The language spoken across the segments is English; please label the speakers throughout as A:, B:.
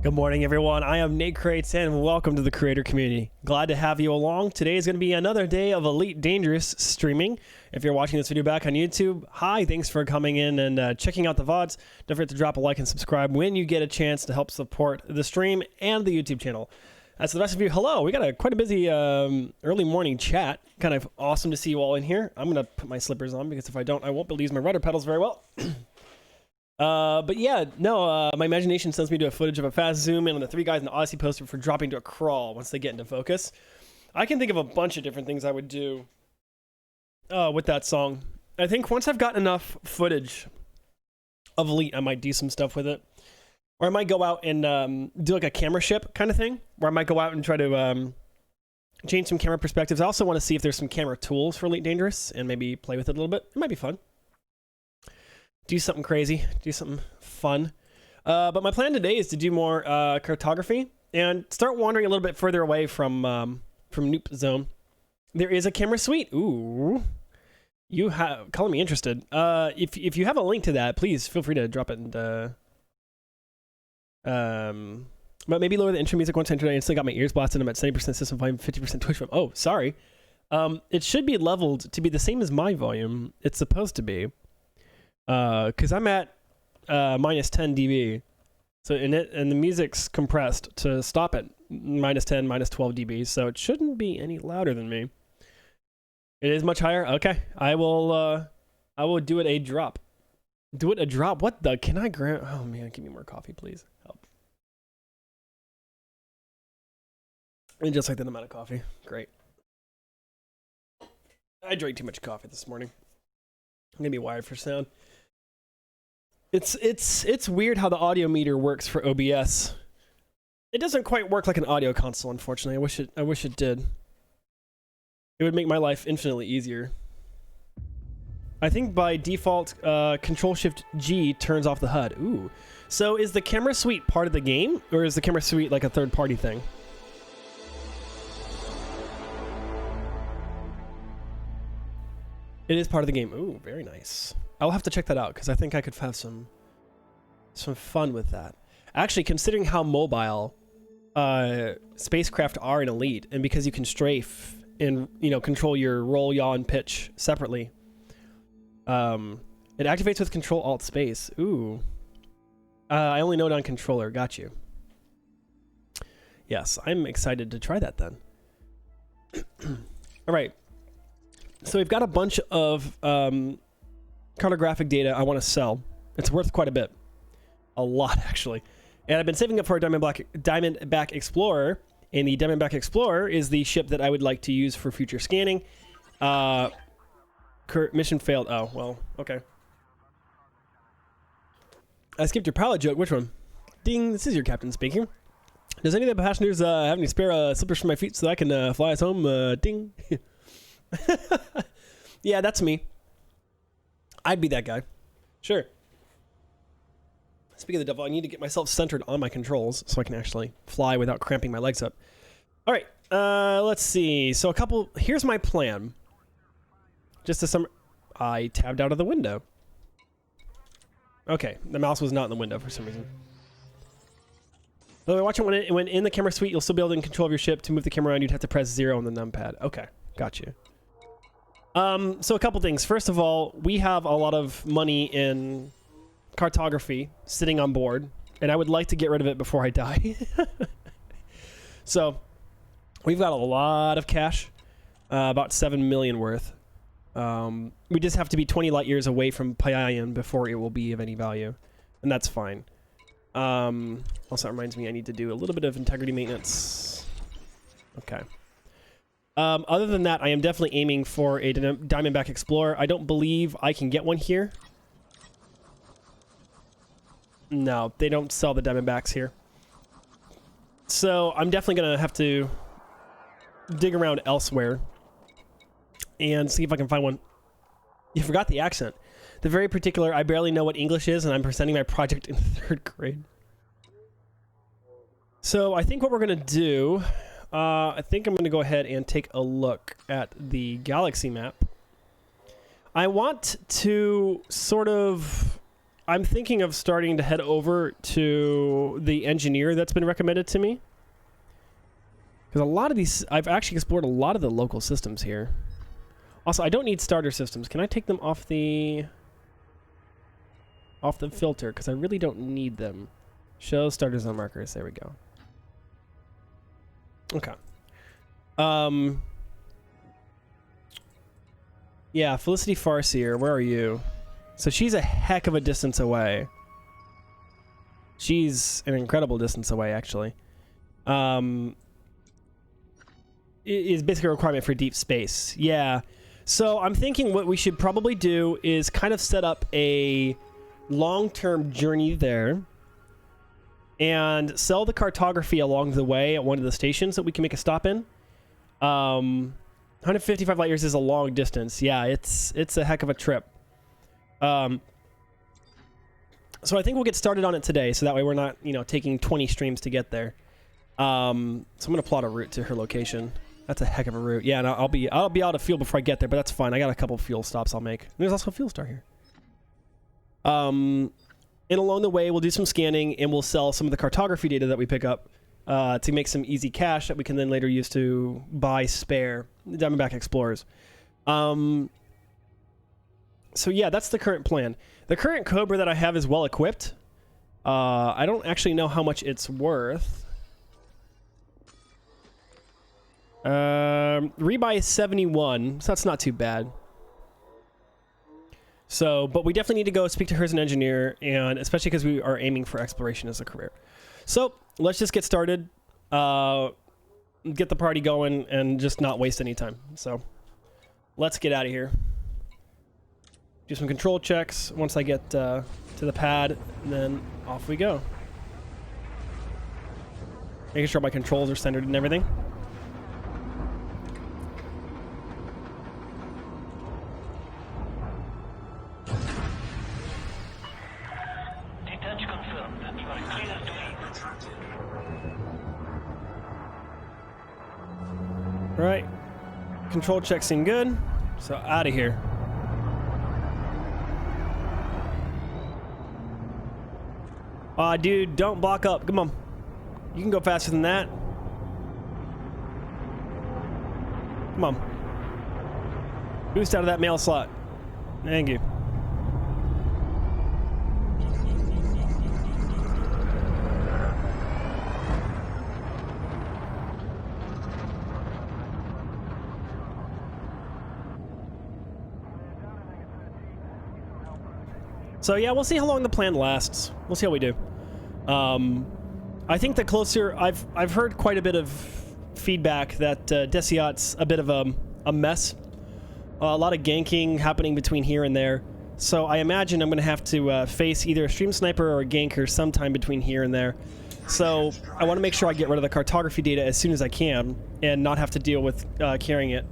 A: Good morning, everyone. I am Nate Crates, and welcome to the creator community. Glad to have you along. Today is going to be another day of Elite Dangerous streaming. If you're watching this video back on YouTube, hi, thanks for coming in and checking out the VODs. Don't forget to drop a like and subscribe when you get a chance to help support the stream and the YouTube channel. As for the rest of you, hello. We got quite a busy early morning chat. Kind of awesome to see you all in here. I'm going to put my slippers on because if I don't, I won't be able to use my rudder pedals very well. But yeah, no, my imagination sends me to a footage of a fast zoom in on the three guys in the Odyssey poster for dropping to a crawl once they get into focus. I can think of a bunch of different things I would do with that song. I think once I've got enough footage of Elite, I might do some stuff with it. Or I might go out and do like a camera ship kind of thing, where I might go out and try to change some camera perspectives. I also want to see if there's some camera tools for Elite Dangerous and maybe play with it a little bit. It might be fun. Do something crazy, do something fun. But my plan today is to do more cartography and start wandering a little bit further away from Noop Zone. There is a camera suite. Ooh, you have calling me interested. If you have a link to that, please feel free to drop it. And but maybe lower the intro music once I enter. I instantly got my ears blasted. I'm at 70% system volume, 50% Twitch volume. Oh, sorry. It should be leveled to be the same as my volume. It's supposed to be. Because I'm at minus 10 dB, so and the music's compressed to stop at minus 10, minus 12 dB, so it shouldn't be any louder than me. It is much higher. Okay, I will do it a drop. Do it a drop. What the? Can I grab? Oh man, give me more coffee, please. Help. And just like that amount of coffee. Great. I drank too much coffee this morning. I'm gonna be wired for sound. It's weird how the audio meter works for OBS. It doesn't quite work like an audio console, unfortunately. I wish it did. It would make my life infinitely easier. I think by default, Control-Shift-G turns off the HUD. Ooh. So is the camera suite part of the game, or is the camera suite like a third-party thing? It is part of the game. Ooh, very nice. I'll have to check that out because I think I could have some fun with that. Actually, considering how mobile spacecraft are in Elite, and because you can strafe and control your roll, yaw, and pitch separately, it activates with Control Alt Space. Ooh, I only know it on controller. Got you. Yes, I'm excited to try that then. All right. So we've got a bunch of cartographic data I want to sell. It's worth quite a bit. A lot, actually. And I've been saving up for a Diamondback Explorer. And the Diamondback Explorer is the ship that I would like to use for future scanning. Mission failed. Oh, well, okay. I skipped your pilot joke. Which one? Ding, this is your captain speaking. Does any of the passengers have any spare slippers for my feet so that I can fly us home? Ding. Yeah, that's me. I'd be that guy. Sure. Speaking of the devil, I need to get myself centered on my controls so I can actually fly without cramping my legs up. All right, let's see. So here's my plan. Just to I tabbed out of the window. Okay, the mouse was not in the window for some reason. Though watching when in the camera suite, you'll still be able to control your ship. To move the camera around, you'd have to press 0 on the numpad. Okay, got you. So a couple things. First of all, we have a lot of money in cartography sitting on board, and I would like to get rid of it before I die. So we've got a lot of cash, about 7 million worth. We just have to be 20 light years away from Paiyan before it will be of any value, and that's fine. Also, it reminds me I need to do a little bit of integrity maintenance. Okay. Other than that, I am definitely aiming for a Diamondback Explorer. I don't believe I can get one here. No, they don't sell the Diamondbacks here. So I'm definitely going to have to dig around elsewhere and see if I can find one. You forgot the accent. The very particular, I barely know what English is, and I'm presenting my project in 3rd grade. So I think what we're going to do... I think I'm going to go ahead and take a look at the galaxy map. I want to sort of I'm thinking of starting to head over to the engineer that's been recommended to me. Because a lot of these, I've actually explored a lot of the local systems here. Also, I don't need starter systems. Can I take them off the filter? Because I really don't need them. Show starters and markers. There we go. Okay. Yeah, Felicity Farseer, where are you? So she's a heck of a distance away. She's an incredible distance away, actually. It is basically a requirement for deep space. Yeah. So I'm thinking what we should probably do is kind of set up a long-term journey there and sell the cartography along the way at one of the stations that we can make a stop in. 155 light years is a long distance. Yeah, it's a heck of a trip. So I think we'll get started on it today, so that way we're not, taking 20 streams to get there. So I'm gonna plot a route to her location. That's a heck of a route. Yeah, and I'll be out of fuel before I get there, but that's fine. I got a couple fuel stops I'll make. There's also a fuel star here. And along the way, we'll do some scanning and we'll sell some of the cartography data that we pick up to make some easy cash that we can then later use to buy spare Diamondback Explorers. So yeah, that's the current plan. The current Cobra that I have is well equipped. I don't actually know how much it's worth. Rebuy is 71, so that's not too bad. So, but we definitely need to go speak to her as an engineer, and especially because we are aiming for exploration as a career. So, let's just get started, get the party going, and just not waste any time. So, let's get out of here. Do some control checks once I get to the pad, and then off we go. Making sure my controls are centered and everything. Right, control check seem good, so out of here. Aw, dude, don't block up. Come on, you can go faster than that. Come on, boost out of that mail slot. Thank you. So yeah, we'll see how long the plan lasts. We'll see how we do. I think the closer I've heard quite a bit of feedback that Desiat's a bit of a mess. A lot of ganking happening between here and there. So I imagine I'm going to have to face either a stream sniper or a ganker sometime between here and there. So I want to make sure I get rid of the cartography data as soon as I can and not have to deal with carrying it.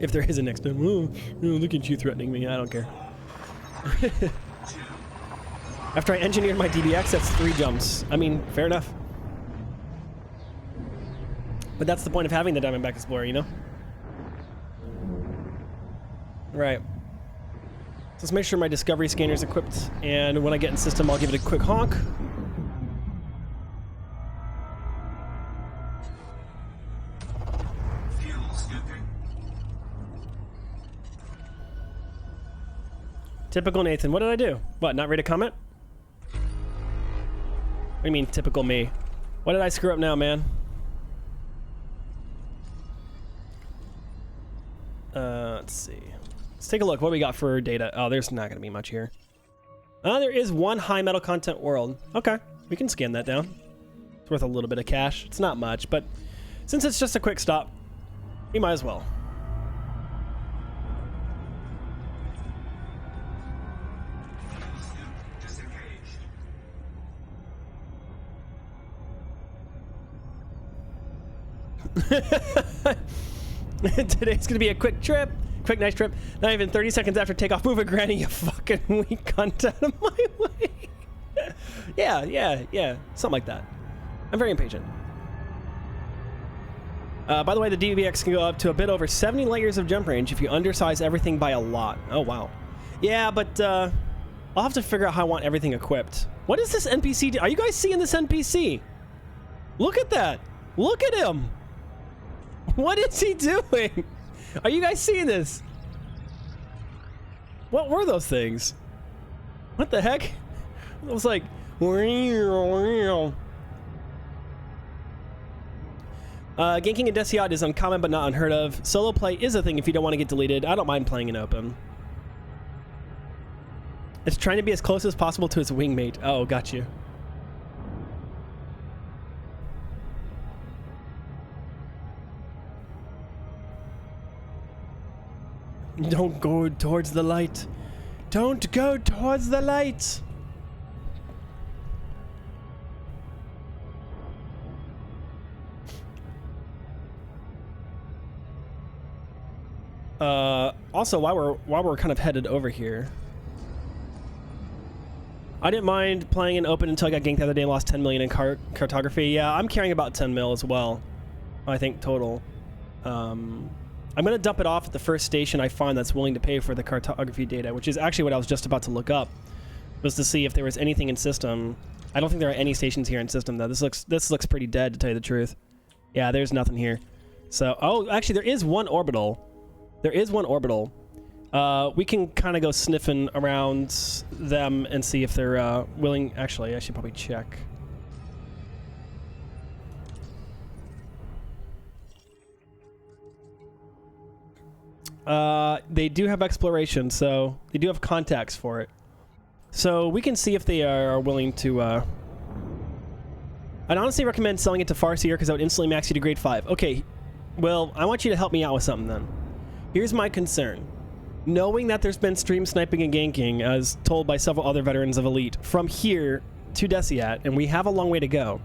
A: If there is a next time. Oh, look at you threatening me. I don't care. After I engineered my DBX, that's 3 jumps. I mean, fair enough. But that's the point of having the Diamondback Explorer, you know? Right. So let's make sure my Discovery scanner is equipped, and when I get in system, I'll give it a quick honk. Typical Nathan. What did I do? What, not read a comment? What do you mean, typical me? What did I screw up now, man? Let's see. Let's take a look. What do we got for data? Oh, there's not going to be much here. There is one high metal content world. Okay, we can scan that down. It's worth a little bit of cash. It's not much, but since it's just a quick stop, we might as well. Today's gonna be a quick trip. Quick, nice trip. Not even 30 seconds after takeoff. Move it, Granny, you fucking weak cunt out of my way. Yeah. Something like that. I'm very impatient. By the way, the DBX can go up to a bit over 70 light years of jump range if you undersize everything by a lot. Oh, wow. Yeah, but I'll have to figure out how I want everything equipped. What is this NPC do? Are you guys seeing this NPC? Look at that. Look at him. What is he doing? Are you guys seeing this? What were those things? What the heck? It was like... ganking in Desiat is uncommon but not unheard of. Solo play is a thing if you don't want to get deleted. I don't mind playing in open. It's trying to be as close as possible to its wingmate. Oh, got you. Don't go towards the light. Don't go towards the light. Also, while we're kind of headed over here, I didn't mind playing in open until I got ganked the other day and lost 10 million in cartography. Yeah, I'm carrying about 10 mil as well, I think, total. I'm gonna dump it off at the first station I find that's willing to pay for the cartography data, which is actually what I was just about to look up, was to see if there was anything in system. I don't think there are any stations here in system though. This looks pretty dead, to tell you the truth. Yeah, there's nothing here. So, oh, actually there is one orbital. There is one orbital. We can kind of go sniffing around them and see if they're willing. Actually, I should probably check. They do have exploration, so they do have contacts for it. So we can see if they are willing to... I'd honestly recommend selling it to Farseer because that would instantly max you to grade 5. Okay, well, I want you to help me out with something then. Here's my concern. Knowing that there's been stream sniping and ganking, as told by several other veterans of Elite, from here to Desiat, and we have a long way to go,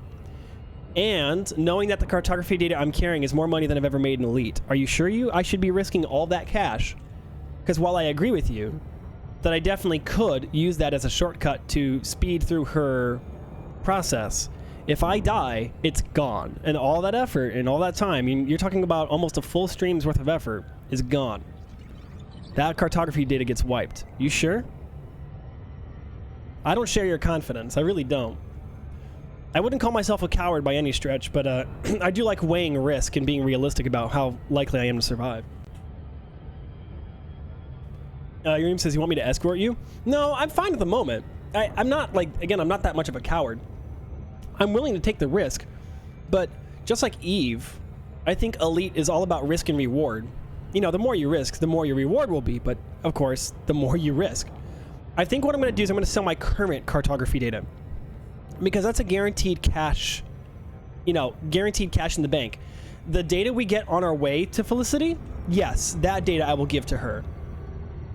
A: and knowing that the cartography data I'm carrying is more money than I've ever made in Elite, are you sure I should be risking all that cash? Because while I agree with you that I definitely could use that as a shortcut to speed through her process, if I die, it's gone. And all that effort and all that time, you're talking about almost a full stream's worth of effort, is gone. That cartography data gets wiped. You sure? I don't share your confidence. I really don't. I wouldn't call myself a coward by any stretch, but I do like weighing risk and being realistic about how likely I am to survive. Yuriam says, you want me to escort you? No, I'm fine at the moment. I'm not, like, again, I'm not that much of a coward. I'm willing to take the risk, but just like Eve, I think Elite is all about risk and reward. You know, the more you risk, the more your reward will be, but of course, the more you risk. I think what I'm going to do is I'm going to sell my current cartography data, because that's a guaranteed cash, you know, guaranteed cash in the bank. The data we get on our way to Felicity, yes, that data I will give to her.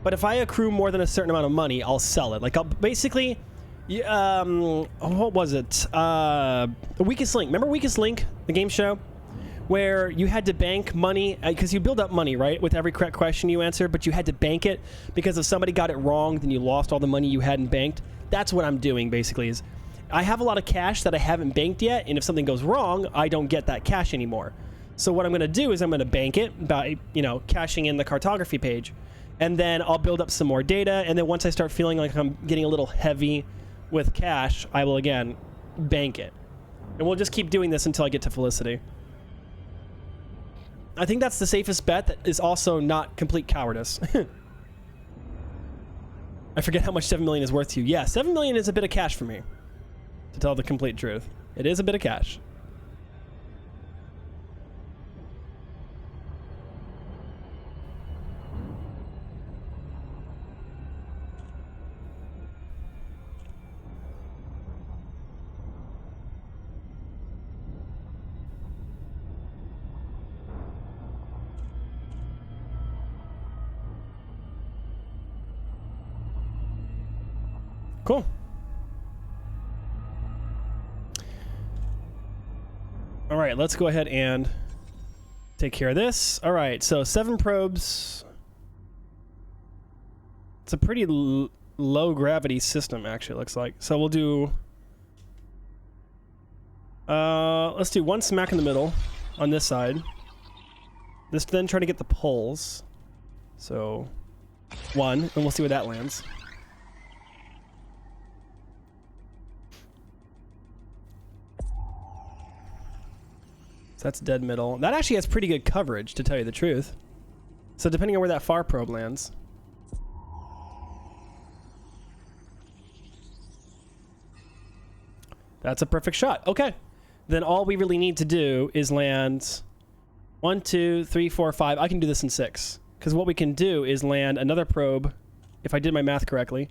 A: But if I accrue more than a certain amount of money, I'll sell it. Like, I'll basically, what was it? The Weakest Link. Remember Weakest Link, the game show? Where you had to bank money, because you build up money, right, with every correct question you answer, but you had to bank it, because if somebody got it wrong, then you lost all the money you hadn't banked. That's what I'm doing, basically, is I have a lot of cash that I haven't banked yet, and if something goes wrong, I don't get that cash anymore. So what I'm going to do is I'm going to bank it by, you know, cashing in the cartography page, and then I'll build up some more data, and then once I start feeling like I'm getting a little heavy with cash, I will, again, bank it. And we'll just keep doing this until I get to Felicity. I think that's the safest bet that is also not complete cowardice. I forget how much 7 million is worth to you. Yeah, 7 million is a bit of cash for me, to tell the complete truth. It is a bit of cash. Cool. All right, let's go ahead and take care of this. All right, so 7 probes. It's a pretty low gravity system, actually, it looks like. So we'll do... let's do 1 smack in the middle on this side. Let's then try to get the pulls. So 1, and we'll see where that lands. So that's dead middle. That actually has pretty good coverage, to tell you the truth. So depending on where that far probe lands. That's a perfect shot. Okay. Then all we really need to do is land 1, 2, 3, 4, 5. I can do this in 6. Because what we can do is land another probe, if I did my math correctly.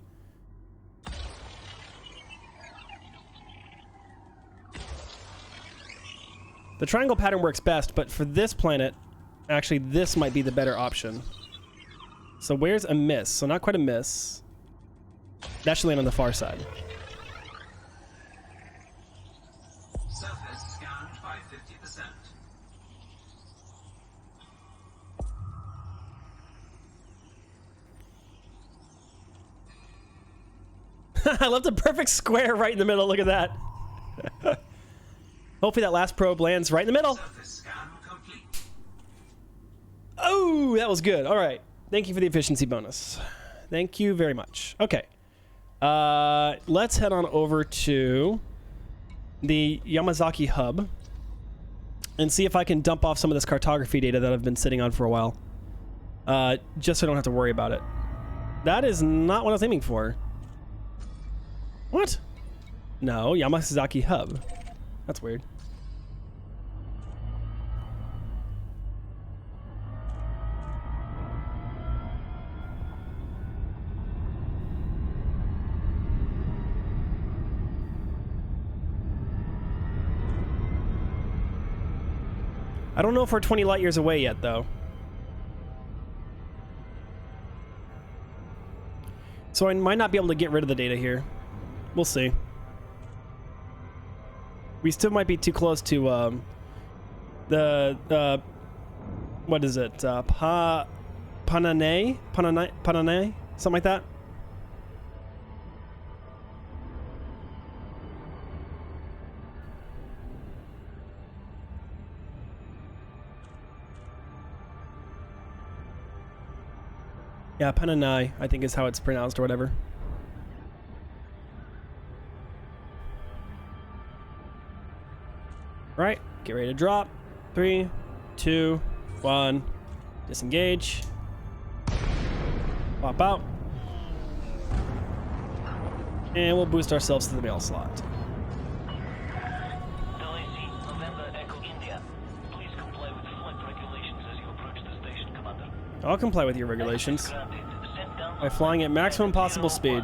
A: The triangle pattern works best, but for this planet, actually this might be the better option. So where's a miss? So not quite a miss. That should land on the far side.
B: Surface scanned by
A: 50%. I left a perfect square right in the middle. Look at that. Hopefully that last probe lands right in the middle.
B: Surface scan complete.
A: Oh, that was good. All right. Thank you for the efficiency bonus. Thank you very much. Okay. Let's head on over to the Yamazaki hub and see if I can dump off some of this cartography data that I've been sitting on for a while. Just so I don't have to worry about it. That is not what I was aiming for. What? No, Yamazaki hub. That's weird. I don't know if we're 20 light years away yet, though. So I might not be able to get rid of the data here. We'll see. We still might be too close to what is it? Panane? Something like that? Yeah, Pananai, I think is how it's pronounced or whatever. Right, get ready to drop. 3, 2, 1. Disengage. Pop out. And we'll boost ourselves to the mail slot. I'll comply with your regulations by flying at maximum possible speed.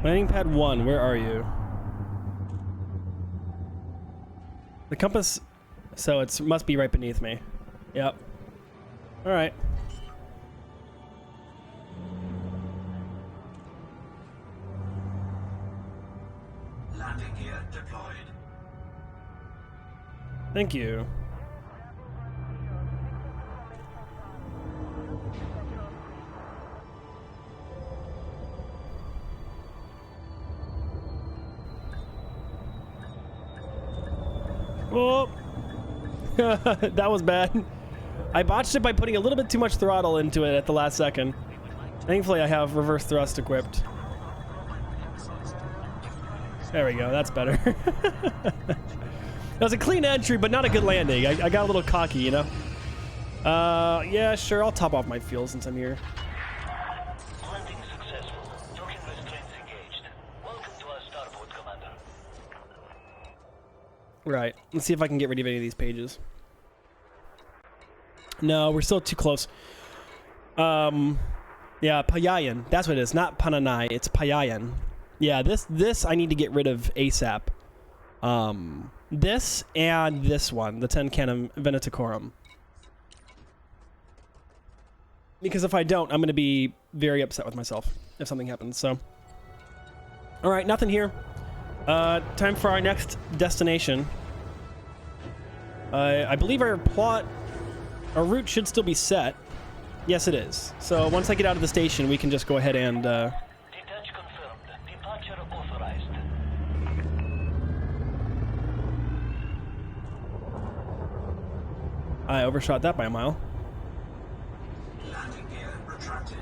A: Landing pad 1, where are you? The compass, so it must be right beneath me. Yep. All right.
B: Landing gear deployed.
A: Thank you. Oh, that was bad. I botched it by putting a little bit too much throttle into it at the last second. Thankfully, I have reverse thrust equipped. There we go. That's better. That was a clean entry, but not a good landing. I got a little cocky, you know? Yeah, sure. I'll top off my fuel since I'm here.
C: Landing successful. Token restraints engaged. Welcome to our starboard, Commander.
A: Right. Let's see if I can get rid of any of these pages. No, we're still too close. Yeah, Payayan. That's what it is. Not Pananai. It's Payayan. Yeah, this I need to get rid of ASAP. This and this one, the Tencanum Venaticorum. Because if I don't, I'm going to be very upset with myself if something happens. So, all right, nothing here. Time for our next destination. I believe our route should still be set. Yes, it is. So once I get out of the station, we can just go ahead and...
C: Detach confirmed. Departure authorized.
A: I overshot that by a mile.
B: Landing gear retracted.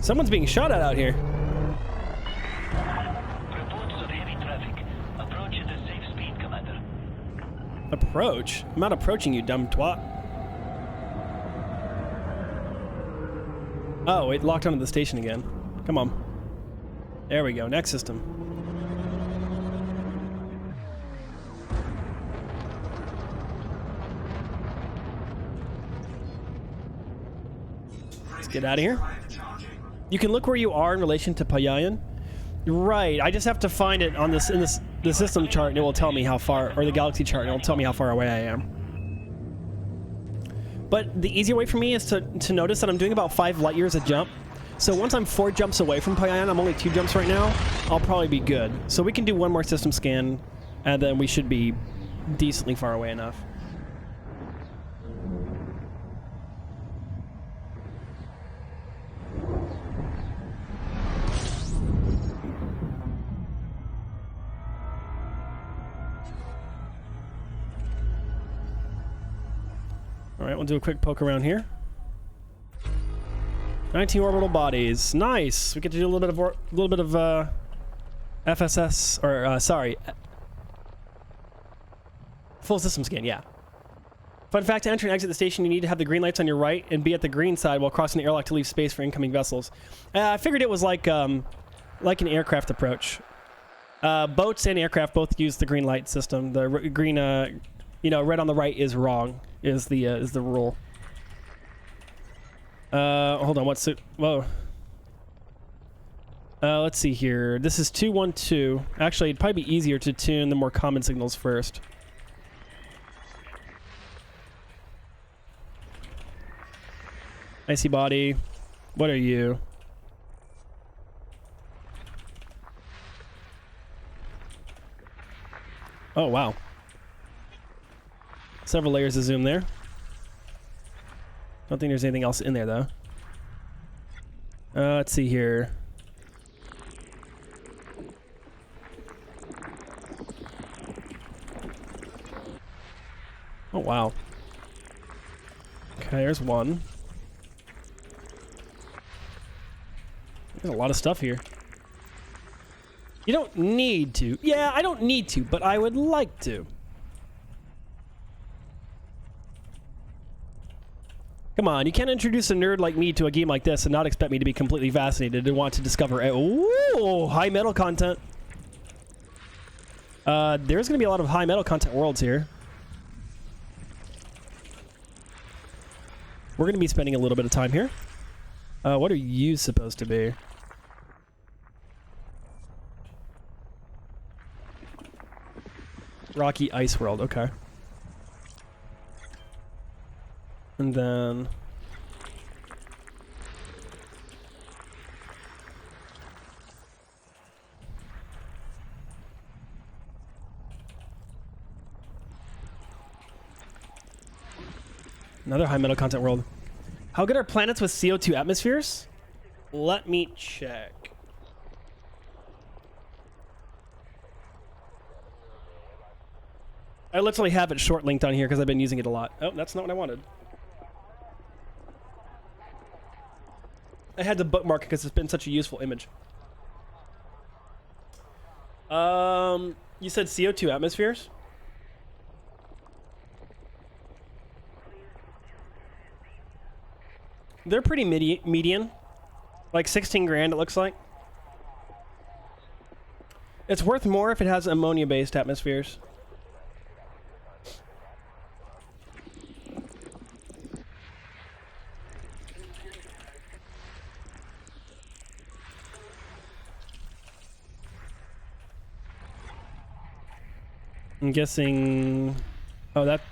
A: Someone's being shot at out here.
C: Reports of heavy traffic. Approach at a safe speed, Commander.
A: Approach? I'm not approaching you, dumb twat. Oh, it locked onto the station again. Come on. There we go. Next system. Let's get out of here. You can look where you are in relation to Payayan. Right. I just have to find it on this the system chart, and it will tell me how far, or the galaxy chart, and it will tell me how far away I am. But the easier way for me is to notice that I'm doing about 5 light years a jump. So once I'm 4 jumps away from Payayan, I'm only 2 jumps right now, I'll probably be good. So we can do one more system scan, and then we should be decently far away enough. Alright, we'll do a quick poke around here. 19 orbital bodies. Nice! We get to do a little bit of FSS, or sorry. Full system scan, yeah. Fun fact, to enter and exit the station, you need to have the green lights on your right and be at the green side while crossing the airlock to leave space for incoming vessels. I figured it was like an aircraft approach. Boats and aircraft both use the green light system. The green, red on the right is wrong. Is the rule. Hold on, what's it? Whoa. Let's see here. This is 212. Actually, it'd probably be easier to tune the more common signals first. Icy body. What are you? Oh, wow. Several layers of zoom there. Don't think there's anything else in there, though. Let's see here. Oh, wow. Okay, there's one. There's a lot of stuff here. You don't need to. Yeah, I don't need to, but I would like to. Come on, you can't introduce a nerd like me to a game like this and not expect me to be completely fascinated and want to discover it. Ooh, high metal content. There's going to be a lot of high metal content worlds here. We're going to be spending a little bit of time here. What are you supposed to be? Rocky Ice World, okay. And then... another high metal content world. How good are planets with CO2 atmospheres? Let me check. I literally have it short linked on here because I've been using it a lot. Oh, that's not what I wanted. I had to bookmark it because it's been such a useful image. You said CO2 atmospheres? They're pretty median. Like 16 grand, it looks like. It's worth more if it has ammonia-based atmospheres. I'm guessing... oh, that... a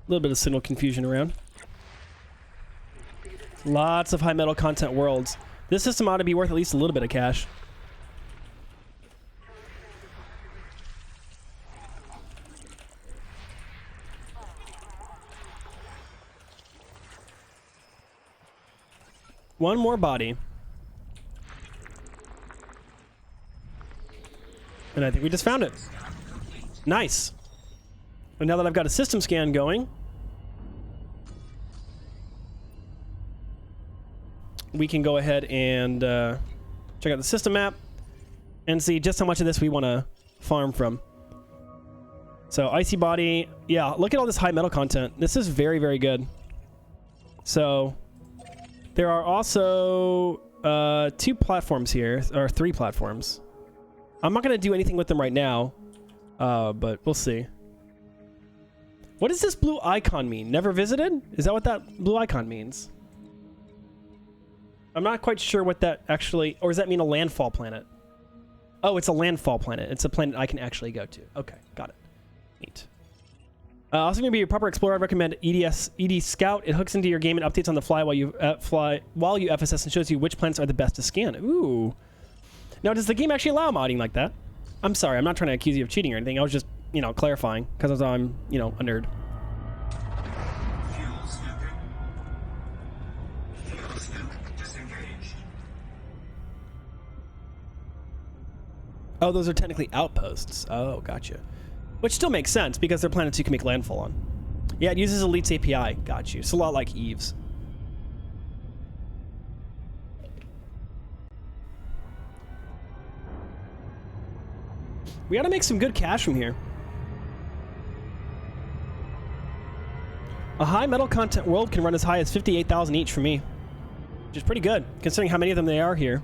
A: little bit of signal confusion around. Lots of high metal content worlds. This system ought to be worth at least a little bit of cash. One more body. And I think we just found it. Nice. And now that I've got a system scan going, we can go ahead and check out the system map and see just how much of this we want to farm from. So icy body, yeah, look at all this high metal content. This is very, very good. So there are also 2 platforms here, or 3 platforms. I'm not going to do anything with them right now, but we'll see. What does this blue icon mean? Never visited? Is that what that blue icon means? I'm not quite sure what that actually... Or does that mean a landfall planet? Oh, it's a landfall planet. It's a planet I can actually go to. Okay, got it. Neat. Also going to be your proper explorer. I recommend ED Scout. It hooks into your game and updates on the fly while you FSS and shows you which planets are the best to scan. Ooh. Now, does the game actually allow modding like that? I'm sorry, I'm not trying to accuse you of cheating or anything. I was just, you know, clarifying because I'm, you know, a nerd.
B: Fuel snooping. Fuel snoop disengaged.
A: Oh, those are technically outposts. Oh, gotcha. Which still makes sense because they're planets you can make landfall on. Yeah, it uses Elite's API. Got you. It's a lot like Eve's. We gotta make some good cash from here. A high metal content world can run as high as 58,000 each for me, which is pretty good considering how many of them there are here.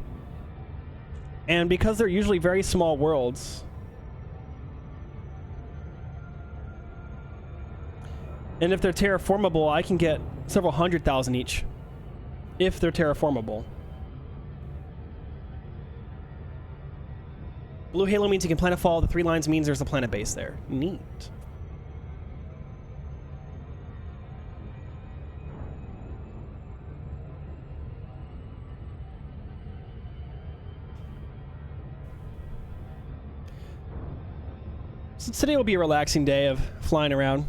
A: And because they're usually very small worlds, and if they're terraformable, I can get several 100,000 each if they're terraformable. Blue halo means you can planet fall. The 3 lines means there's a planet base there. Neat. So today will be a relaxing day of flying around.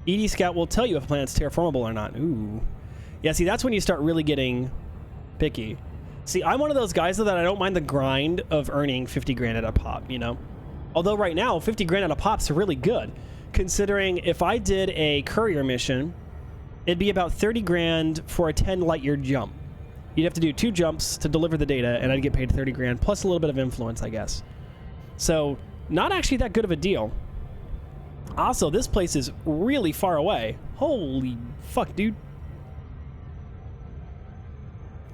A: ED Scout will tell you if a planet's terraformable or not. Ooh. Yeah, see, that's when you start really getting picky. See, I'm one of those guys, though, that I don't mind the grind of earning 50 grand at a pop, you know? Although right now, 50 grand at a pop's really good, considering if I did a courier mission, it'd be about 30 grand for a 10 light year jump. You'd have to do 2 jumps to deliver the data, and I'd get paid 30 grand, plus a little bit of influence, I guess. So, not actually that good of a deal. Also, this place is really far away. Holy fuck, dude.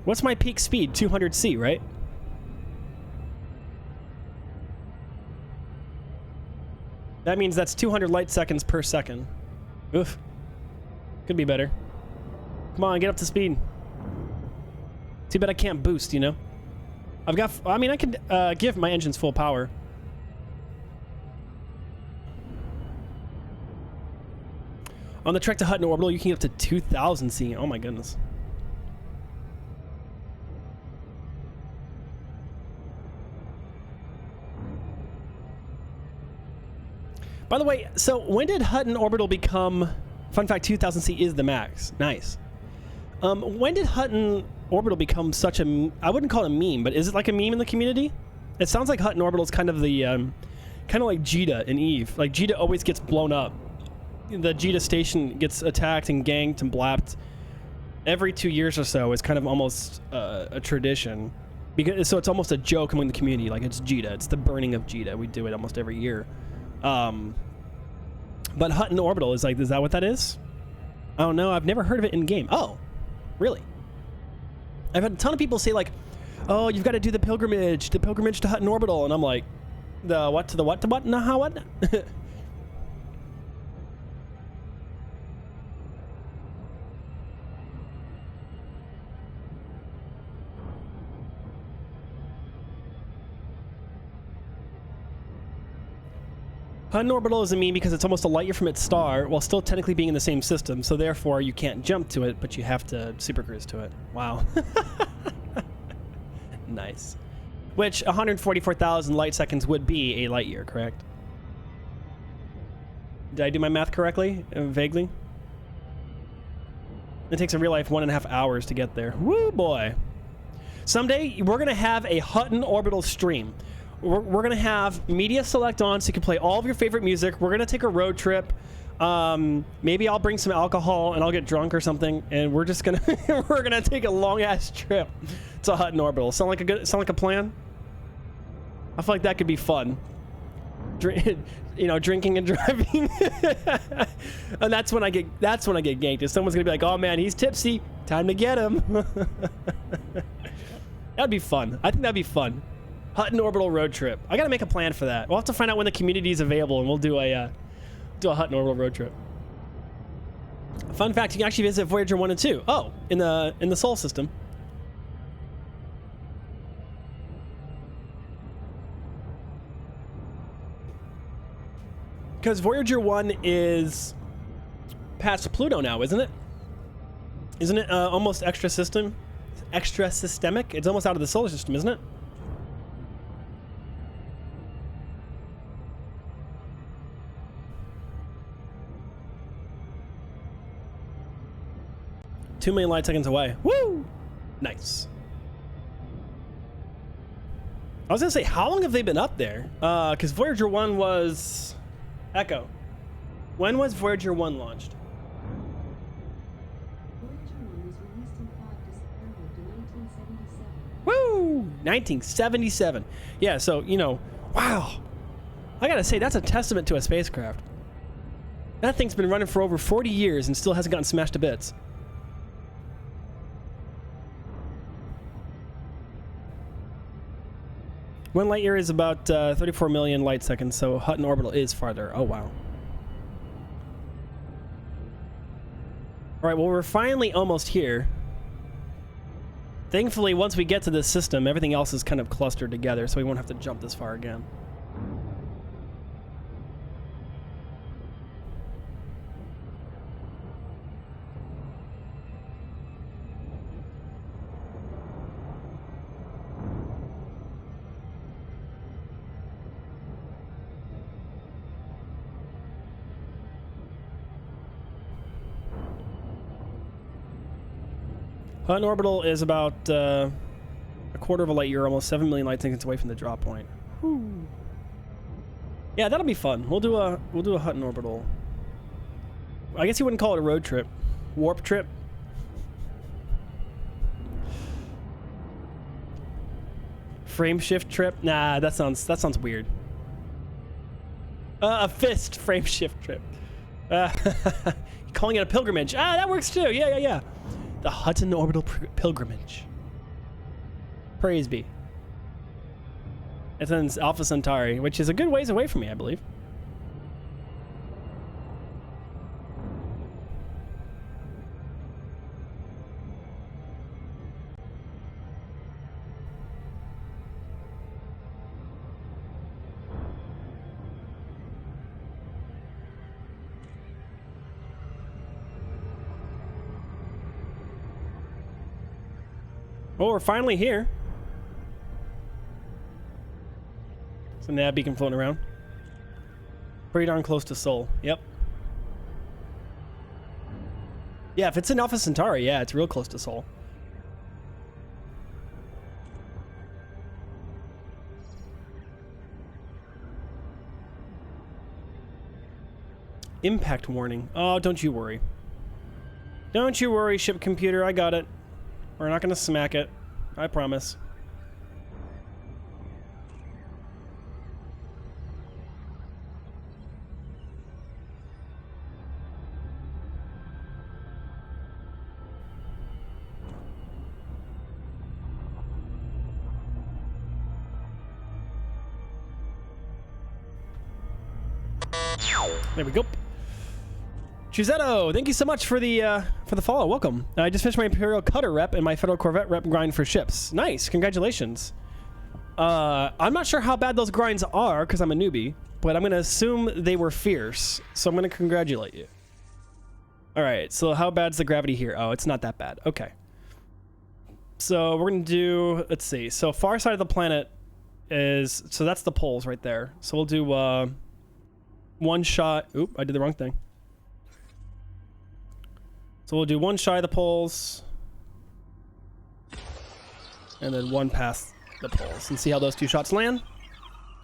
A: What's my peak speed? 200C, right? That means that's 200 light seconds per second. Oof. Could be better. Come on, get up to speed. Too bad I can't boost, you know? I've got... I mean, I could give my engines full power. On the trek to Hutton Orbital, you can get up to 2,000C. Oh my goodness. By the way, so when did Hutton Orbital become... Fun fact, 2000C is the max. Nice. When did Hutton Orbital become such a... I wouldn't call it a meme, but is it like a meme in the community? It sounds like Hutton Orbital is kind of the... kind of like Jita in Eve. Like, Jita always gets blown up. The Jita station gets attacked and ganked and blapped every 2 years or so. It's kind of almost a tradition. So it's almost a joke among the community. Like, it's Jita. It's the burning of Jita. We do it almost every year. But Hutton Orbital is like, is that what that is? I don't know. I've never heard of it in game. Oh, really? I've had a ton of people say like, oh, you've got to do the pilgrimage to Hutton Orbital. And I'm like, the what to the what to what? No, how what? Hutton Orbital is a meme because it's almost a light year from its star while still technically being in the same system, so therefore you can't jump to it, but you have to supercruise to it. Wow. Nice. Which 144,000 light seconds would be a light year, correct? Did I do my math correctly? Vaguely? It takes a real life 1.5 hours to get there. Woo, boy. Someday, we're going to have a Hutton Orbital stream. We're going to have media select on so you can play all of your favorite music. We're going to take a road trip. Maybe I'll bring some alcohol and I'll get drunk or something. And we're just going to we're going to take a long-ass trip to Hutton Orbital. Sound like a plan? I feel like that could be fun. Drinking and driving. And that's when I get ganked. If someone's gonna be like, oh man, he's tipsy, time to get him. That'd be fun. I think that'd be fun. Hutton Orbital road trip. I gotta make a plan for that. We'll have to find out when the community is available and we'll do a Hutton Orbital road trip. Fun fact, you can actually visit Voyager 1 and 2. Oh, in the Sol system. Because Voyager 1 is past Pluto now, isn't it? Isn't it almost extra systemic? It's almost out of the solar system, isn't it? $2 million light seconds away. Woo! Nice. I was gonna say, how long have they been up there? Because Voyager 1 was... Echo. When was Voyager 1 launched?
D: Voyager 1 was released in 5 December 1977.
A: Woo! 1977. Yeah, so, wow. I gotta say, that's a testament to a spacecraft. That thing's been running for over 40 years and still hasn't gotten smashed to bits. One light year is about 34 million light seconds, so Hutton Orbital is farther. Oh, wow. All right, well, we're finally almost here. Thankfully, once we get to this system, everything else is kind of clustered together, so we won't have to jump this far again. Hutton Orbital is about a quarter of a light year, almost 7 million light seconds away from the drop point. Whew. Yeah, that'll be fun. We'll do a Hutton Orbital. I guess you wouldn't call it a road trip. Warp trip. Frame shift trip. Nah, that sounds weird. A fist frame shift trip. Calling it a pilgrimage. Ah, that works too. Yeah. The Hutton Orbital Pilgrimage. Praise be. It's in Alpha Centauri, which is a good ways away from me, I believe. Well, we're finally here. It's a nav beacon floating around. Pretty darn close to Sol. Yep. Yeah, if it's in Alpha Centauri, yeah, it's real close to Sol. Impact warning. Oh, don't you worry. Don't you worry, ship computer. I got it. We're not going to smack it. I promise. There we go. Chizetto, thank you so much for the follow. Welcome. I just finished my Imperial Cutter rep and my Federal Corvette rep grind for ships. Nice. Congratulations. I'm not sure how bad those grinds are because I'm a newbie, but I'm going to assume they were fierce. So I'm going to congratulate you. All right. So how bad's the gravity here? Oh, it's not that bad. Okay. So we're going to do, let's see. So far side of the planet is, so that's the poles right there. So we'll do one shot. Oop, I did the wrong thing. So we'll do one shy of the poles. And then one past the poles. And see how those two shots land.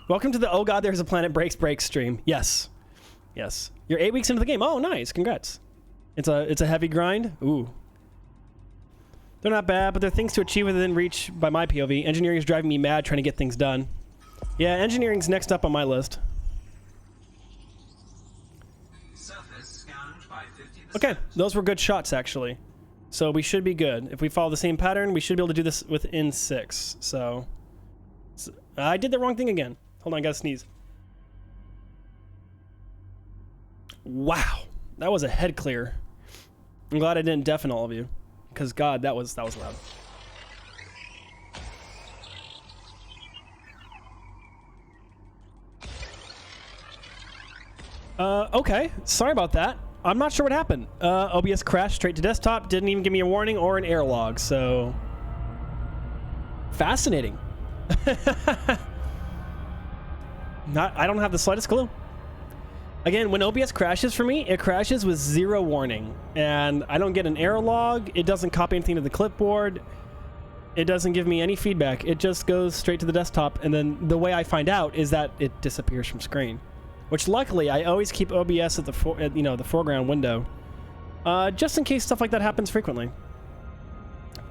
A: Welcome to the Oh God, There's a Planet Breaks stream. Yes. Yes. You're 8 weeks into the game. Oh, nice. Congrats. It's a heavy grind. Ooh. They're not bad, but they're things to achieve within reach by my POV. Engineering is driving me mad trying to get things done. Yeah, engineering's next up on my list.
B: Surface scanned by 50%.
A: Okay, those were good shots, actually. So we should be good. If we follow the same pattern, we should be able to do this within 6. So I did the wrong thing again. Hold on, I gotta sneeze. Wow, that was a head clear. I'm glad I didn't deafen all of you. Because God, that was loud. Okay. Sorry about that. I'm not sure what happened. OBS crashed straight to desktop. Didn't even give me a warning or an error log. So fascinating. I don't have the slightest clue. Again, when OBS crashes for me, it crashes with 0 warning. And I don't get an error log. It doesn't copy anything to the clipboard. It doesn't give me any feedback. It just goes straight to the desktop. And then the way I find out is that it disappears from screen. Which luckily, I always keep OBS at the the foreground window. Just in case stuff like that happens frequently.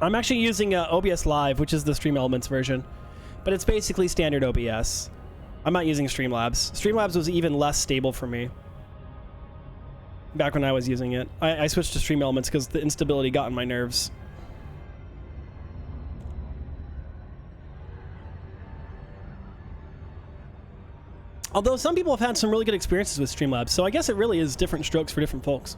A: I'm actually using OBS Live, which is the Stream Elements version. But it's basically standard OBS. I'm not using Streamlabs. Streamlabs was even less stable for me back when I was using it. I switched to Stream Elements because the instability got on my nerves. Although some people have had some really good experiences with Streamlabs, so I guess it really is different strokes for different folks.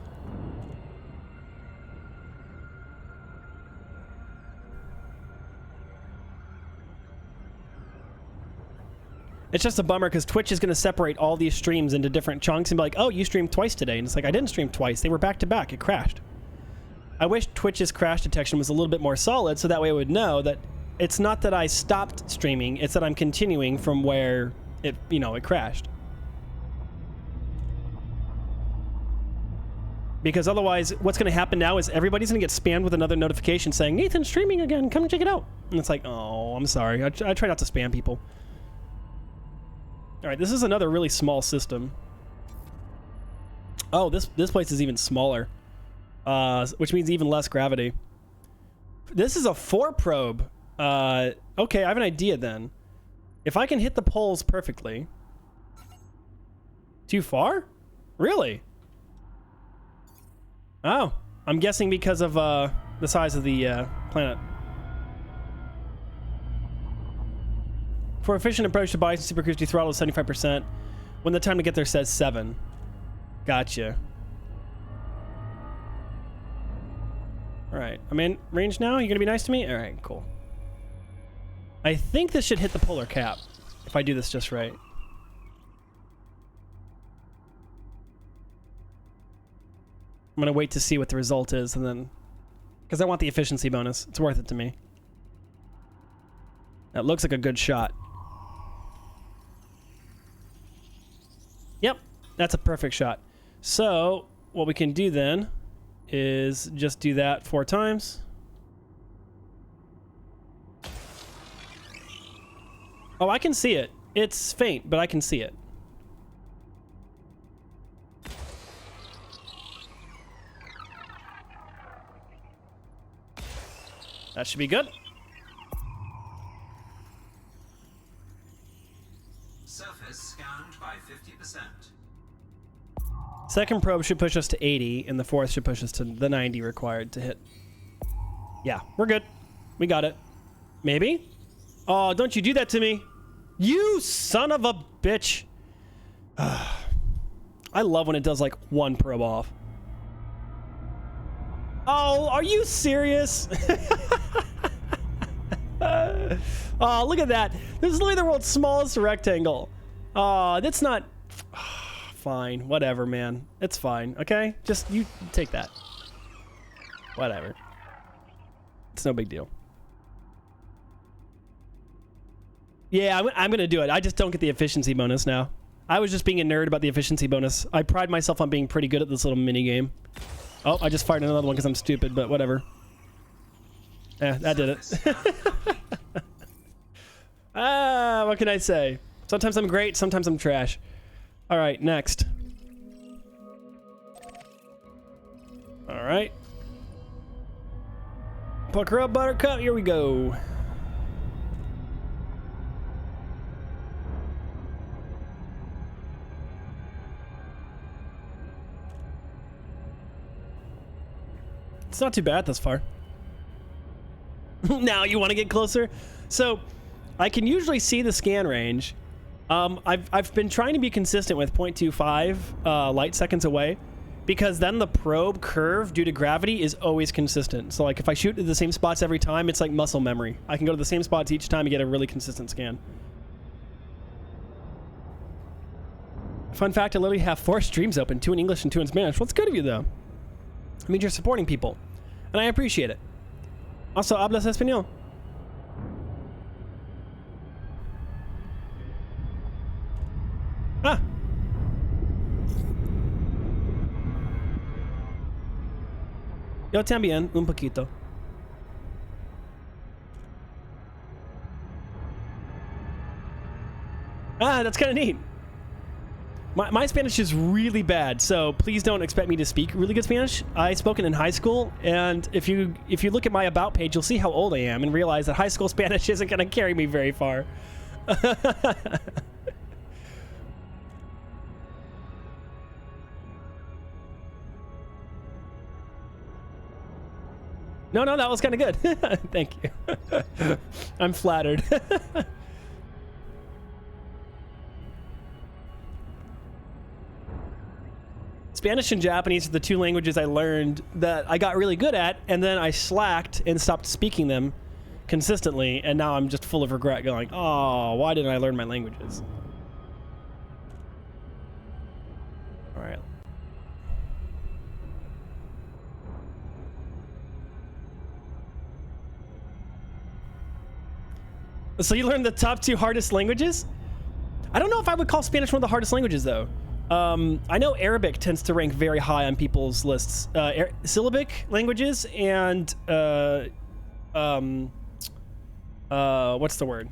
A: It's just a bummer because Twitch is going to separate all these streams into different chunks and be like, oh, you streamed twice today. And it's like, I didn't stream twice. They were back to back. It crashed. I wish Twitch's crash detection was a little bit more solid so that way I would know that it's not that I stopped streaming. It's that I'm continuing from where it crashed. Because otherwise, what's going to happen now is everybody's going to get spammed with another notification saying, Nathan's streaming again. Come check it out. And it's like, oh, I'm sorry. I try not to spam people. All right, this is another really small system. Oh, this place is even smaller, which means even less gravity. This is a 4 probe. Okay, I have an idea then. If I can hit the poles perfectly. Too far? Really? Oh, I'm guessing because of the size of the planet. For efficient approach to bikes and Super Cruise, throttle is 75%. When the time to get there says 7. Gotcha. Alright, I'm in range now. You gonna be nice to me? Alright, cool. I think this should hit the polar cap, if I do this just right. I'm gonna wait to see what the result is, and then... because I want the efficiency bonus. It's worth it to me. That looks like a good shot. Yep, that's a perfect shot. So, what we can do then is just do that 4 times. Oh, I can see it. It's faint, but I can see it. That should be good.
B: Surface scanned by 50%.
A: Second probe should push us to 80, and the fourth should push us to the 90 required to hit. Yeah, we're good. We got it. Maybe? Oh, don't you do that to me. You son of a bitch. I love when it does like 1 probe off. Oh, are you serious? Oh, look at that. This is literally the world's smallest rectangle. Oh, that's not... Fine, whatever, man. It's fine, okay? Just, you take that. Whatever. It's no big deal. Yeah, I'm gonna do it. I just don't get the efficiency bonus now. I was just being a nerd about the efficiency bonus. I pride myself on being pretty good at this little mini game. Oh, I just fired another one because I'm stupid, but whatever. Yeah, that did it. Ah, what can I say? Sometimes I'm great, sometimes I'm trash. All right, next. All right. Pucker up, Buttercup. Here we go. It's not too bad thus far. Now you want to get closer? So I can usually see the scan range. I've been trying to be consistent with 0.25 light seconds away, because then the probe curve due to gravity is always consistent. So like if I shoot at the same spots every time, it's like muscle memory. I can go to the same spots each time and get a really consistent scan. Fun fact, I literally have 4 streams open, 2 in English and 2 in Spanish. What's good of you though? It means you're supporting people, and I appreciate it. Also, hablas español? Ah. Yo también, un poquito. Ah, that's kind of neat. My Spanish is really bad, so please don't expect me to speak really good Spanish. I spoke it in high school, and if you look at my About page, you'll see how old I am and realize that high school Spanish isn't going to carry me very far. No, that was kind of good. Thank you. I'm flattered. Spanish and Japanese are the 2 languages I learned that I got really good at, and then I slacked and stopped speaking them consistently, and now I'm just full of regret going, oh, why didn't I learn my languages? All right. So you learned the top 2 hardest languages? I don't know if I would call Spanish one of the hardest languages, though. I know Arabic tends to rank very high on people's lists. Syllabic languages and what's the word?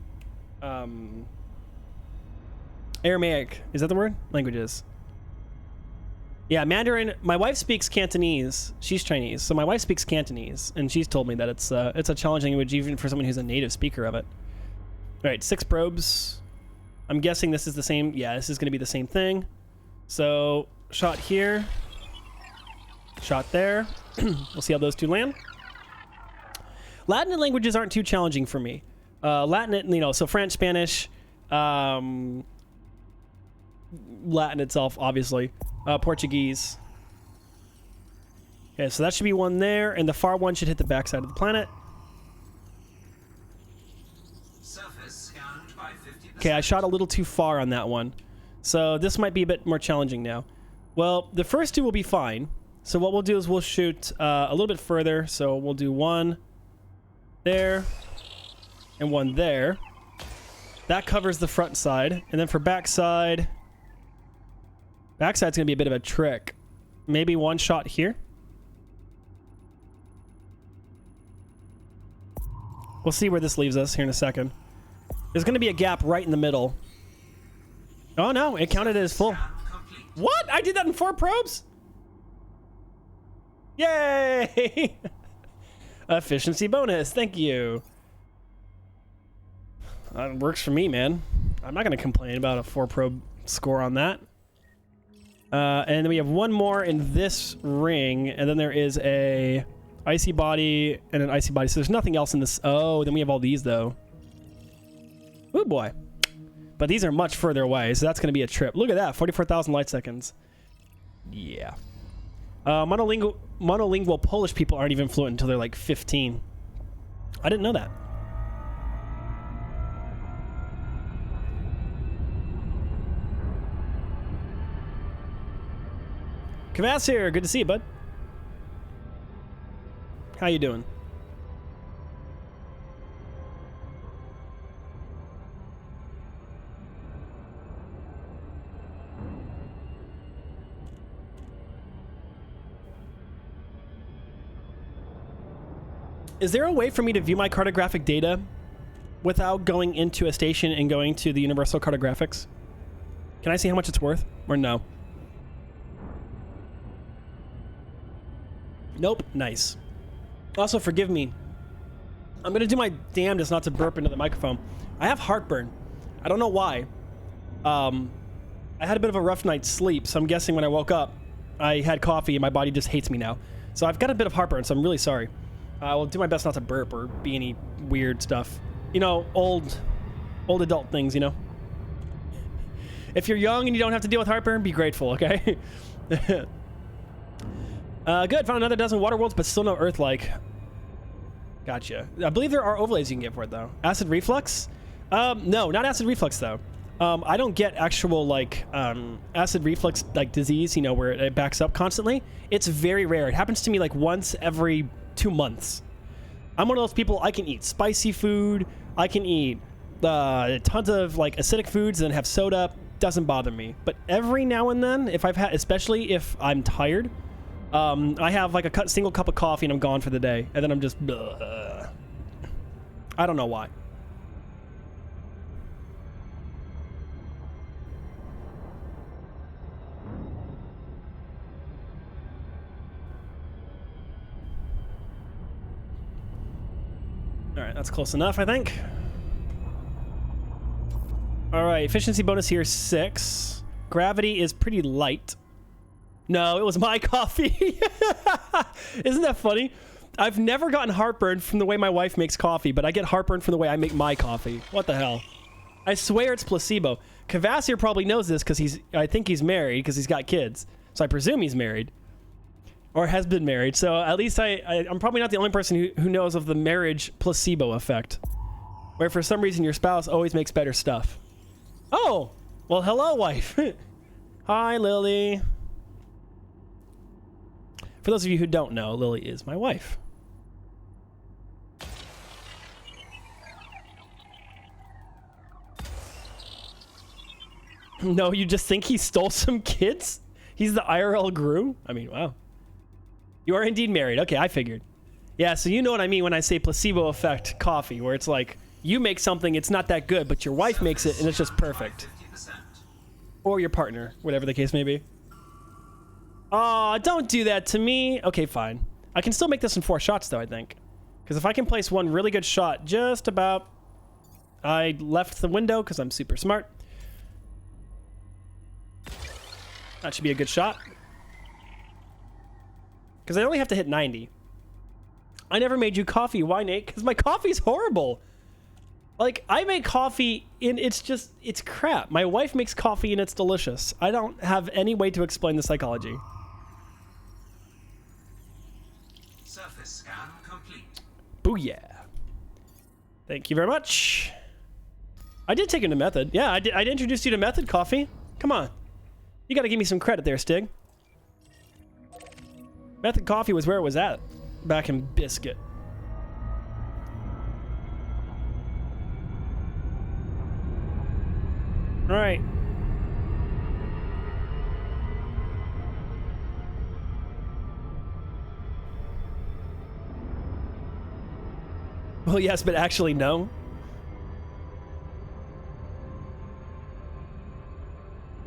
A: Aramaic. Is that the word? Languages. Yeah, Mandarin. My wife speaks Cantonese. She's Chinese, so my wife speaks Cantonese, and she's told me that it's a challenging language even for someone who's a native speaker of it. All right, 6 probes. I'm guessing this is the same. Yeah, this is going to be the same thing. So, shot here, shot there. We'll see how those 2 land. Latin languages aren't too challenging for me. Latin, so French, Spanish, Latin itself, obviously, Portuguese. Okay, so that should be one there, and the far one should hit the backside of the planet.
B: Surface scanned by 50%.
A: Okay, I shot a little too far on that one. So this might be a bit more challenging now. Well, the first 2 will be fine. So what we'll do is we'll shoot a little bit further. So we'll do 1 there and 1 there. That covers the front side. And then for backside, backside's going to be a bit of a trick. Maybe 1 shot here. We'll see where this leaves us here in a second. There's going to be a gap right in the middle. Oh no, it counted as full. What? I did that in 4 probes? Yay! Efficiency bonus, thank you. That works for me, man. I'm not gonna complain about a 4 probe score on that. And then we have 1 more in this ring, and then there is a icy body and an icy body. So there's nothing else in this. Oh, then we have all these though. Oh boy. But these are much further away, so that's going to be a trip. Look at that, 44,000 light seconds. Yeah. Monolingual Polish people aren't even fluent until they're like 15. I didn't know that. Kvass here, good to see you, bud. How you doing? Is there a way for me to view my cartographic data without going into a station and going to the Universal Cartographics? Can I see how much it's worth? Or no? Nope. Nice. Also, forgive me. I'm going to do my damnedest not to burp into the microphone. I have heartburn. I don't know why. I had a bit of a rough night's sleep, so I'm guessing when I woke up, I had coffee and my body just hates me now. So I've got a bit of heartburn, so I'm really sorry. I will do my best not to burp or be any weird stuff. You know, old adult things, you know? If you're young and you don't have to deal with heartburn, be grateful, okay? Good, found another dozen water worlds, but still no Earth-like. Gotcha. I believe there are overlays you can get for it, though. Acid reflux? No, not acid reflux, though. I don't get actual, like, acid reflux, like, disease, you know, where it backs up constantly. It's very rare. It happens to me, like, once every 2 months. I'm one of those people, I can eat spicy food. I can eat tons of, like, acidic foods and have soda. Doesn't bother me. But every now and then, if I've had, especially if I'm tired, I have, like, a single cup of coffee and I'm gone for the day. And then I'm just, I don't know why. All right, that's close enough, I think. All right, efficiency bonus here, 6. Gravity is pretty light. No, it was my coffee. Isn't that funny? I've never gotten heartburn from the way my wife makes coffee, but I get heartburn from the way I make my coffee. What the hell? I swear it's placebo. Cavassier probably knows this because I think he's married because he's got kids. So I presume he's married. Or has been married, so at least I'm probably not the only person who knows of the marriage placebo effect, where for some reason your spouse always makes better stuff. Oh, well, hello, wife. Hi, Lily. For those of you who don't know, Lily is my wife. No, you just think he stole some kids? He's the IRL Gru? I mean, wow. You are indeed married. Okay, I figured. Yeah, so you know what I mean when I say placebo effect coffee, where it's like, you make something, it's not that good, but your wife makes it, and it's just perfect. Or your partner, whatever the case may be. Aw, don't do that to me. Okay, fine. I can still make this in 4 shots, though, I think. Because if I can place one really good shot, just about... I left the window because I'm super smart. That should be a good shot. Because I only have to hit 90. I never made you coffee. Why, Nate? Because my coffee's horrible. Like, I make coffee and it's crap. My wife makes coffee and it's delicious. I don't have any way to explain the psychology.
B: Surface scan complete.
A: Booyah. Thank you very much. I did take him to Method. Yeah, I introduced you to Method Coffee. Come on. You got to give me some credit there, Stig. Method Coffee was where it was at back in Biscuit. All right. Well, yes, but actually no.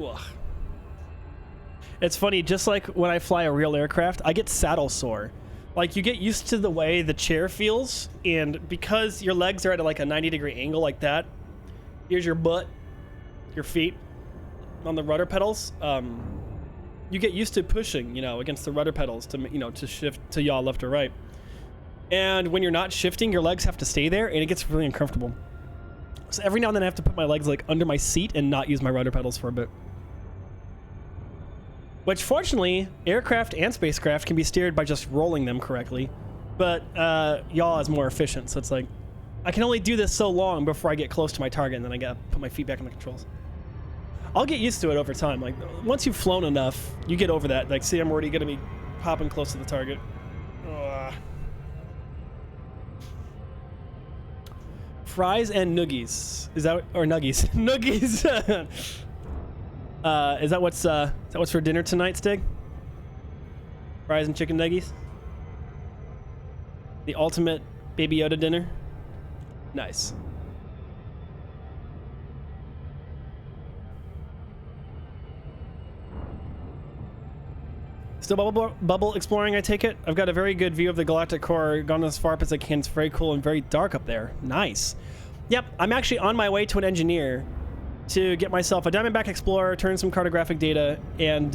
A: Ugh. It's funny, just like when I fly a real aircraft, I get saddle sore. Like, you get used to the way the chair feels, and because your legs are at like a 90-degree angle like that, here's your butt, your feet on the rudder pedals, you get used to pushing, you know, against the rudder pedals to, you know, to shift to yaw left or right. And when you're not shifting, your legs have to stay there, and it gets really uncomfortable. So every now and then I have to put my legs like under my seat and not use my rudder pedals for a bit. Which, fortunately, aircraft and spacecraft can be steered by just rolling them correctly. But yaw is more efficient, so it's like, I can only do this so long before I get close to my target, and then I gotta put my feet back on the controls. I'll get used to it over time. Like, once you've flown enough, you get over that. Like, see, I'm already gonna be hopping close to the target. Ugh. Fries and noogies. Is that, or nuggies? Noogies! Is that what's for dinner tonight, Stig? Fries and chicken nuggies? The ultimate Baby Yoda dinner. Nice. Still bubble exploring, I take it? I've got a very good view of the galactic core, gone as far up as I can. It's very cool and very dark up there. Nice. Yep, I'm actually on my way to an engineer to get myself a Diamondback Explorer, turn some cartographic data, and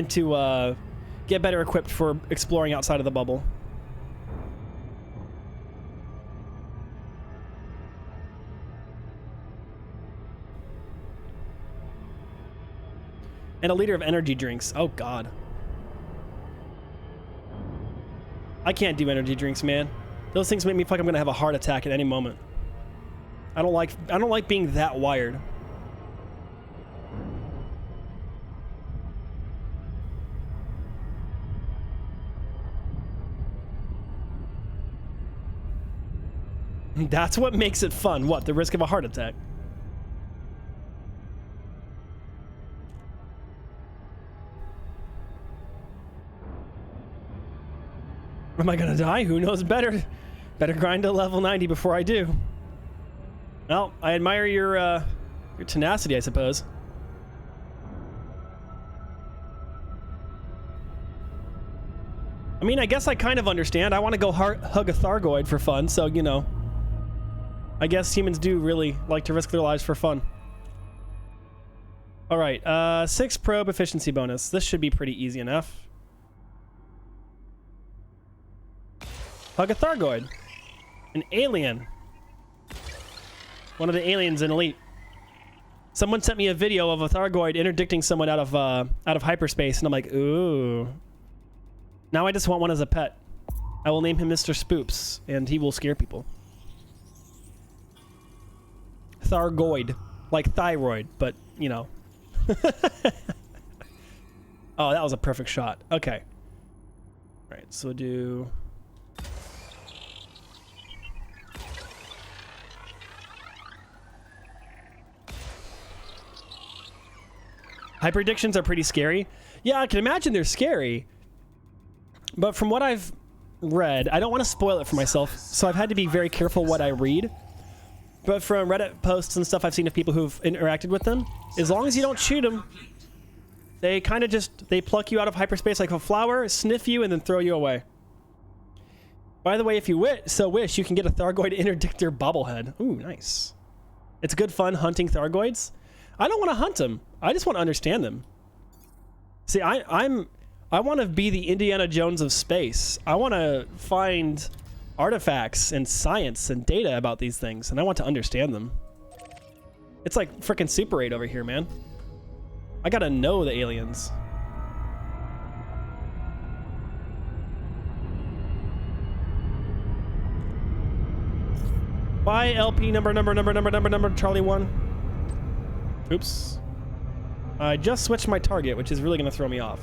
A: to get better equipped for exploring outside of the bubble. And a liter of energy drinks. Oh God. I can't do energy drinks, man. Those things make me feel like I'm gonna have a heart attack at any moment. I don't like being that wired. That's what makes it fun. What? The risk of a heart attack? Am I gonna die? Who knows better? Better grind to level 90 before I do. Well, I admire your tenacity, I suppose. I mean, I guess I kind of understand. I want to go hug a Thargoid for fun, so, you know. I guess humans do really like to risk their lives for fun. Alright, 6 probe efficiency bonus. This should be pretty easy enough. Hug a Thargoid. An alien. One of the aliens in Elite. Someone sent me a video of a Thargoid interdicting someone out of hyperspace, and I'm like, ooh. Now I just want one as a pet. I will name him Mr. Spoops, and he will scare people. Thargoid. Like thyroid, but, you know. Oh, that was a perfect shot. Okay. Alright, so we'll do... Hyperdictions are pretty scary. Yeah, I can imagine they're scary. But from what I've read, I don't want to spoil it for myself, so I've had to be very careful what I read. But from Reddit posts and stuff I've seen of people who've interacted with them, as long as you don't shoot them, they kind of just, they pluck you out of hyperspace like a flower, sniff you, and then throw you away. By the way, if you wish, you can get a Thargoid Interdictor bobblehead. Ooh, nice. It's good fun hunting Thargoids. I don't want to hunt them. I just want to understand them. See, I want to be the Indiana Jones of space. I want to find artifacts and science and data about these things, and I want to understand them. It's like frickin' Super 8 over here, man. I gotta know the aliens. Bye, LP number, Charlie 1. Oops. I just switched my target, which is really going to throw me off.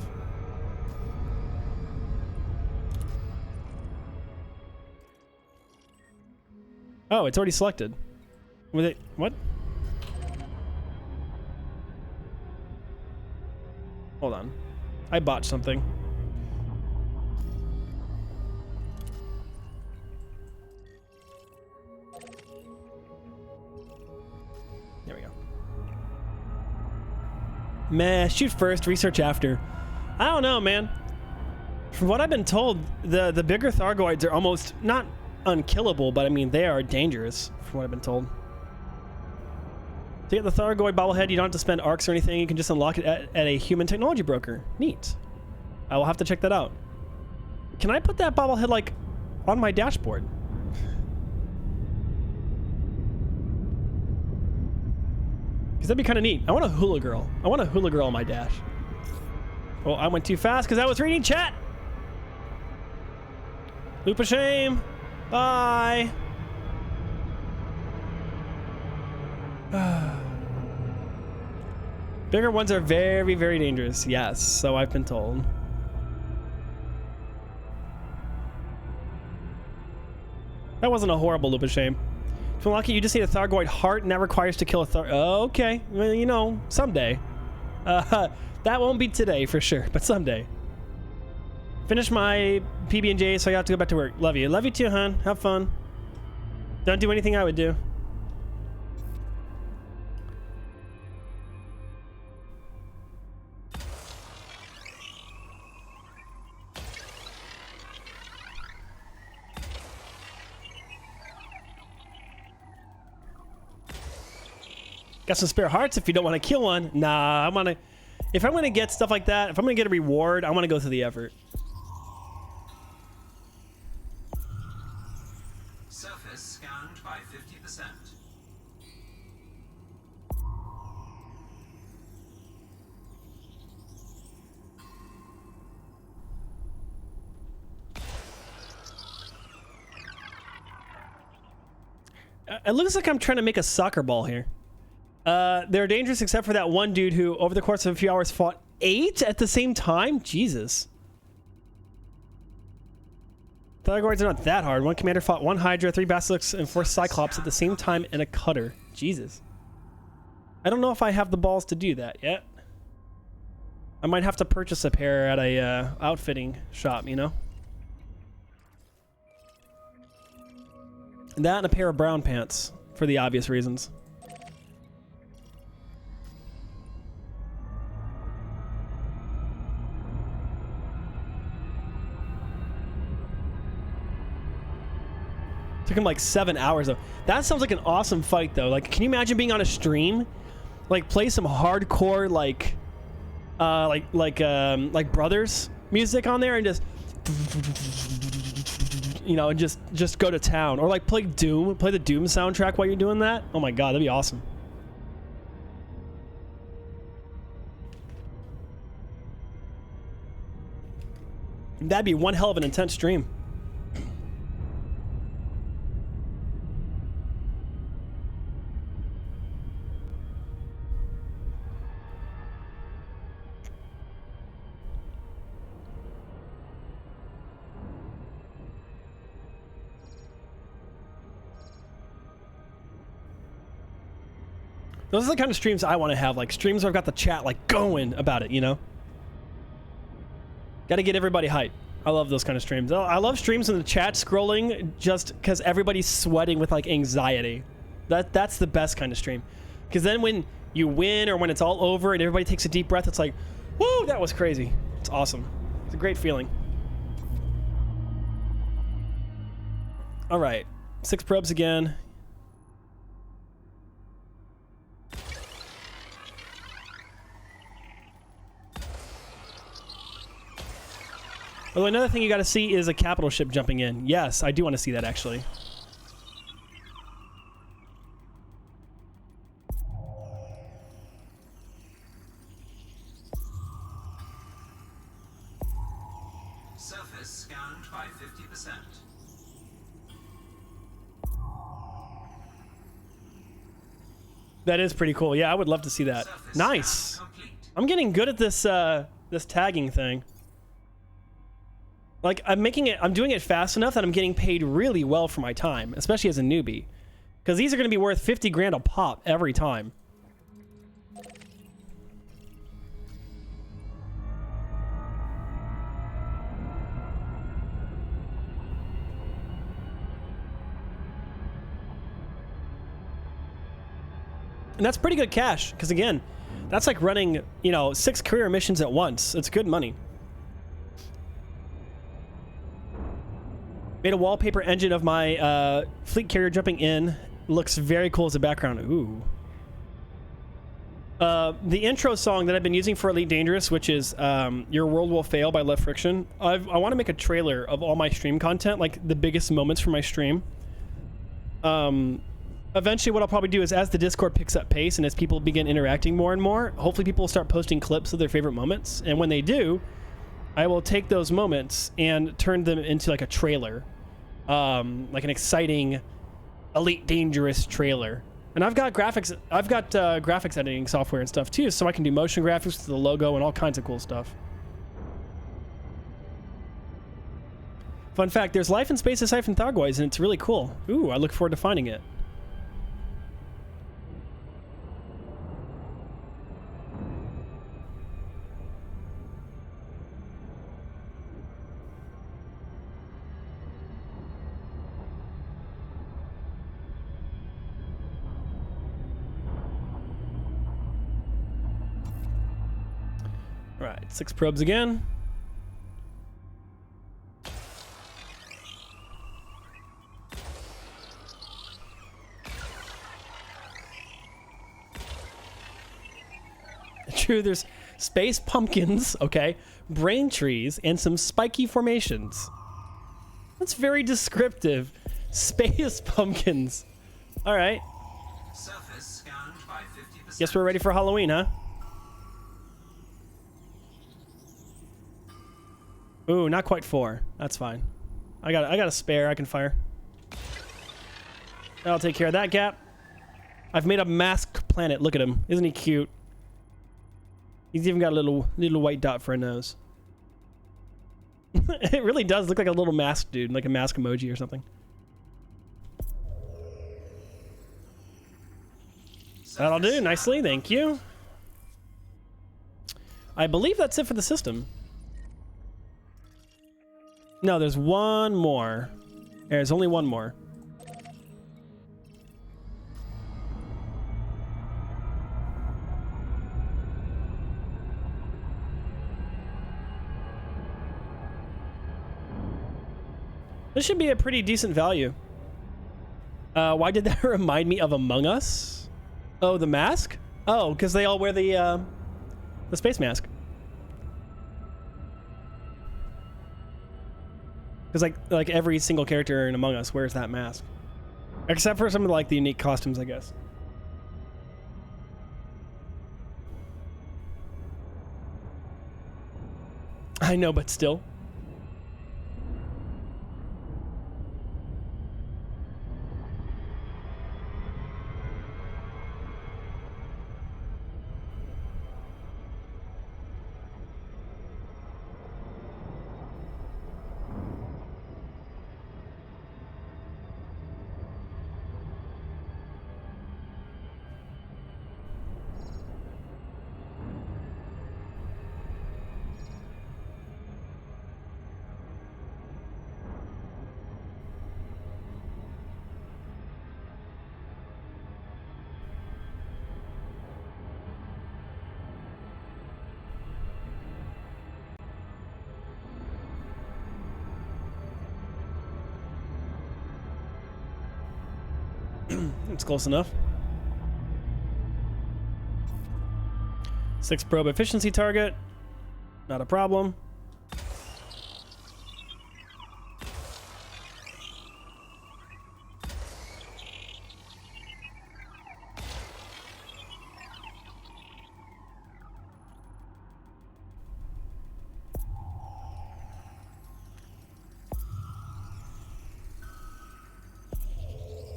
A: Oh, it's already selected. Was it... What? Hold on. I botched something. There we go. Meh, shoot first, research after. I don't know, man. From what I've been told, the bigger Thargoids are almost not unkillable, but I mean, they are dangerous, from what I've been told. To get the Thargoid bobblehead, you don't have to spend arcs or anything. You can just unlock it at a human technology broker. Neat. I will have to check that out. Can I put that bobblehead, like, on my dashboard? Because that'd be kind of neat. I want a hula girl. I want a hula girl on my dash. Well, I went too fast because I was reading chat. Loop of shame. Bye. Bigger ones are very, very dangerous. Yes, so I've been told. That wasn't a horrible loop of shame. To unlock it, you just need a Thargoid heart, and that requires to kill a Thar... Oh, okay. Well, you know, someday. That won't be today, for sure, but someday. Finish my PB&J, so I got to go back to work. Love you. Love you too, hon. Have fun. Don't do anything I would do. Got some spare hearts if you don't want to kill one. Nah, I want to... If I'm going to get stuff like that, if I'm going to get a reward, I want to go through the effort.
B: Surface scanned by 50%.
A: It looks like I'm trying to make a soccer ball here. They're dangerous except for that one dude who, over the course of a few hours, fought 8 at the same time? Jesus. Thargoids are not that hard. One commander fought 1 Hydra, 3 Basilisks, and 4 Cyclops at the same time in a cutter. Jesus. I don't know if I have the balls to do that yet. I might have to purchase a pair at a outfitting shop, you know? That and a pair of brown pants, for the obvious reasons. Took him like 7 hours though. That sounds like an awesome fight though. Like, can you imagine being on a stream, like play some hardcore like Brothers music on there and just, you know, and just go to town, or like play Doom, play the Doom soundtrack while you're doing that. Oh my god, that'd be awesome. That'd be one hell of an intense stream. Those are the kind of streams I want to have, like streams where I've got the chat like going about it, you know? Got to get everybody hyped. I love those kind of streams. I love streams in the chat scrolling just because everybody's sweating with like anxiety. That's the best kind of stream. Because then when you win or when it's all over and everybody takes a deep breath, it's like, whoa, that was crazy. It's awesome. It's a great feeling. All right, 6 probes again. Although another thing you got to see is a capital ship jumping in. Yes, I do want to see that actually.
B: Surface scanned by 50%.
A: That is pretty cool. Yeah, I would love to see that.
B: Surface
A: Nice.
B: scan complete.
A: I'm getting good at this this tagging thing. Like I'm doing it fast enough that I'm getting paid really well for my time, especially as a newbie. Because these are going to be worth 50 grand a pop every time. And that's pretty good cash, because again, that's like running, you know, 6 career missions at once. It's good money. Made a wallpaper engine of my fleet carrier jumping in. Looks very cool as a background. Ooh. The intro song that I've been using for Elite Dangerous, which is Your World Will Fail by Left Friction. I want to make a trailer of all my stream content, like the biggest moments from my stream. Eventually what I'll probably do is as the Discord picks up pace and as people begin interacting more and more, hopefully people will start posting clips of their favorite moments. And when they do, I will take those moments and turn them into like a trailer. Like an exciting Elite Dangerous trailer. And I've got graphics editing software and stuff too, so I can do motion graphics with the logo and all kinds of cool stuff. Fun fact, there's life in space aside from Thargoids, and it's really cool. Ooh, I look forward to finding it. right, 6 probes again. True, there's space pumpkins, okay, brain trees, and some spiky formations. That's very descriptive. Space pumpkins. All right.
B: Surface scanned by 50%.
A: Guess we're ready for Halloween, huh? Ooh, not quite 4. That's fine. I got a spare I can fire. I'll take care of that gap. I've made a masked planet. Look at him. Isn't he cute? He's even got a little white dot for a nose. It really does look like a little mask dude, like a mask emoji or something. That'll do nicely, thank you. I believe that's it for the system. No, there's one more. There's only one more. This should be a pretty decent value. Why did that remind me of Among Us? Oh, the mask? Oh, because they all wear the space mask. Because like every single character in Among Us wears that mask, except for some of like the unique costumes, I guess. I know, but still. It's close enough. 6 probe efficiency target. Not a problem.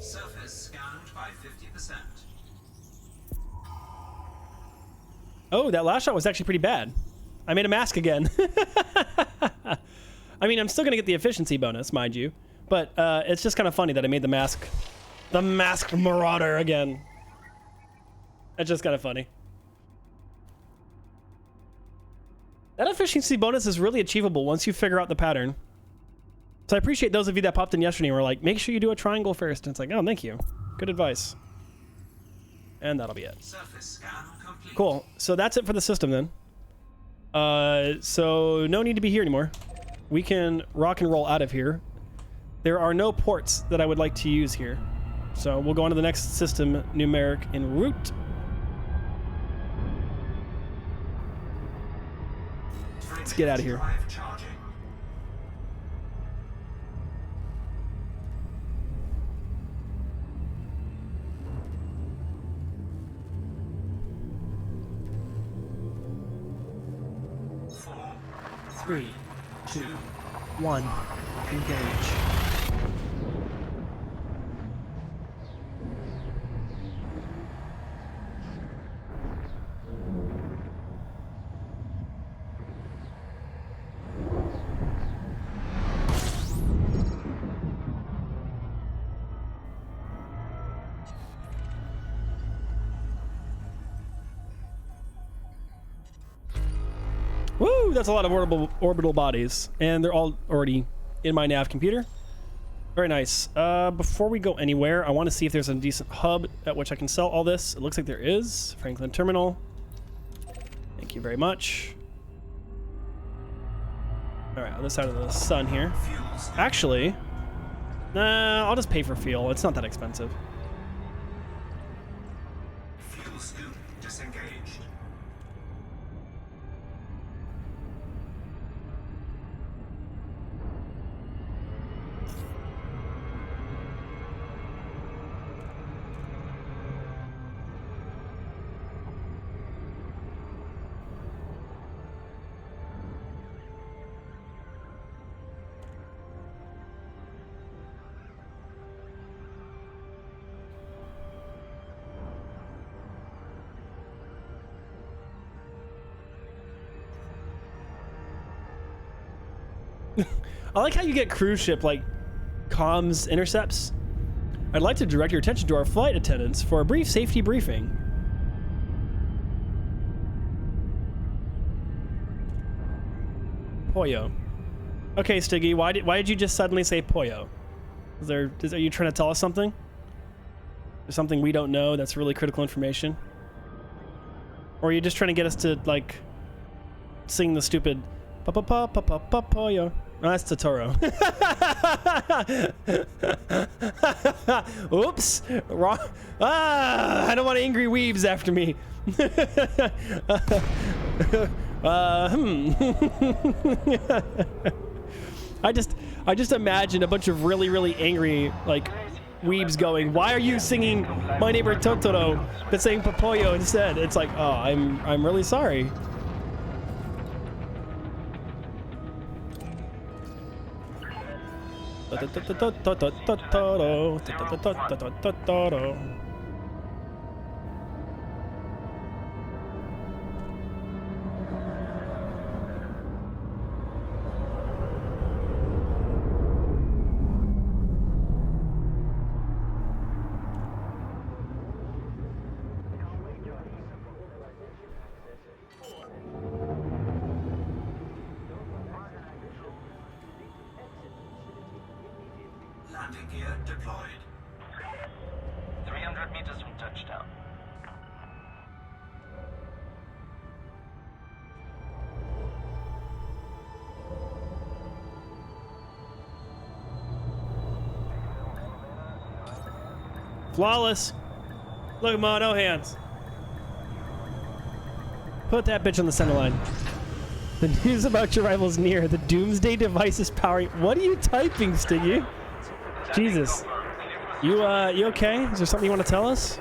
B: Surface scanned by 50%.
A: Oh, that last shot was actually pretty bad. I made a mask again. I mean, I'm still gonna get the efficiency bonus, mind you, but it's just kind of funny that I made the masked marauder again. That's just kind of funny. That efficiency bonus is really achievable once you figure out the pattern. So I appreciate those of you that popped in yesterday and were like, make sure you do a triangle first. And it's like, oh, thank you. Good advice. And that'll be it.
B: Surface scan complete.
A: Cool. So that's it for the system then. So no need to be here anymore. We can rock and roll out of here. There are no ports that I would like to use here. So we'll go on to the next system, numeric en route. Let's get out of here.
B: Drive charging. Four,
A: 3, 2, 1, engage. Woo, that's a lot of orbital bodies, and they're all already in my nav computer. Very nice. Before we go anywhere, I want to see if there's a decent hub at which I can sell all this. It looks like there is. Franklin Terminal. Thank you very much. All right, on this side of the sun here.
B: Fuel scoop.
A: Actually, nah, I'll just pay for fuel. It's not that expensive.
B: Fuel scoop disengaged.
A: I like how you get cruise ship like comms intercepts. I'd like to direct your attention to our flight attendants for a brief safety briefing. Pollo. Okay, Stiggy, why did you just suddenly say pollo? Are you trying to tell us something? There's something we don't know that's really critical information? Or are you just trying to get us to like sing the stupid pollo? Oh, that's Totoro. Oops. Wrong. Ah, I don't want angry weebs after me. I just imagine a bunch of really angry like weebs going, "Why are you singing My Neighbor Totoro but saying Papoyo instead?" It's like, "Oh, I'm really sorry."
B: Landing gear deployed.
C: 300 meters from touchdown.
A: Flawless. Look, Ma, no hands. Put that bitch on the center line. The news about your arrival is near. The doomsday device is powering. What are you typing, Stiggy? Jesus. You okay? Is there something you want to tell us?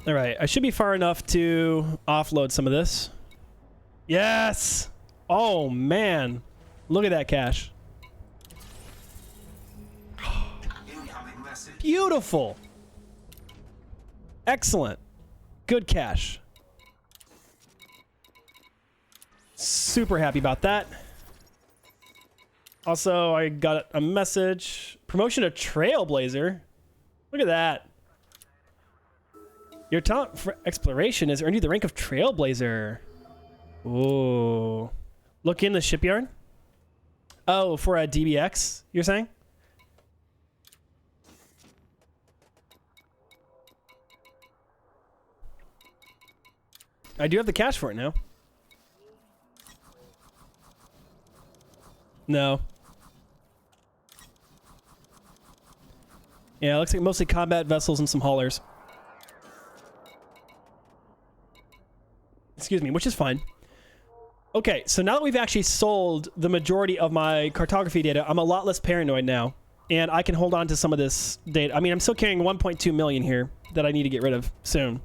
A: All right, I should be far enough to offload some of this. Yes! Oh, man. Look at that cache.
B: Incoming message.
A: Beautiful. Excellent. Good cache. Super happy about that. Also, I got a message. Promotion to Trailblazer. Look at that. Your talent for exploration has earned you the rank of Trailblazer. Ooh. Look in the shipyard. Oh, for a DBX, you're saying? I do have the cash for it now. No. Yeah, it looks like mostly combat vessels and some haulers. Excuse me, which is fine. Okay, so now that we've actually sold the majority of my cartography data, I'm a lot less paranoid now. And I can hold on to some of this data. I mean, I'm still carrying 1.2 million here that I need to get rid of soon.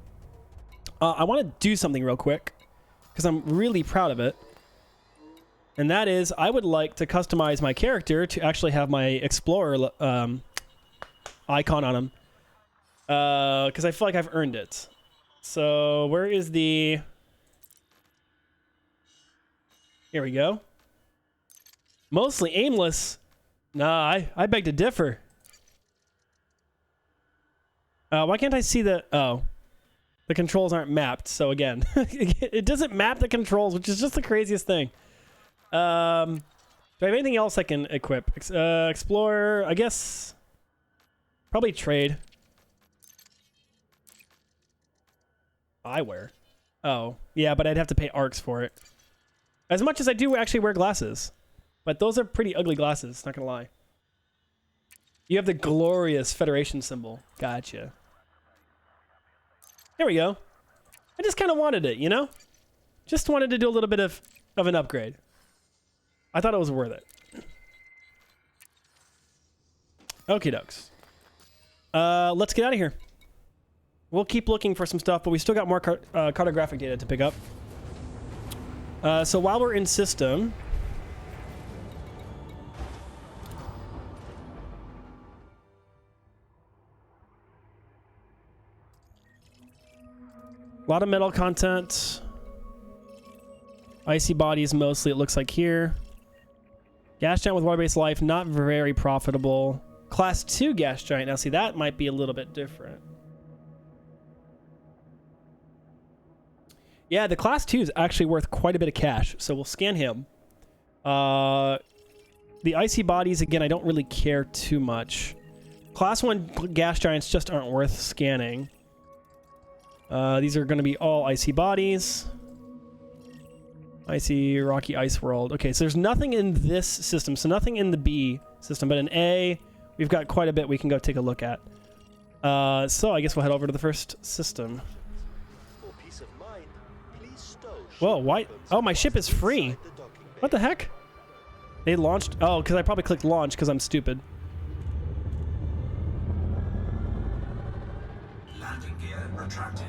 A: I want to do something real quick because I'm really proud of it. And that is, I would like to customize my character to actually have my Explorer icon on him. Because I feel like I've earned it. So, where is the... Here we go. Mostly aimless. Nah, I beg to differ. Why can't I see the... Oh. The controls aren't mapped, so again. It doesn't map the controls, which is just the craziest thing. Do I have anything else I can equip? Explorer, I guess... Probably trade. Eyewear. Oh, yeah, but I'd have to pay arcs for it. As much as I do actually wear glasses. But those are pretty ugly glasses, not gonna lie. You have the glorious Federation symbol. Gotcha. There we go. I just kind of wanted it, you know? Just wanted to do a little bit of an upgrade. I thought it was worth it. Okie dokes. Let's get out of here. We'll keep looking for some stuff, but we still got more cartographic data to pick up. So while we're in system... A lot of metal content. Icy bodies mostly, it looks like here. Gas giant with water-based life, not very profitable. Class 2 gas giant. Now see, that might be a little bit different. Yeah, the class 2 is actually worth quite a bit of cash, so we'll scan him. The icy bodies, again, I don't really care too much. Class 1 gas giants just aren't worth scanning. These are going to be all icy bodies. Icy, rocky ice world. Okay, so there's nothing in this system, so nothing in the B system, but in A, we've got quite a bit we can go take a look at. So I guess we'll head over to the first system.
C: For peace of mind, please stow
A: Whoa, why? Oh, my ship is free. What the heck? They launched? Oh, because I probably clicked launch because I'm stupid.
B: Landing gear retracted.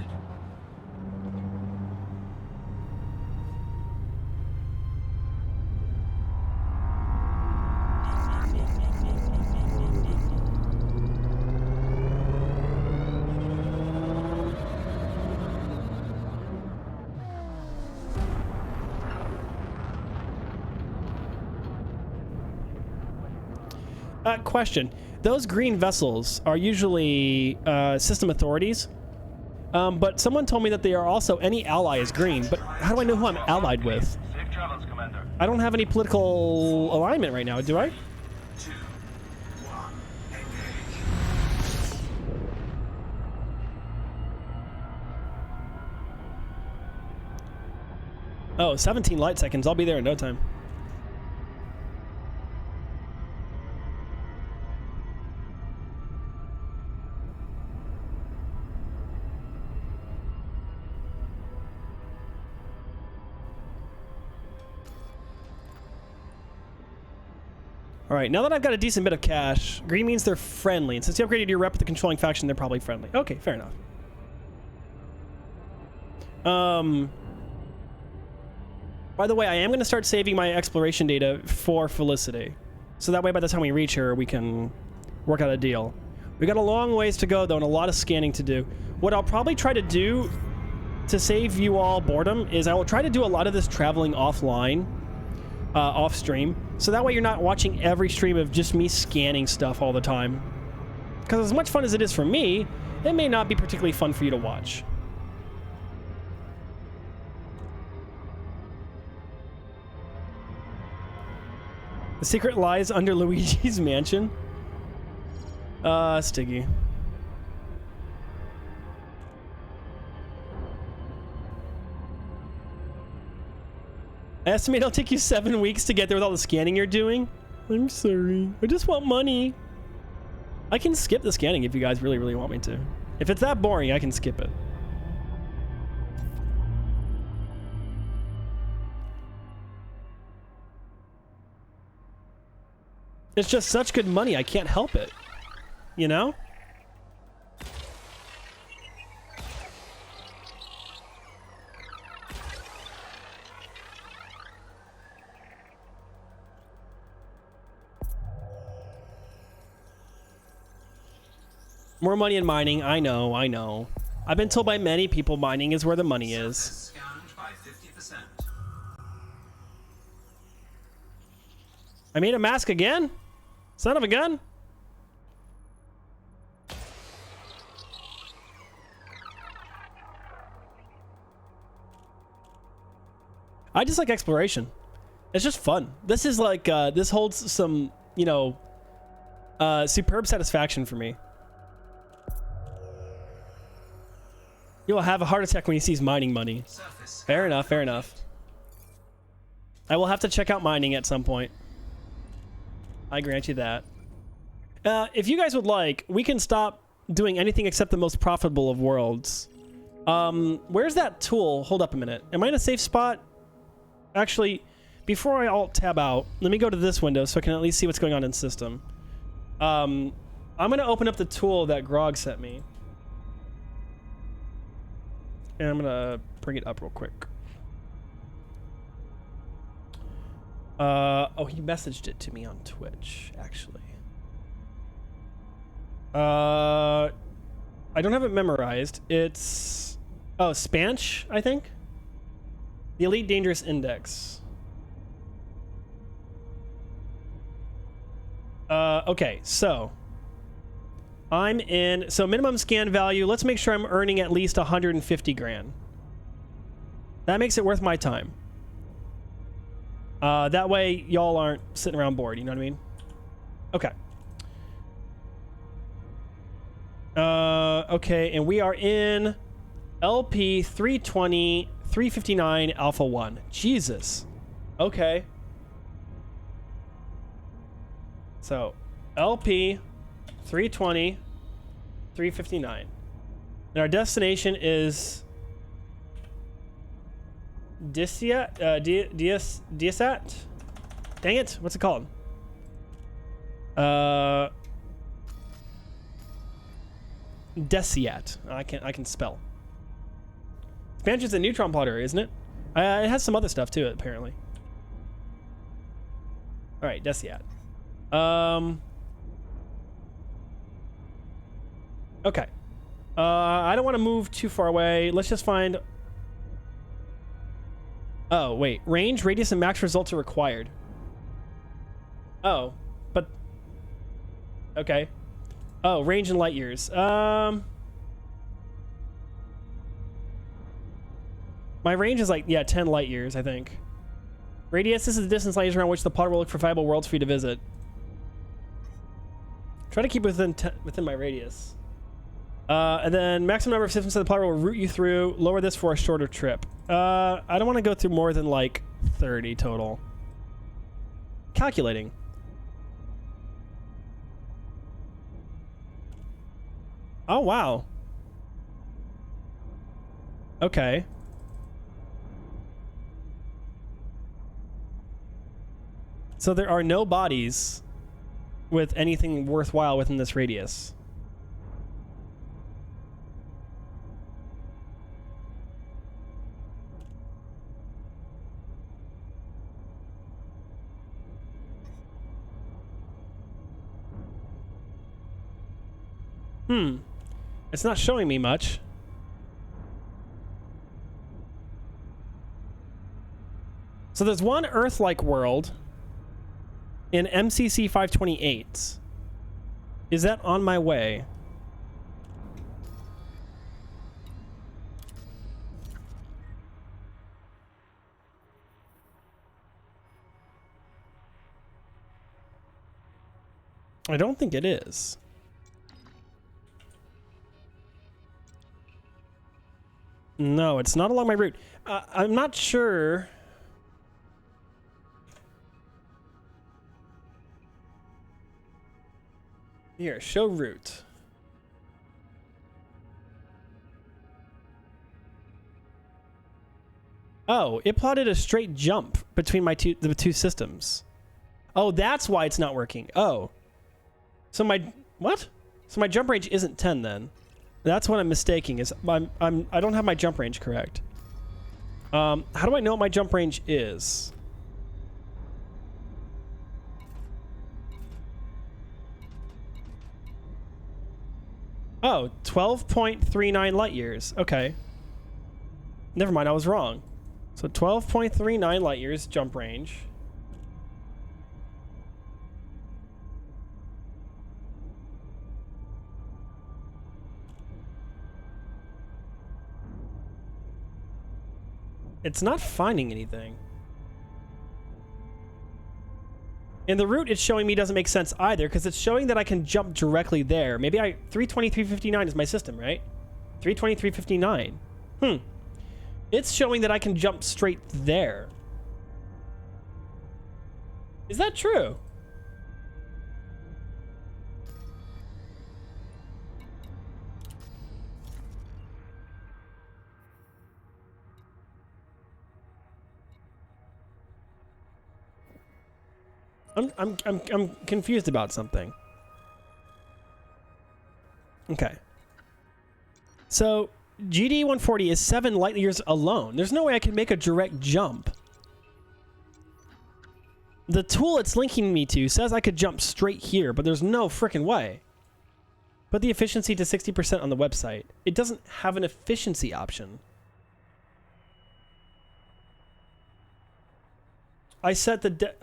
A: Question. Those green vessels are usually system authorities, but someone told me that they are also any ally is green, but how do I know who I'm allied with?
C: Safe travels, Commander.
A: I don't have any political alignment right now, do I?
B: 2, 1, engage.
A: Oh, 17 light seconds. I'll be there in no time. All right, now that I've got a decent bit of cash, green means they're friendly. And since you upgraded your rep with the controlling faction, they're probably friendly. Okay, fair enough. By the way, I am going to start saving my exploration data for Felicity. So that way, by the time we reach her, we can work out a deal. We got a long ways to go, though, and a lot of scanning to do. What I'll probably try to do to save you all boredom is I will try to do a lot of this traveling offline. Off stream, so that way you're not watching every stream of just me scanning stuff all the time. Because as much fun as it is for me, it may not be particularly fun for you to watch. The secret lies under Luigi's mansion. Stiggy. I estimate it'll take you 7 weeks to get there with all the scanning you're doing. I'm sorry. I just want money. I can skip the scanning if you guys really, really want me to. If it's that boring, I can skip it. It's just such good money, I can't help it. You know? More money in mining. I know, I know. I've been told by many people mining is where the money is.
B: Scanned by 50%.
A: I made a mask again? Son of a gun? I just like exploration. It's just fun. This is like, this holds some, you know, superb satisfaction for me. You'll have a heart attack when he sees mining money.
B: Surface.
A: Fair enough, fair enough. I will have to check out mining at some point. I grant you that. If you guys would like, we can stop doing anything except the most profitable of worlds. Where's that tool? Hold up a minute. Am I in a safe spot? Actually, before I alt-tab out, let me go to this window so I can at least see what's going on in system. I'm going to open up the tool that Grog sent me. And I'm going to bring it up real quick. Oh, he messaged it to me on Twitch, actually. I don't have it memorized. It's... Oh, Spanch, I think? The Elite Dangerous Index. Okay, so... I'm in... So minimum scan value, let's make sure I'm earning at least 150 grand. That makes it worth my time. That way, y'all aren't sitting around bored, you know what I mean? Okay. Okay, and we are in LP 320 359 Alpha 1. Jesus. Okay. So, LP 320 359. And our destination is Diasat? Dang it, what's it called? Deciat. I can spell. Spanch is a neutron plotter, isn't it? It has some other stuff too, apparently. All right, Deciat. Okay. I don't want to move too far away. Let's just find... Oh, wait. Range, radius, and max results are required. Oh, but... Okay. Oh, range in light years. My range is like, yeah, 10 light years, I think. Radius, this is the distance light years around which the plotter will look for viable worlds for you to visit. Try to keep within my radius. And then maximum number of systems that the plotter will route you through. Lower this for a shorter trip. I don't want to go through more than like 30 total. Calculating. Oh, wow. Okay. So there are no bodies with anything worthwhile within this radius. It's not showing me much. So there's one Earth-like world in MCC 528. Is that on my way? I don't think it is. No, it's not along my route. I'm not sure. Here, show route. Oh, it plotted a straight jump between the two systems. Oh, that's why it's not working. Oh. So what? So my jump range isn't 10 then. That's what I'm mistaking. Is I don't have my jump range correct. How do I know what my jump range is? Oh, 12.39 light years. Okay. Never mind, I was wrong. So 12.39 light years jump range. It's not finding anything. And the route it's showing me doesn't make sense either, because it's showing that I can jump directly there. Maybe 320, 359 is my system, right? 320, 359. It's showing that I can jump straight there. Is that true? I'm confused about something. Okay. So GD 140 is 7 light years alone. There's no way I can make a direct jump. The tool it's linking me to says I could jump straight here, but there's no freaking way. Put the efficiency to 60% on the website. It doesn't have an efficiency option. I set the...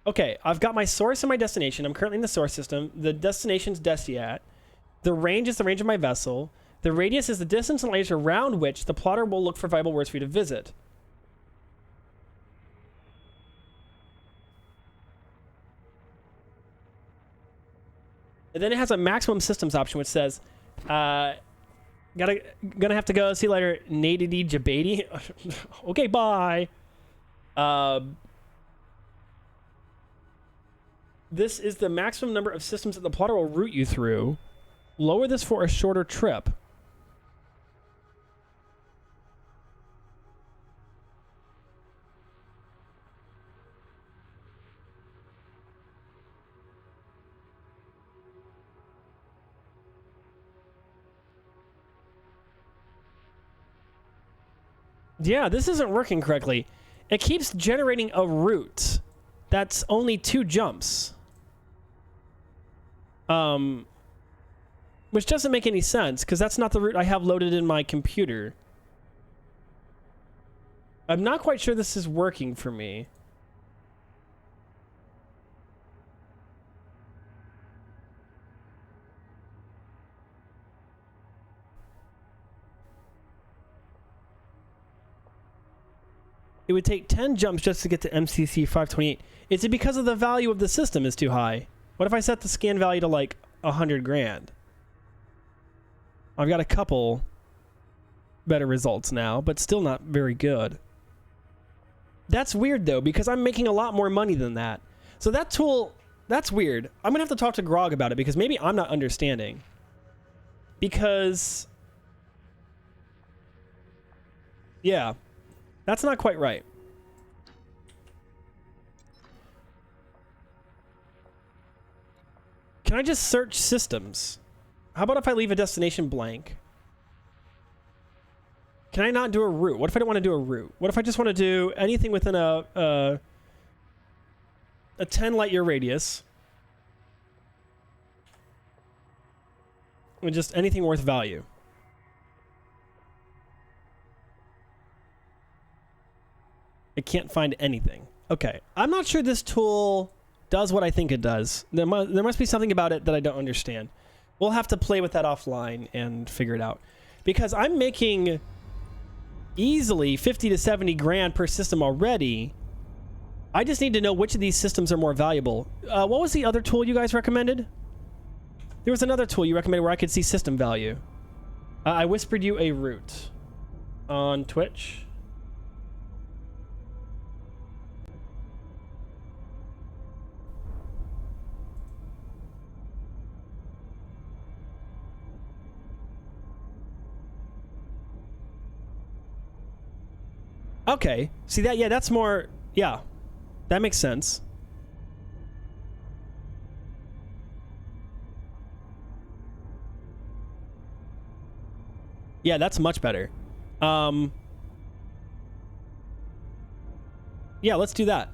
A: Okay, I've got my source and my destination. I'm currently in the source system. The destination's Desiat. The range is the range of my vessel. The radius is the distance and light around which the plotter will look for viable words for you to visit. And then it has a maximum systems option which says, gonna have to go. See you later, Nadidi Jabadi. Okay, bye. This is the maximum number of systems that the plotter will route you through. Lower this for a shorter trip. Yeah, this isn't working correctly. It keeps generating a route that's only 2 jumps. Which doesn't make any sense, because that's not the route I have loaded in my computer. I'm not quite sure this is working for me. It would take 10 jumps just to get to MCC 528. Is it because of the value of the system is too high? What if I set the scan value to like 100 grand? I've got a couple better results now, but still not very good. That's weird though, because I'm making a lot more money than that. So that tool, that's weird. I'm gonna have to talk to Grog about it because maybe I'm not understanding. Because, yeah, that's not quite right. Can I just search systems? How about if I leave a destination blank? Can I not do a route? What if I don't want to do a route? What if I just want to do anything within a 10 light year radius? And just anything worth value. I can't find anything. Okay, I'm not sure this tool does what I think it does. There must be something about it that I don't understand. We'll have to play with that offline and figure it out. Because I'm making easily 50 to 70 grand per system already. I just need to know which of these systems are more valuable. What was the other tool you guys recommended? There was another tool you recommended where I could see system value. I whispered you a route on Twitch. Okay. See that? Yeah, that's more... Yeah. That makes sense. Yeah, that's much better. Yeah, let's do that.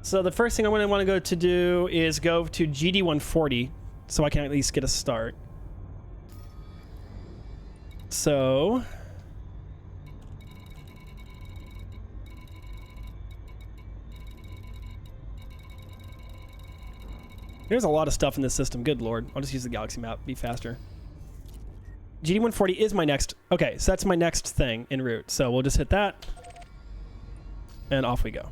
A: So the first thing I want to go to do is go to GD 140 so I can at least get a start. So... there's a lot of stuff in this system. Good lord. I'll just use the galaxy map. Be faster. GD 140 is my next... Okay, so that's my next thing en route. So we'll just hit that. And off we go.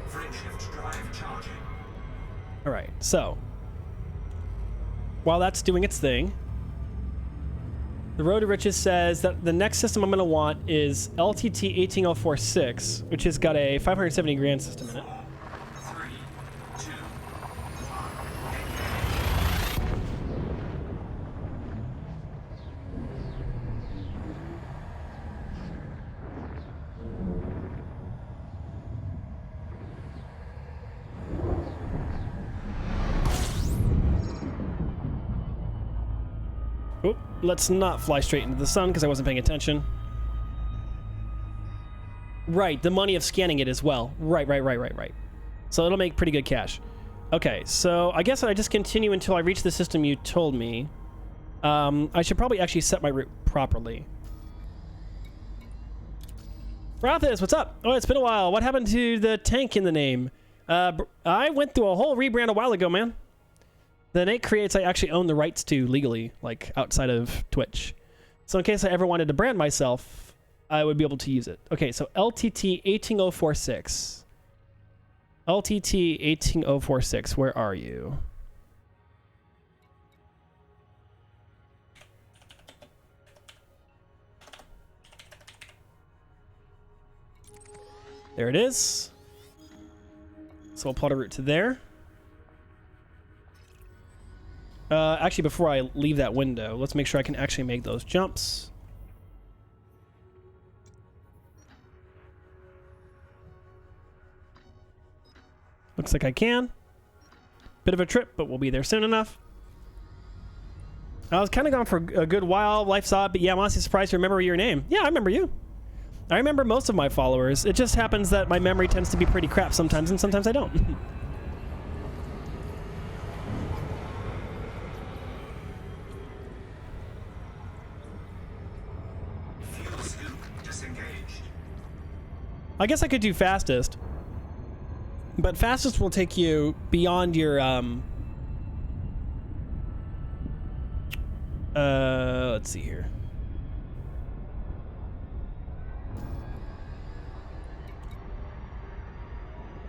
B: Frameshift drive charging.
A: All right, so while that's doing its thing, the Road to Riches says that the next system I'm going to want is LTT 18046, which has got a 570 grand system in it.
B: 3, 2, 1.
A: Oop, let's not fly straight into the sun because I wasn't paying attention. Right, the money of scanning it as well. Right. So it'll make pretty good cash. Okay, so I guess I just continue until I reach the system you told me. I should probably actually set my route properly. Rathis, what's up? Oh, it's been a while. What happened to the tank in the name? I went through a whole rebrand a while ago, man. The Nate Creates I actually own the rights to legally, like outside of Twitch. So in case I ever wanted to brand myself, I would be able to use it. Okay, so LTT 18046. LTT 18046, where are you? There it is. So we'll plot a route to there. Actually, before I leave that window, let's make sure I can actually make those jumps. Looks like I can. Bit of a trip, but we'll be there soon enough. I was kind of gone for a good while. Life's odd, but yeah, I'm honestly surprised you remember your name. Yeah, I remember you. I remember most of my followers. It just happens that my memory tends to be pretty crap sometimes, and sometimes I don't.
B: Fuel scoop disengaged.
A: I guess I could do fastest. But fastest will take you beyond your, let's see here.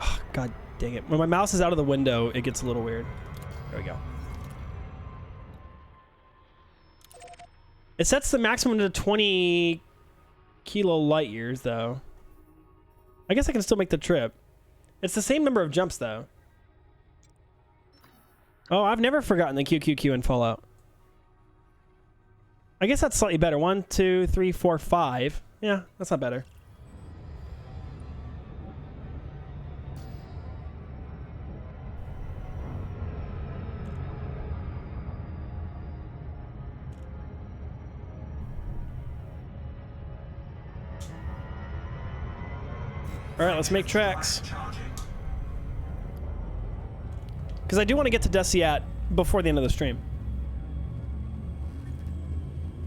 A: Oh, God dang it. When my mouse is out of the window, it gets a little weird. There we go. It sets the maximum to 20 kilo light years, though. I guess I can still make the trip. It's the same number of jumps, though. Oh, I've never forgotten the QQQ in Fallout. I guess that's slightly better. 1, 2, 3, 4, 5. Yeah, that's not better. All right, let's make tracks. Because I do want to get to Desiat before the end of the stream.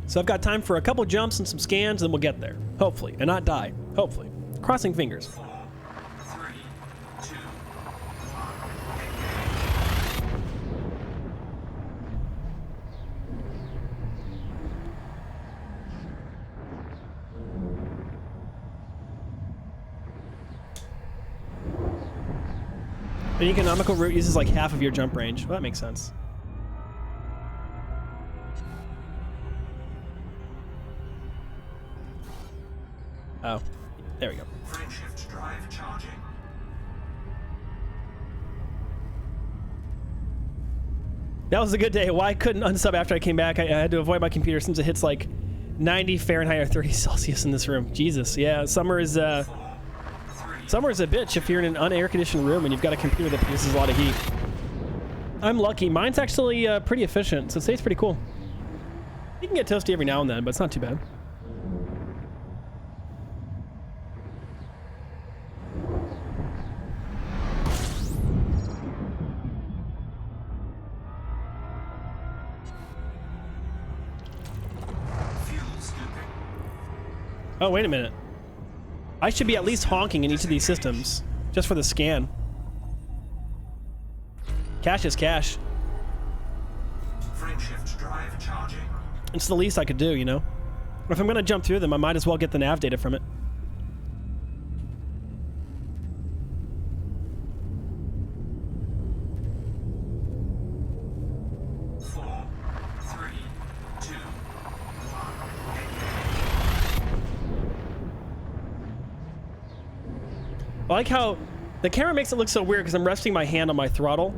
A: So I've got time for a couple jumps and some scans, and we'll get there. Hopefully. And not die. Hopefully. Crossing fingers.
B: 4, 3, 2,
A: 1. An economical route uses like half of your jump range. Well, that makes sense. Oh, there we go.
B: Frameshift drive charging.
A: That was a good day. Why I couldn't unsub after I came back? I had to avoid my computer since it hits like 90 Fahrenheit or 30 Celsius in this room. Jesus, yeah. Summer is a bitch if you're in an unair-conditioned room and you've got a computer that produces a lot of heat. I'm lucky. Mine's actually pretty efficient, so it stays pretty cool. You can get toasty every now and then, but it's not too bad.
B: Fuel scooping.
A: Oh, wait a minute. I should be at least honking in each of these systems, just for the scan. Cash is cash.
B: Frameshift drive charging.
A: It's the least I could do, you know? If I'm going to jump through them, I might as well get the nav data from it. I like how the camera makes it look so weird because I'm resting my hand on my throttle.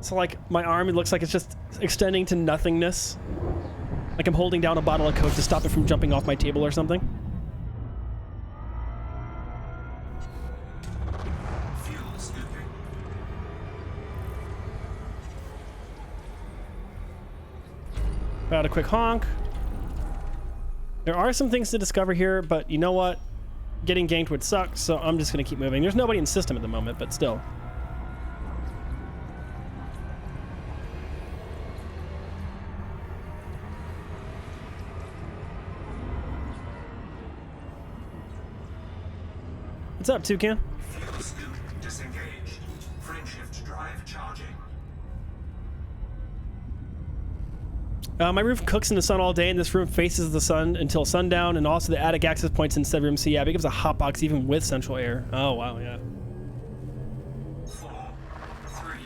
A: So like my arm, it looks like it's just extending to nothingness. Like I'm holding down a bottle of Coke to stop it from jumping off my table or something.
B: Fuel scooping.
A: Got a quick honk. There are some things to discover here, but you know what? Getting ganked would suck, so I'm just gonna keep moving. There's nobody in system at the moment, but still. What's up, Toucan?
B: Fuel scoop disengaged. Frameshift drive charging.
A: My roof cooks in the sun all day, and this room faces the sun until sundown, and also the attic access points in said room. So yeah, it gives a hot box even with central air. Oh wow, yeah.
B: 4, 3,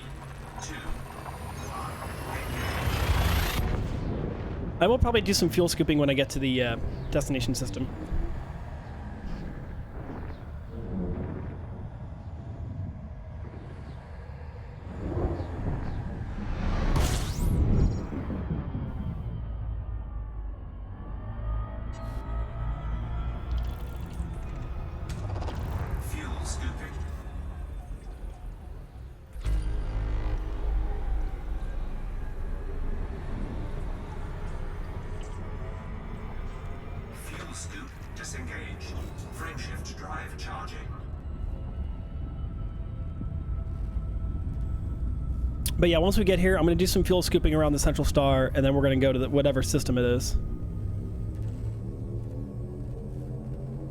B: 2, 1. Engage.
A: I will probably do some fuel scooping when I get to the destination system.
B: Fuel scooping. Fuel scoop disengaged. Frameshift drive charging.
A: But yeah, once we get here, I'm going to do some fuel scooping around the central star, and then we're going to go to whatever system it is.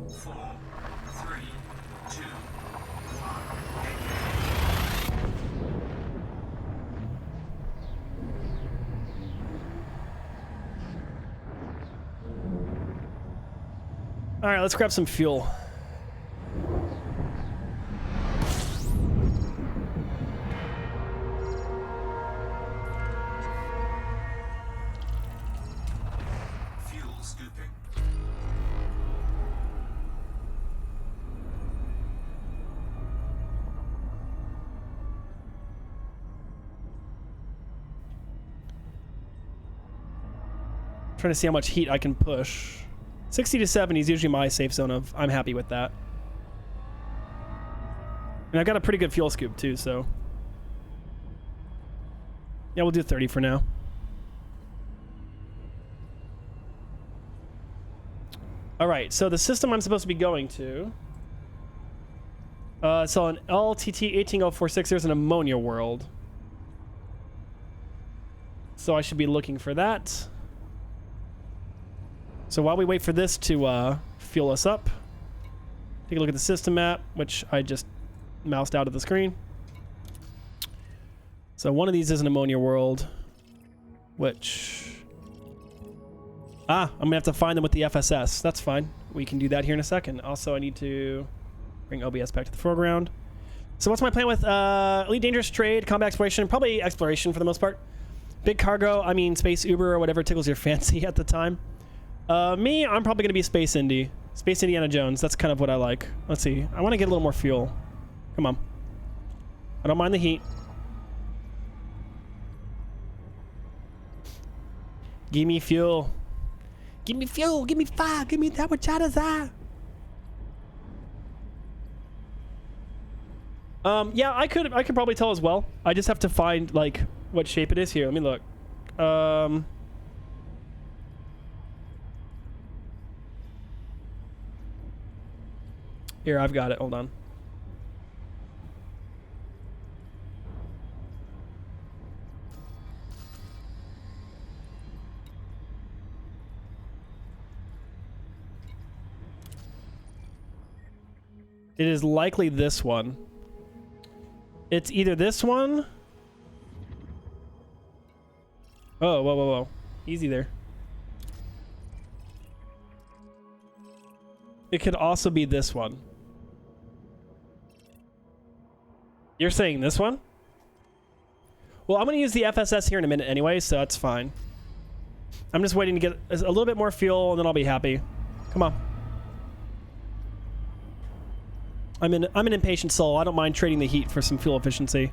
B: 4, 3, 2, 1.
A: All right, let's grab some fuel.
B: Fuel scooping.
A: Trying to see how much heat I can push. 60 to 70 is usually my safe zone of I'm happy with that. And I've got a pretty good fuel scoop too, so. Yeah, we'll do 30 for now. All right, so the system I'm supposed to be going to. So on LTT 18046, there's an ammonia world. So I should be looking for that. So while we wait for this to fuel us up, take a look at the system map, which I just moused out of the screen. So one of these is an ammonia world, which... I'm going to have to find them with the FSS. That's fine. We can do that here in a second. Also, I need to bring OBS back to the foreground. So what's my plan with Elite Dangerous Trade, Combat Exploration, probably Exploration for the most part. Big Cargo, I mean Space Uber or whatever tickles your fancy at the time. Me, I'm probably going to be Space Indy. Space Indiana Jones. That's kind of what I like. Let's see. I want to get a little more fuel. Come on. I don't mind the heat. Give me fuel. Give me fuel. Give me fire. Give me that which I desire. Yeah, I could probably tell as well. I just have to find like what shape it is here. Let me look. Here, I've got it. Hold on. It is likely this one. It's either this one. Oh, whoa, whoa, whoa. Easy there. It could also be this one. You're saying this one? Well, I'm going to use the FSS here in a minute anyway, so that's fine. I'm just waiting to get a little bit more fuel, and then I'll be happy. Come on. I'm an impatient soul. I don't mind trading the heat for some fuel efficiency.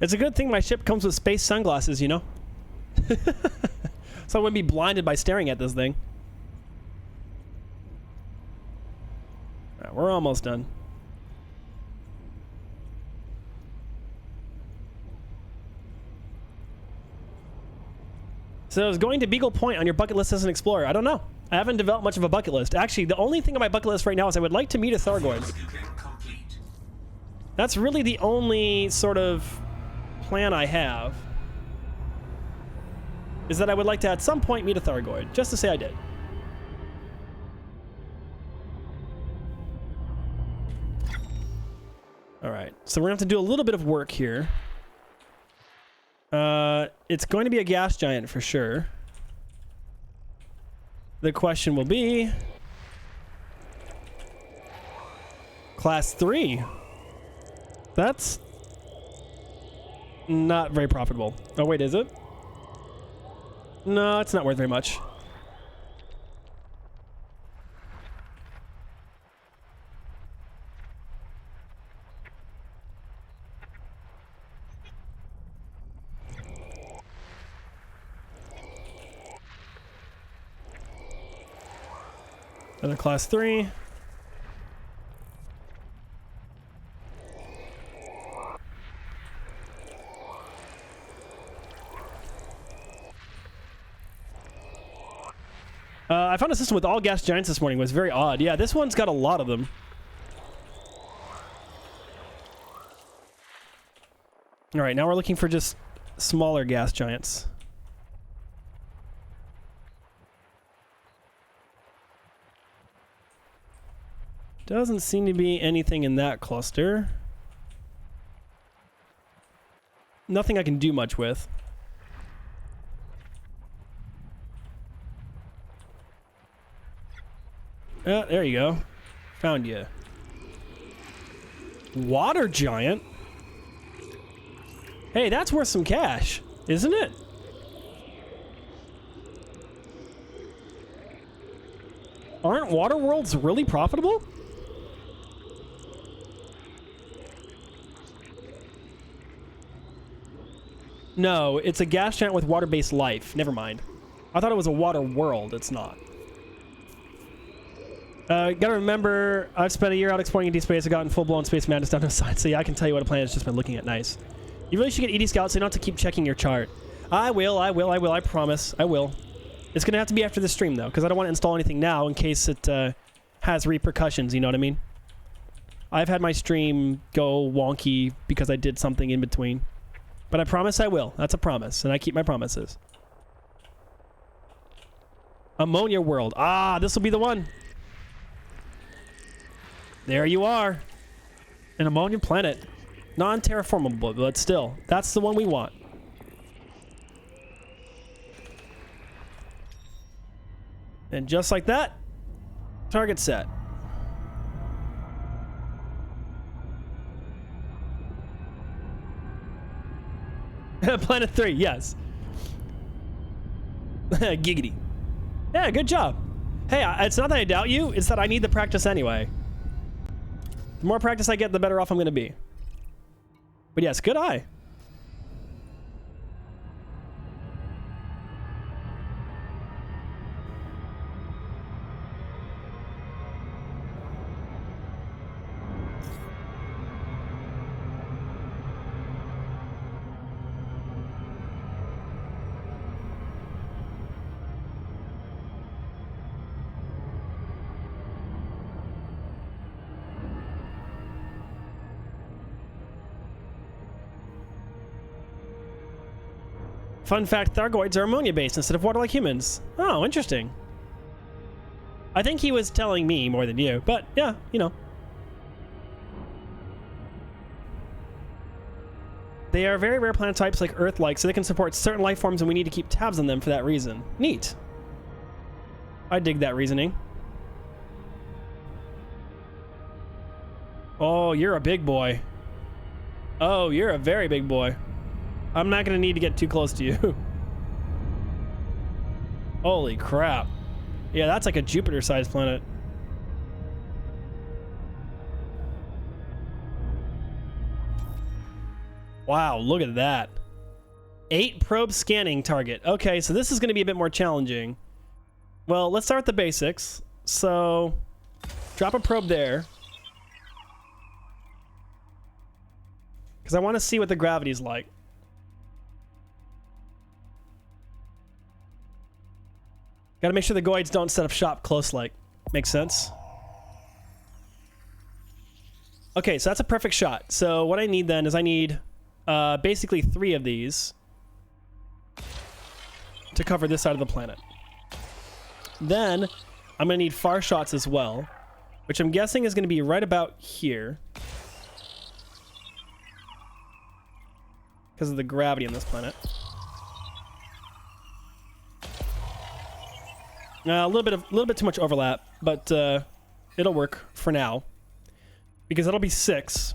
A: It's a good thing my ship comes with space sunglasses, you know? So I wouldn't be blinded by staring at this thing. Alright, we're almost done. So I was going to Beagle Point on your bucket list as an explorer. I don't know. I haven't developed much of a bucket list. Actually, the only thing on my bucket list right now is I would like to meet a Thargoid.
B: Scooping complete.
A: That's really the only sort of plan I have. Is that I would like to at some point meet a Thargoid, just to say I did. Alright, so we're gonna have to do a little bit of work here. It's going to be a gas giant for sure. The question will be... Class 3. That's... not very profitable. Oh wait, is it? No, it's not worth very much. Another class 3. I found a system with all gas giants this morning. It was very odd. Yeah, this one's got a lot of them. All right, now we're looking for just smaller gas giants. Doesn't seem to be anything in that cluster. Nothing I can do much with. There you go. Found you. Water giant? Hey, that's worth some cash, isn't it? Aren't water worlds really profitable? No, it's a gas giant with water-based life. Never mind. I thought it was a water world. It's not. Gotta remember, I've spent a year out exploring ED space. I've gotten full-blown space madness down to science. So yeah, I can tell you what a planet has just been looking at. Nice. You really should get ED Scout so you don't have to keep checking your chart. I will. I promise. I will. It's gonna have to be after the stream, though, because I don't want to install anything now in case it has repercussions, you know what I mean? I've had my stream go wonky because I did something in between. But I promise I will. That's a promise, and I keep my promises. Ammonia world. Ah, this will be the one. There you are. An ammonia planet. Non-terraformable, but still. That's the one we want. And just like that, target set. Planet 3, yes. Giggity. Yeah, good job. Hey, it's not that I doubt you, it's that I need the practice anyway. The more practice I get, the better off I'm going to be. But yes, good eye. Fun fact, Thargoids are ammonia-based instead of water like humans. Oh, interesting. I think he was telling me more than you, but yeah, you know. They are very rare planet types like Earth-like, so they can support certain life forms and we need to keep tabs on them for that reason. Neat. I dig that reasoning. Oh, you're a big boy. Oh, you're a very big boy. I'm not going to need to get too close to you. Holy crap. Yeah, that's like a Jupiter-sized planet. Wow, look at that. 8 probe scanning target. Okay, so this is going to be a bit more challenging. Well, let's start with the basics. So, drop a probe there. Because I want to see what the gravity's like. Gotta make sure the goids don't set up shop close like. Makes sense? Okay, so that's a perfect shot. So what I need then is I need basically 3 of these to cover this side of the planet. Then I'm gonna need far shots as well, which I'm guessing is gonna be right about here because of the gravity on this planet. A little bit too much overlap, but it'll work for now because it'll be 6.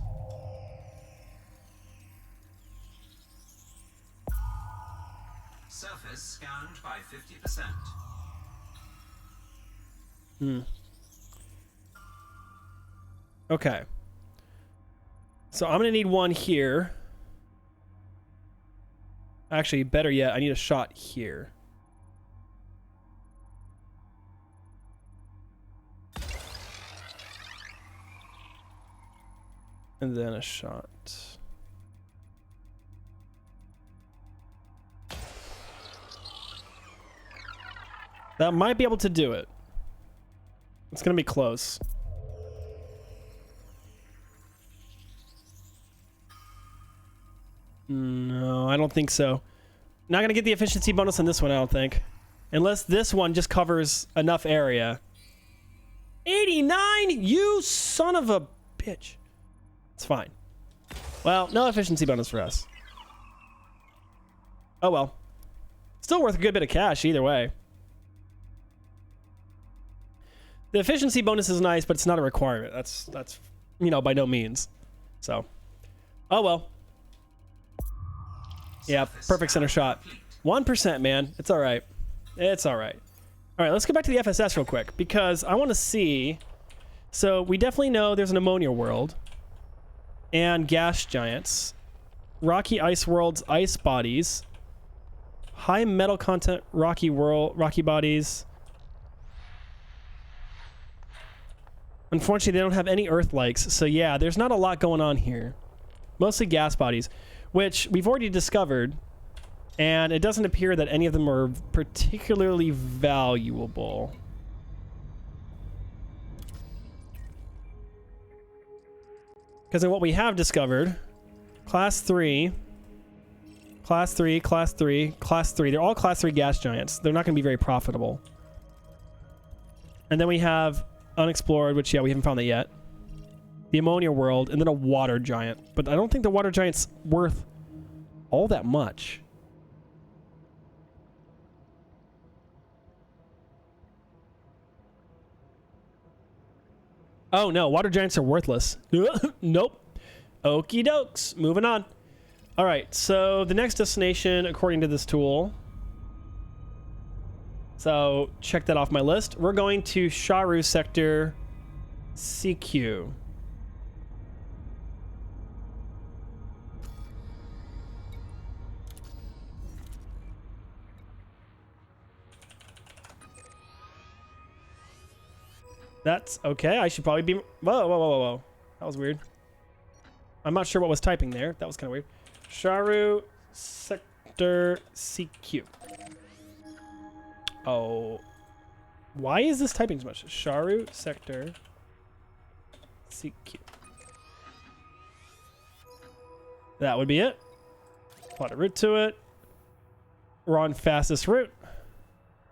B: Surface scanned by 50%.
A: Okay. So I'm gonna need one here. Actually, better yet, I need a shot here. And then a shot. That might be able to do it. It's gonna be close. No, I don't think so. Not gonna get the efficiency bonus on this one, I don't think. Unless this one just covers enough area. 89? You son of a bitch. It's fine. Well, no efficiency bonus for us. Oh well. Still worth a good bit of cash either way. The efficiency bonus is nice, but it's not a requirement. That's you know, by no means. So, oh well. Yeah, perfect center shot. 1%, man. It's all right. It's all right. All right, let's go back to the FSS real quick because I want to see. So we definitely know there's an ammonia world and gas giants, rocky ice worlds, ice bodies, high metal content rocky bodies. Unfortunately, they don't have any Earth likes, so yeah, there's not a lot going on here. Mostly gas bodies, which we've already discovered, and it doesn't appear that any of them are particularly valuable. Because in what we have discovered, Class 3, Class 3, Class 3, Class 3, they're all Class 3 gas giants. They're not going to be very profitable. And then we have unexplored, which, yeah, we haven't found that yet. The ammonia world, and then a water giant. But I don't think the water giant's worth all that much. Oh no, water giants are worthless. Nope. Okie dokes. Moving on. All right, so the next destination, according to this tool. So check that off my list. We're going to Sharu Sector CQ. That's okay. I should probably be... Whoa, whoa, whoa, whoa, whoa. That was weird. I'm not sure what was typing there. That was kind of weird. Sharu Sector CQ. Oh. Why is this typing so much? Sharu Sector CQ. That would be it. Plot a route to it. We're on fastest route.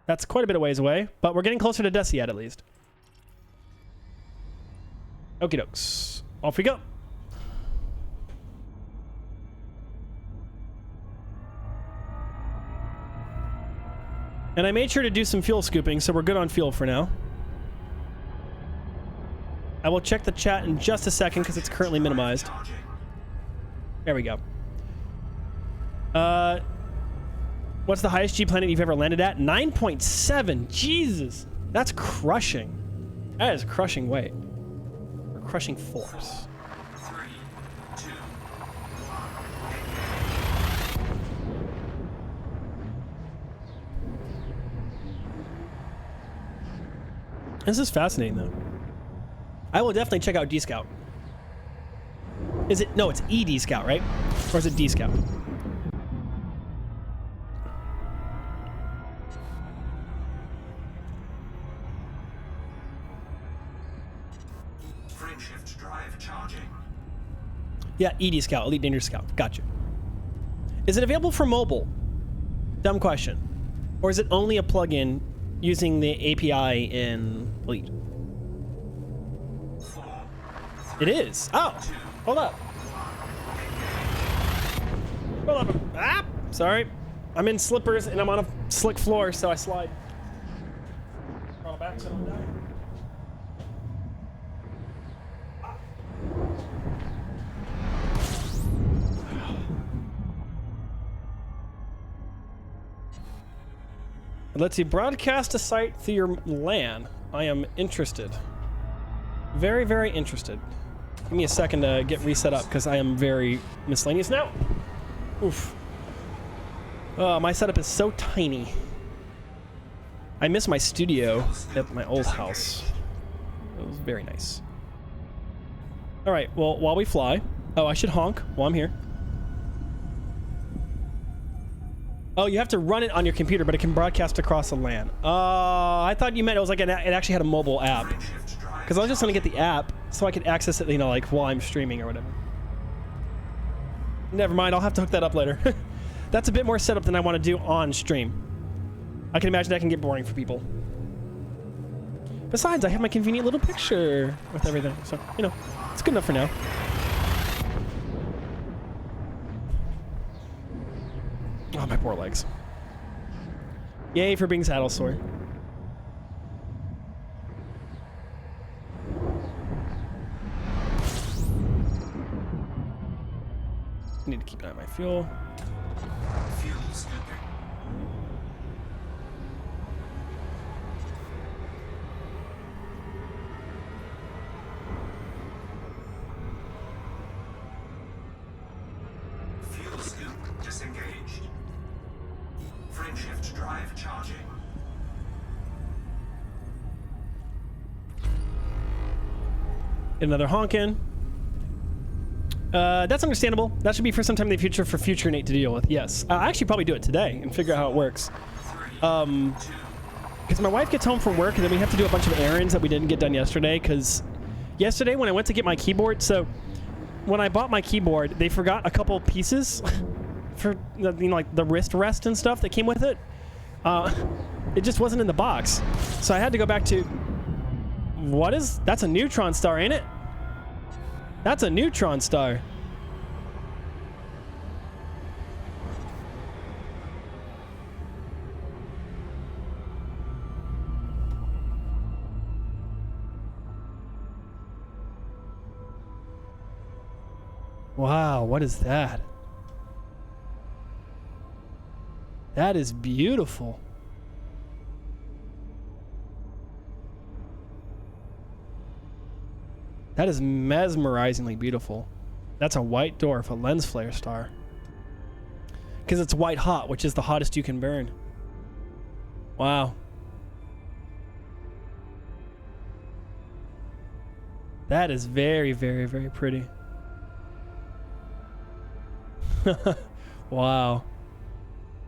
A: That's quite a bit of ways away, but we're getting closer to Desiat at least. Okie dokes. Off we go. And I made sure to do some fuel scooping, so we're good on fuel for now. I will check the chat in just a second because it's currently minimized.
B: Charging.
A: There we go. What's the highest G planet you've ever landed at? 9.7. Jesus. That's crushing. That is crushing weight. Or crushing force.
B: 3, 2,
A: This is fascinating, though. I will definitely check out D-Scout. Is it? No, it's ED Scout, right? Or is it D-Scout?
B: Frameshift drive charging.
A: Yeah, ED Scout, Elite Dangerous Scout. Gotcha. Is it available for mobile? Dumb question. Or is it only a plugin using the API in Elite?
B: 4,
A: It is. Oh, hold up. Hold up. Ah, sorry. I'm in slippers and I'm on a slick floor, so I slide. Crawl back so I don't die. Let's see. Broadcast a site through your LAN. I am interested. Very, very interested. Give me a second to get reset up because I am very miscellaneous now. Oof. Oh, my setup is so tiny. I miss my studio at my old house. It was very nice. All right. Well, while we fly, oh, I should honk while I'm here. Oh, you have to run it on your computer, but it can broadcast across the LAN. I thought you meant it was like it actually had a mobile app.
B: Frameshift drive.
A: Because I was just going to get the app so I could access it, you know, like while I'm streaming or whatever. Never mind, I'll have to hook that up later. That's a bit more setup than I want to do on stream. I can imagine that can get boring for people. Besides, I have my convenient little picture with everything. So, you know, it's good enough for now. Oh, my poor legs. Yay for being saddle sore. I need to keep an eye on my fuel.
B: Fuel scooping. Fuel scoop disengaged. Frameshift drive charging.
A: Get another honk in. That's understandable. That should be for some time in the future for future Nate to deal with. Yes. I'll actually probably do it today and figure out how it works.
B: 3, 2,
A: Because my wife gets home from work and then we have to do a bunch of errands that we didn't get done yesterday. Because yesterday when I went to get my keyboard, so when I bought my keyboard, they forgot a couple pieces for you know, like the wrist rest and stuff that came with it. It just wasn't in the box, so I had to go back to. That's a neutron star, ain't it? That's a neutron star. Wow, what is that? That is beautiful. That is mesmerizingly beautiful. That's a white dwarf, a lens flare star. Because it's white hot, which is the hottest you can burn. Wow. That is very, very, very pretty. Wow.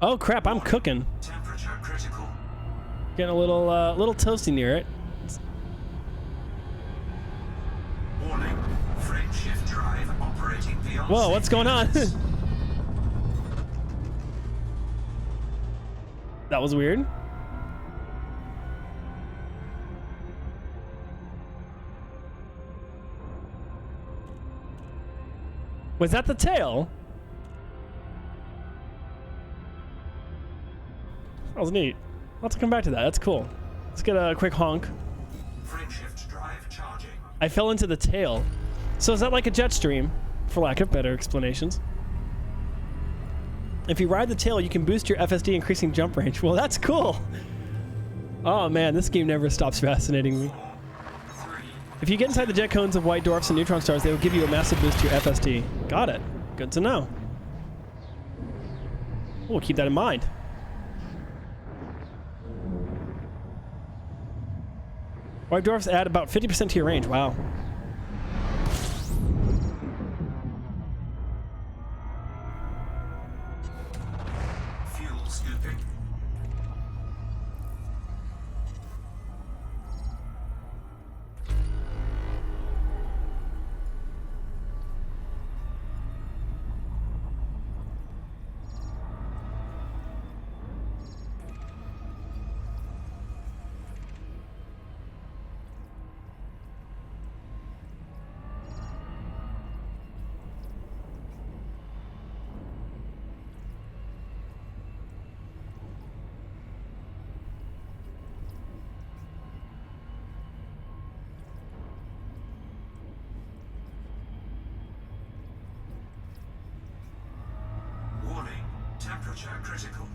A: Oh crap, I'm cooking.
B: temperature critical.
A: Getting a little toasty near it.
B: Warning. Frameshift drive operating beyond.
A: Whoa, what's going on? That was weird. Was that the tail? That was neat. I'll have to come back to that. That's cool. Let's get a quick honk.
B: Frameshift drive charging.
A: I fell into the tail. So is that like a jet stream, for lack of better explanations? If you ride the tail, you can boost your FSD, increasing jump range. Well, that's cool. Oh man, this game never stops fascinating me. If you get inside the jet cones of white dwarfs and neutron stars, they will give you a massive boost to your FSD. Got it. Good to know. We'll keep that in mind. White dwarfs add about 50% to your range. Wow.
B: Fuel scooping. Warning, temperature critical.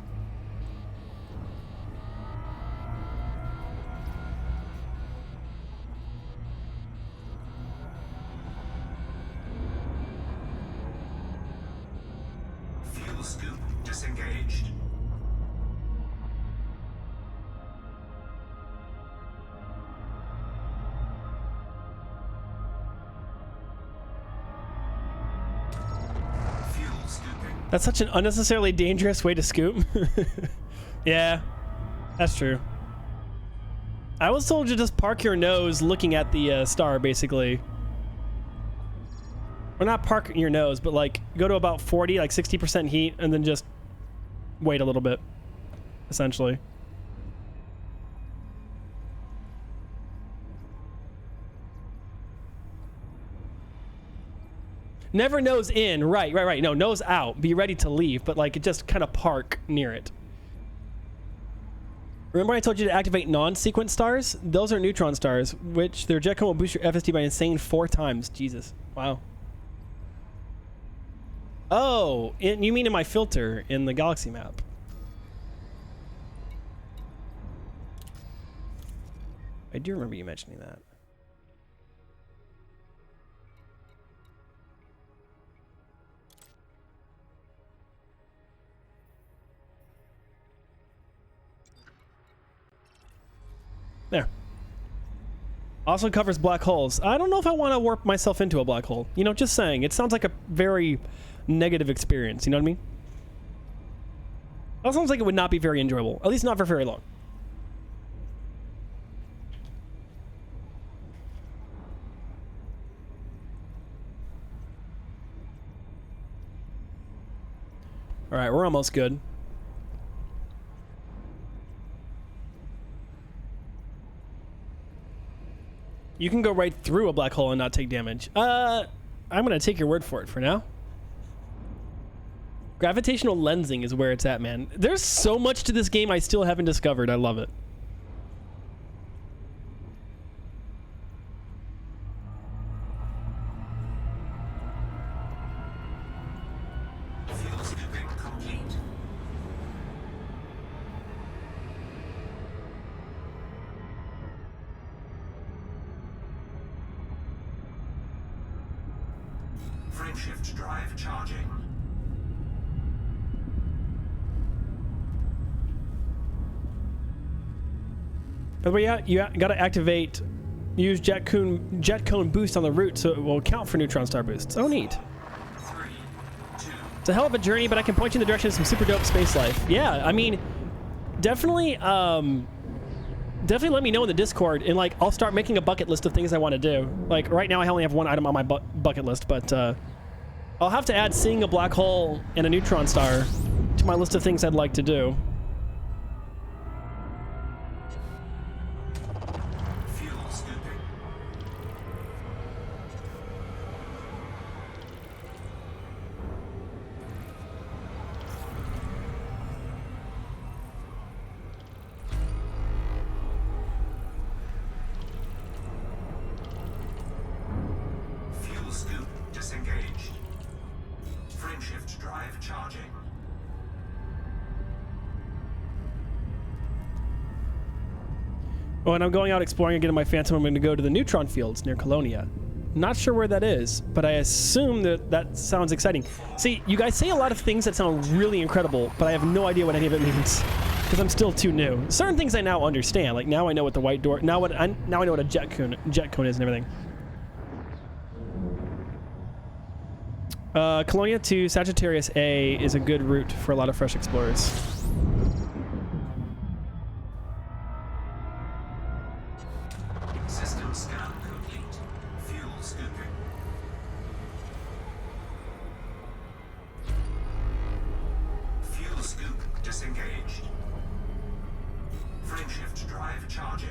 B: Fuel scoop disengaged. Fuel scooping.
A: That's such an unnecessarily dangerous way to scoop. Yeah, that's true. I was told to just park your nose looking at the star, basically. Or not park your nose, but like go to about 40, like 60% heat, and then just wait a little bit, essentially. Never nose in, right. No, nose out. Be ready to leave, but like just kind of park near it. Remember I told you to activate non-sequence stars? Those are neutron stars, which their jet cone will boost your FSD by insane 4 times. Jesus. Wow. Oh, you mean in my filter in the galaxy map? I do remember you mentioning that. There. Also covers black holes. I don't know if I want to warp myself into a black hole. You know, just saying. It sounds like a very negative experience. You know what I mean? That sounds like it would not be very enjoyable. At least not for very long. All right, we're almost good. You can go right through a black hole and not take damage. I'm going to take your word for it for now. Gravitational lensing is where it's at, man. There's so much to this game I still haven't discovered. I love it.
B: Fuel scooping complete. Frameshift drive charging.
A: By the way, you got to activate, use jet cone boost on the route so it will count for neutron star boosts. Oh, neat.
B: 3, 2,
A: It's a hell of a journey, but I can point you in the direction of some super dope space life. Yeah, I mean, definitely let me know in the Discord, and like I'll start making a bucket list of things I want to do. Like right now I only have one item on my bucket list, but I'll have to add seeing a black hole and a neutron star to my list of things I'd like to do.
B: fuel scooping.
A: When I'm going out exploring again in my Phantom, I'm going to go to the neutron fields near Colonia. Not sure where that is, but I assume that sounds exciting. See, you guys say a lot of things that sound really incredible, but I have no idea what any of it means because I'm still too new. Certain things I now understand. Like now I know what the white door. Now I know what a jet cone is and everything. Colonia to Sagittarius A is a good route for a lot of fresh explorers.
B: System scan complete. Fuel scooping. Fuel scoop disengaged. Frameshift drive charging.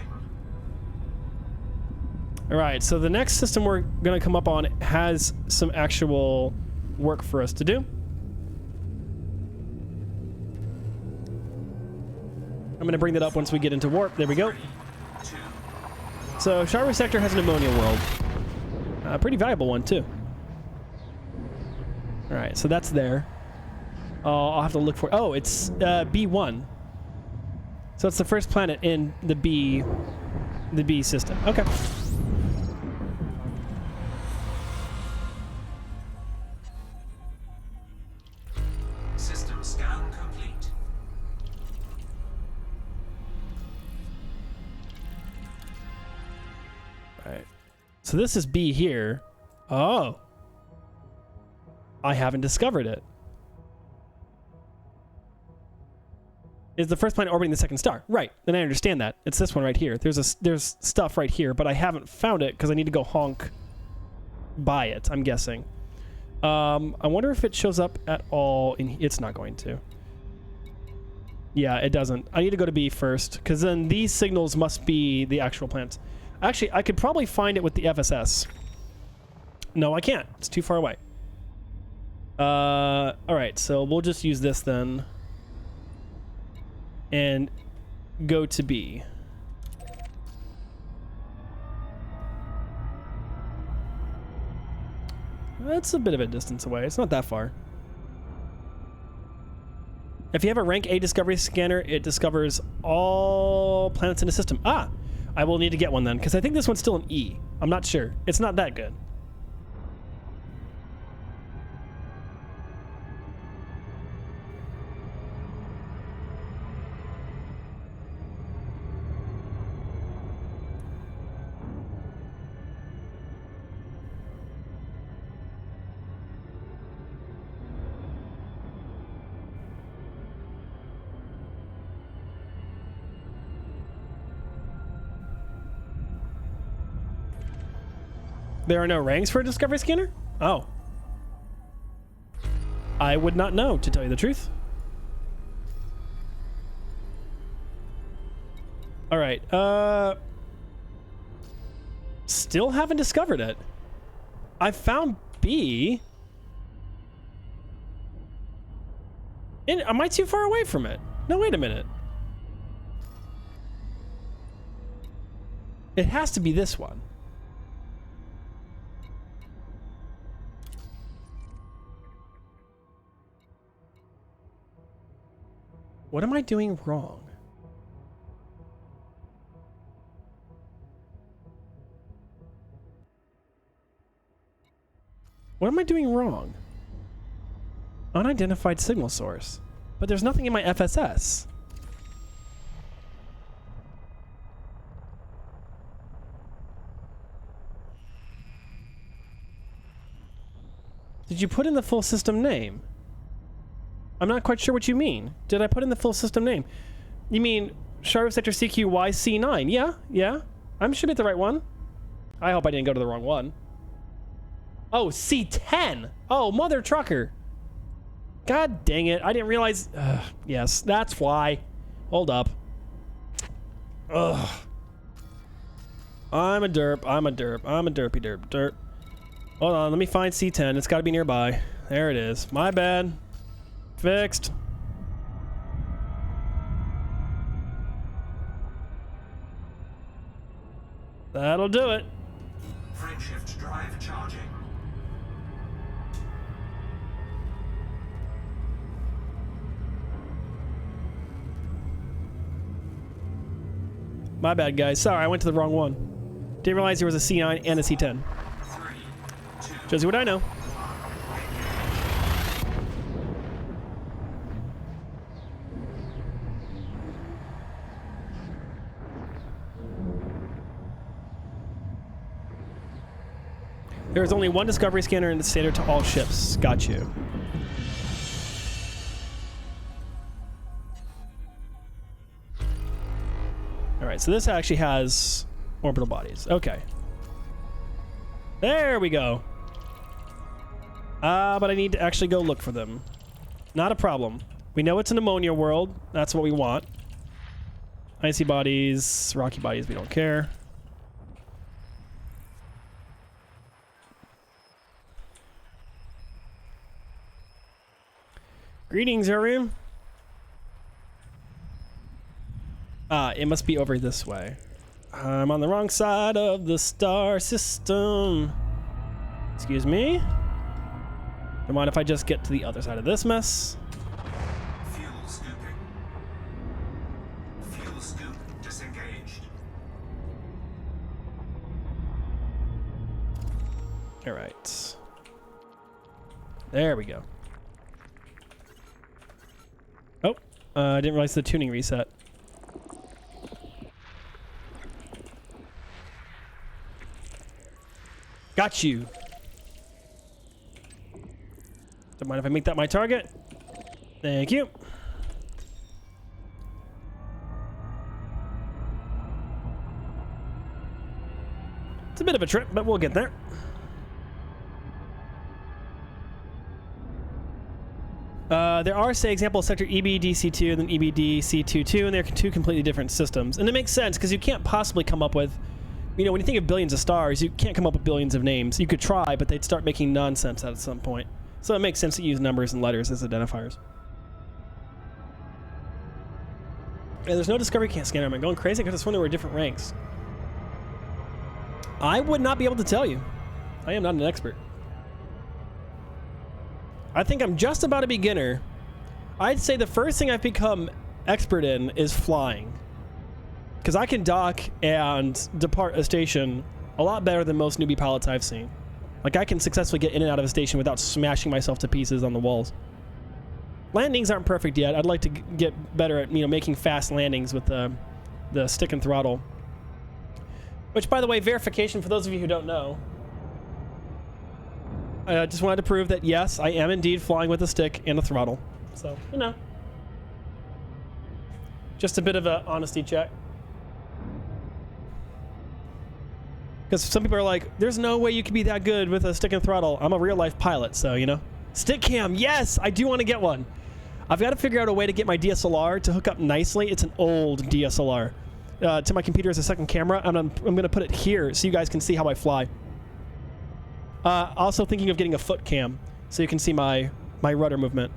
A: All right, so the next system we're going to come up on has some actual work for us to do. I'm going to bring that up once we get into warp. There we go. So Sharu Sector has an ammonia world. A pretty valuable one, too. All right, so that's there. I'll have to look for... Oh, it's B1. So it's the first planet in the B system. Okay.
B: System scan complete.
A: All right. So this is B here. Oh. I haven't discovered it. Is the first planet orbiting the second star? Right. Then I understand that. It's this one right here. There's stuff right here, but I haven't found it because I need to go honk by it, I'm guessing. I wonder if it shows up at all in... It's not going to. Yeah, it doesn't. I need to go to B first, because then these signals must be the actual planets. Actually, I could probably find it with the FSS. No, I can't. It's too far away. Alright, so we'll just use this then. And go to B. That's a bit of a distance away. It's not that far. If you have a rank A discovery scanner, it discovers all planets in the system. Ah! I will need to get one then, because I think this one's still an E. I'm not sure. It's not that good. There are no ranks for a discovery scanner? Oh. I would not know, to tell you the truth. Alright, still haven't discovered it. I found B. And am I too far away from it? No, wait a minute. It has to be this one. What am I doing wrong? What am I doing wrong? Unidentified signal source. But there's nothing in my FSS. Did you put in the full system name? I'm not quite sure what you mean. Did I put in the full system name? You mean Sharu Sector CQYC9? Yeah. I'm should be the right one. I hope I didn't go to the wrong one. Oh, C10. Oh, mother trucker. God dang it. I didn't realize. Yes, that's why. Hold up. Ugh. I'm a derp. I'm a derpy derp. Hold on. Let me find C10. It's got to be nearby. There it is. My bad. Fixed. That'll do it.
B: Frameshift drive charging.
A: My bad, guys. Sorry, I went to the wrong one. Didn't realize there was a C9 and a C10.
B: 3, 2,
A: Shows you what I know. There is only one discovery scanner in the standard to all ships. Got you. Alright, so this actually has orbital bodies. Okay. There we go. But I need to actually go look for them. Not a problem. We know it's an ammonia world. That's what we want. Icy bodies, rocky bodies, we don't care. Greetings, Arium. It must be over this way. I'm on the wrong side of the star system. Excuse me? Don't mind if I just get to the other side of this mess.
B: fuel scooping. Fuel scoop disengaged.
A: All right. There we go. Oh, I didn't realize the tuning reset. Got you. Don't mind if I make that my target. Thank you. It's a bit of a trip, but we'll get there. There are, say, example sector EBDC2 and then EBDC22, and they're two completely different systems. And it makes sense because you can't possibly come up with, you know, when you think of billions of stars, you can't come up with billions of names. You could try, but they'd start making nonsense at some point. So it makes sense to use numbers and letters as identifiers. And there's no discovery scanner. Am I going crazy? Because I swear there were different ranks. I would not be able to tell you. I am not an expert. I think I'm just about a beginner. I'd say the first thing I've become expert in is flying. Because I can dock and depart a station a lot better than most newbie pilots I've seen. Like, I can successfully get in and out of a station without smashing myself to pieces on the walls. Landings aren't perfect yet. I'd like to get better at, you know, making fast landings with the stick and throttle. Which, by the way, verification for those of you who don't know. I just wanted to prove that, yes, I am indeed flying with a stick and a throttle. So, you know. Just a bit of an honesty check. Because some people are like, there's no way you can be that good with a stick and throttle. I'm a real-life pilot, so, you know. Stick cam, yes! I do want to get one. I've got to figure out a way to get my DSLR to hook up nicely. It's an old DSLR. To my computer as a second camera, and I'm going to put it here so you guys can see how I fly. Also thinking of getting a foot cam so you can see my rudder movement.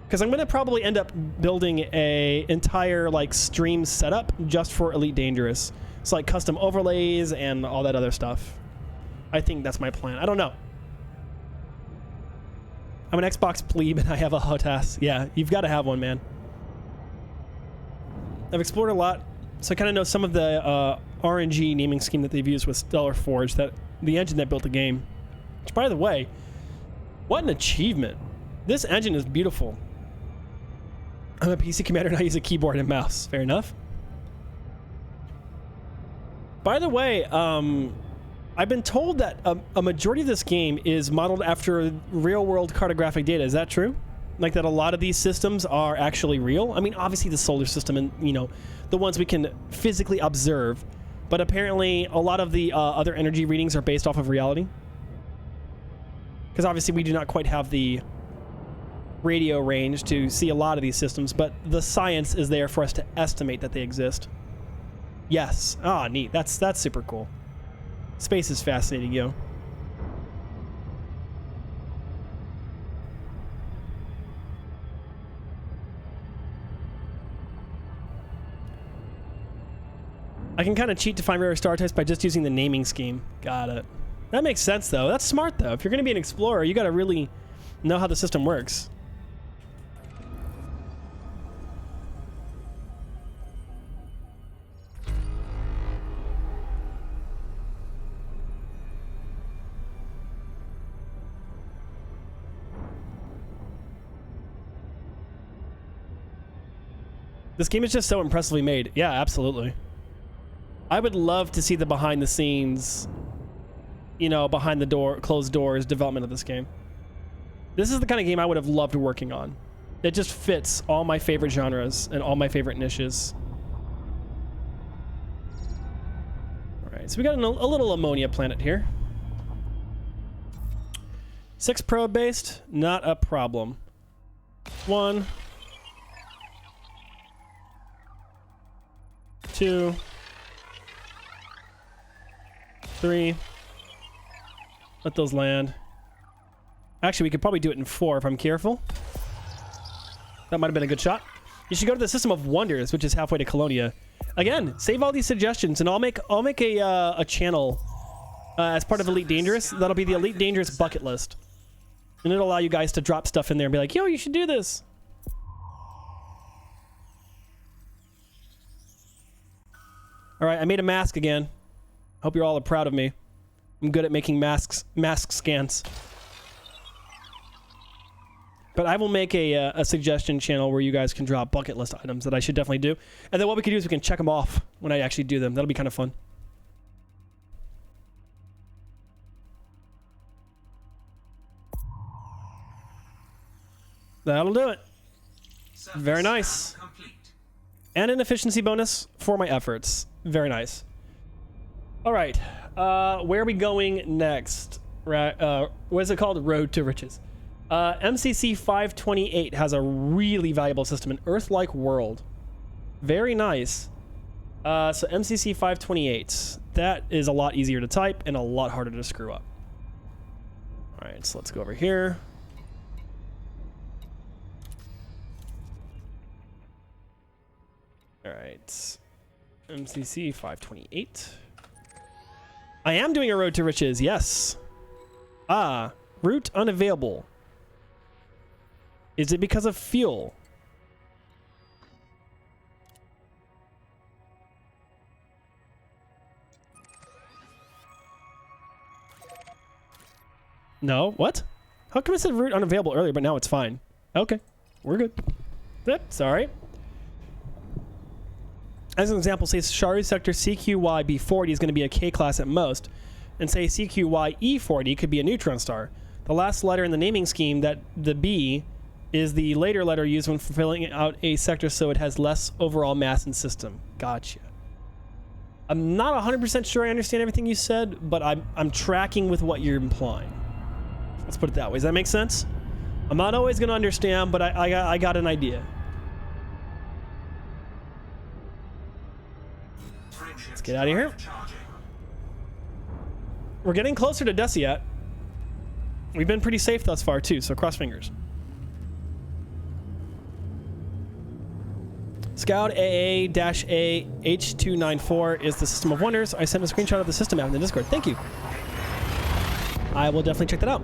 A: Because I'm going to probably end up building a entire like stream setup just for Elite Dangerous. It's like custom overlays and all that other stuff. I think that's my plan. I don't know. I'm an Xbox plebe and I have a HOTAS. Yeah, you've got to have one, man. I've explored a lot, so I kind of know some of the RNG naming scheme that they've used with Stellar Forge, that the engine that built the game. Which, by the way, what an achievement. This engine is beautiful. I'm a PC commander and I use a keyboard and mouse. Fair enough. By the way, I've been told that a majority of this game is modeled after real-world cartographic data. Is that true? Like that a lot of these systems are actually real? I mean, obviously the solar system and, you know, the ones we can physically observe. But apparently a lot of the other energy readings are based off of reality. Because obviously we do not quite have the radio range to see a lot of these systems, but the science is there for us to estimate that they exist. Yes. Ah, neat. That's super cool. Space is fascinating, yo. I can kind of cheat to find rare star types by just using the naming scheme. Got it. That makes sense, though. That's smart, though. If you're going to be an explorer, you got to really know how the system works. This game is just so impressively made. Yeah, absolutely. I would love to see the behind the scenes, you know, behind the door, closed doors development of this game. This is the kind of game I would have loved working on. It just fits all my favorite genres and all my favorite niches. All right, so we got a little ammonia planet here. 6 probe based, not a problem. 1, 2, 3. Let those land. Actually, we could probably do it in 4 if I'm careful. That might have been a good shot. You should go to the System of Wonders, which is halfway to Colonia. Again, save all these suggestions, and I'll make a channel as part of Elite Dangerous. That'll be the Elite Dangerous bucket list, and it'll allow you guys to drop stuff in there and be like, "Yo, you should do this." All right, I made a mask again. Hope you're all proud of me. I'm good at making mask scans. But I will make a suggestion channel where you guys can drop bucket list items that I should definitely do. And then what we can do is we can check them off when I actually do them. That'll be kind of fun. That'll do it. Very nice. And an efficiency bonus for my efforts. Very nice. All right. Where are we going next? What is it called? Road to Riches. MCC 528 has a really valuable system, an Earth-like world. Very nice. So MCC 528. That is a lot easier to type and a lot harder to screw up. All right, so let's go over here. All right. MCC 528. I am doing a Road to Riches, yes. Route unavailable. Is it because of fuel? No, what? How come it said route unavailable earlier, but now it's fine? Okay, we're good. Yep, sorry. As an example, say Shari Sector CQY B40 is going to be a K class at most, and say CQY E40 could be a neutron star. The last letter in the naming scheme, that the B, is the later letter used when filling out a sector so it has less overall mass and system. Gotcha. I'm not 100% sure I understand everything you said, but I'm tracking with what you're implying. Let's put it that way. Does that make sense? I'm not always going to understand, but I got an idea. Let's get out of here. We're getting closer to Deciat. We've been pretty safe thus far, too, so cross fingers. Scout AA-A H294 is the System of Wonders. I sent a screenshot of the system out in the Discord. Thank you. I will definitely check that out.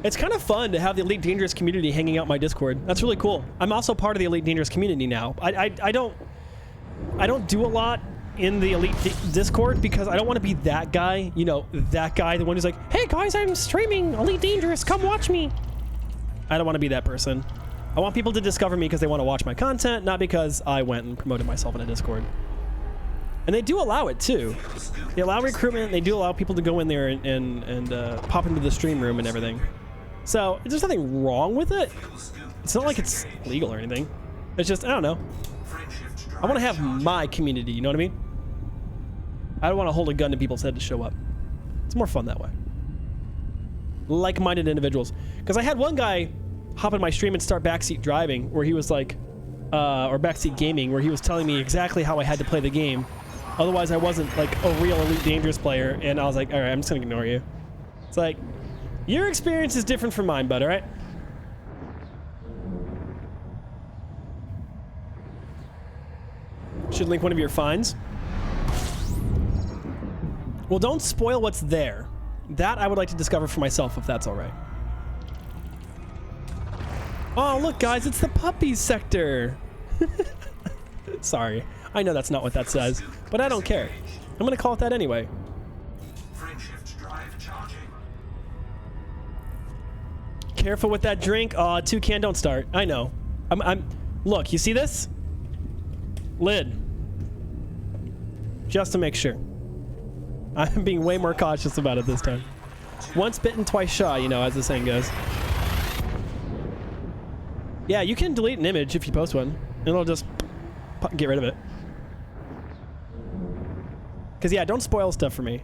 A: It's kind of fun to have the Elite Dangerous community hanging out my Discord. That's really cool. I'm also part of the Elite Dangerous community now. I don't do a lot in the Elite Discord because I don't want to be that guy, you know, that guy, the one who's like, "Hey guys, I'm streaming Elite Dangerous, come watch me." I don't want to be that person. I want people to discover me because they want to watch my content, not because I went and promoted myself in a Discord. And they do allow it too. They allow recruitment. They do allow people to go in there and pop into the stream room and everything. So there's nothing wrong with it. It's not like it's illegal or anything. It's just, I don't know. I want to have my community, you know what I mean? I don't want to hold a gun to people's head to show up. It's more fun that way. Like-minded individuals. Because I had one guy hop in my stream and start backseat driving, where he was like, or backseat gaming, where he was telling me exactly how I had to play the game. Otherwise, I wasn't like a real Elite Dangerous player, and I was like, all right, I'm just gonna ignore you. It's like, your experience is different from mine, bud, all right? Should link one of your finds. Well, don't spoil what's there. That I would like to discover for myself, if that's all right. Oh, look, guys, it's the puppies sector. Sorry. I know that's not what that says, but I don't care. I'm going to call it that anyway. Careful with that drink. Toucan, don't start. I know. Look, you see this? Lid. Just to make sure. I'm being way more cautious about it this time. Once bitten, twice shy, you know, as the saying goes. Yeah, you can delete an image if you post one. It'll just get rid of it. Because, yeah, don't spoil stuff for me.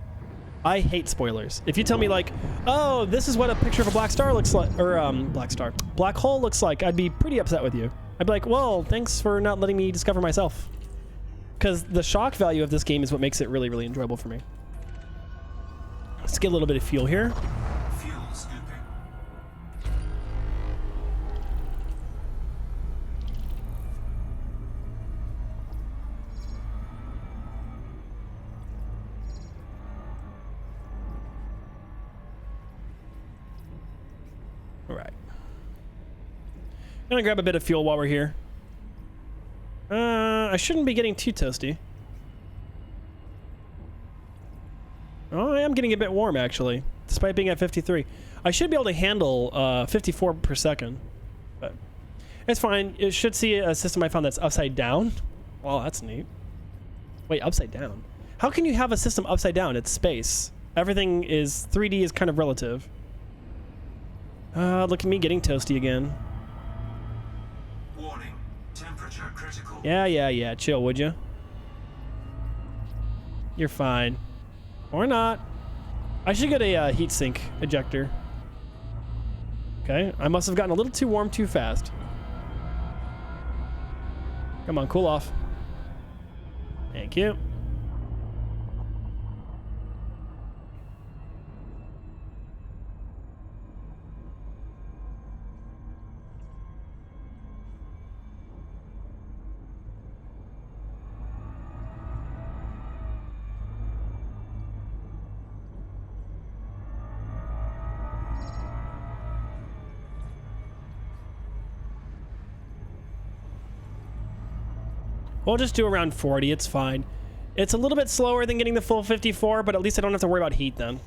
A: I hate spoilers. If you tell me, like, oh, this is what a picture of a black star looks like, or, black hole looks like, I'd be pretty upset with you. I'd be like, well, thanks for not letting me discover myself. Because the shock value of this game is what makes it really, really enjoyable for me. Let's get a little bit of fuel here.
B: Fuel scooping.
A: All right. Gonna grab a bit of fuel while we're here. I shouldn't be getting too toasty. Oh, I am getting a bit warm, actually, despite being at 53. I should be able to handle 54 per second, but it's fine. It should see a system I found that's upside down. Well, that's neat. Wait, upside down? How can you have a system upside down? It's space. Everything is 3D is kind of relative. Look at me getting toasty again.
B: Warning. Temperature critical.
A: Yeah. Chill, would you? You're fine. Or not. I should get a heatsink ejector. Okay, I must have gotten a little too warm too fast. Come on, cool off. Thank you. We'll just do around 40, it's fine. It's a little bit slower than getting the full 54, but at least I don't have to worry about heat then.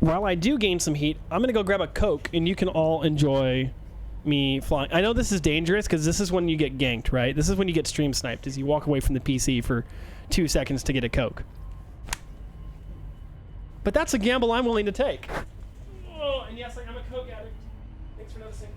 A: While I do gain some heat, I'm gonna go grab a Coke and you can all enjoy me flying. I know this is dangerous because this is when you get ganked, right? This is when you get stream sniped, is you walk away from the PC for 2 seconds to get a Coke. But that's a gamble I'm willing to take. Oh, and yes, I'm a Coke addict. Thanks for noticing.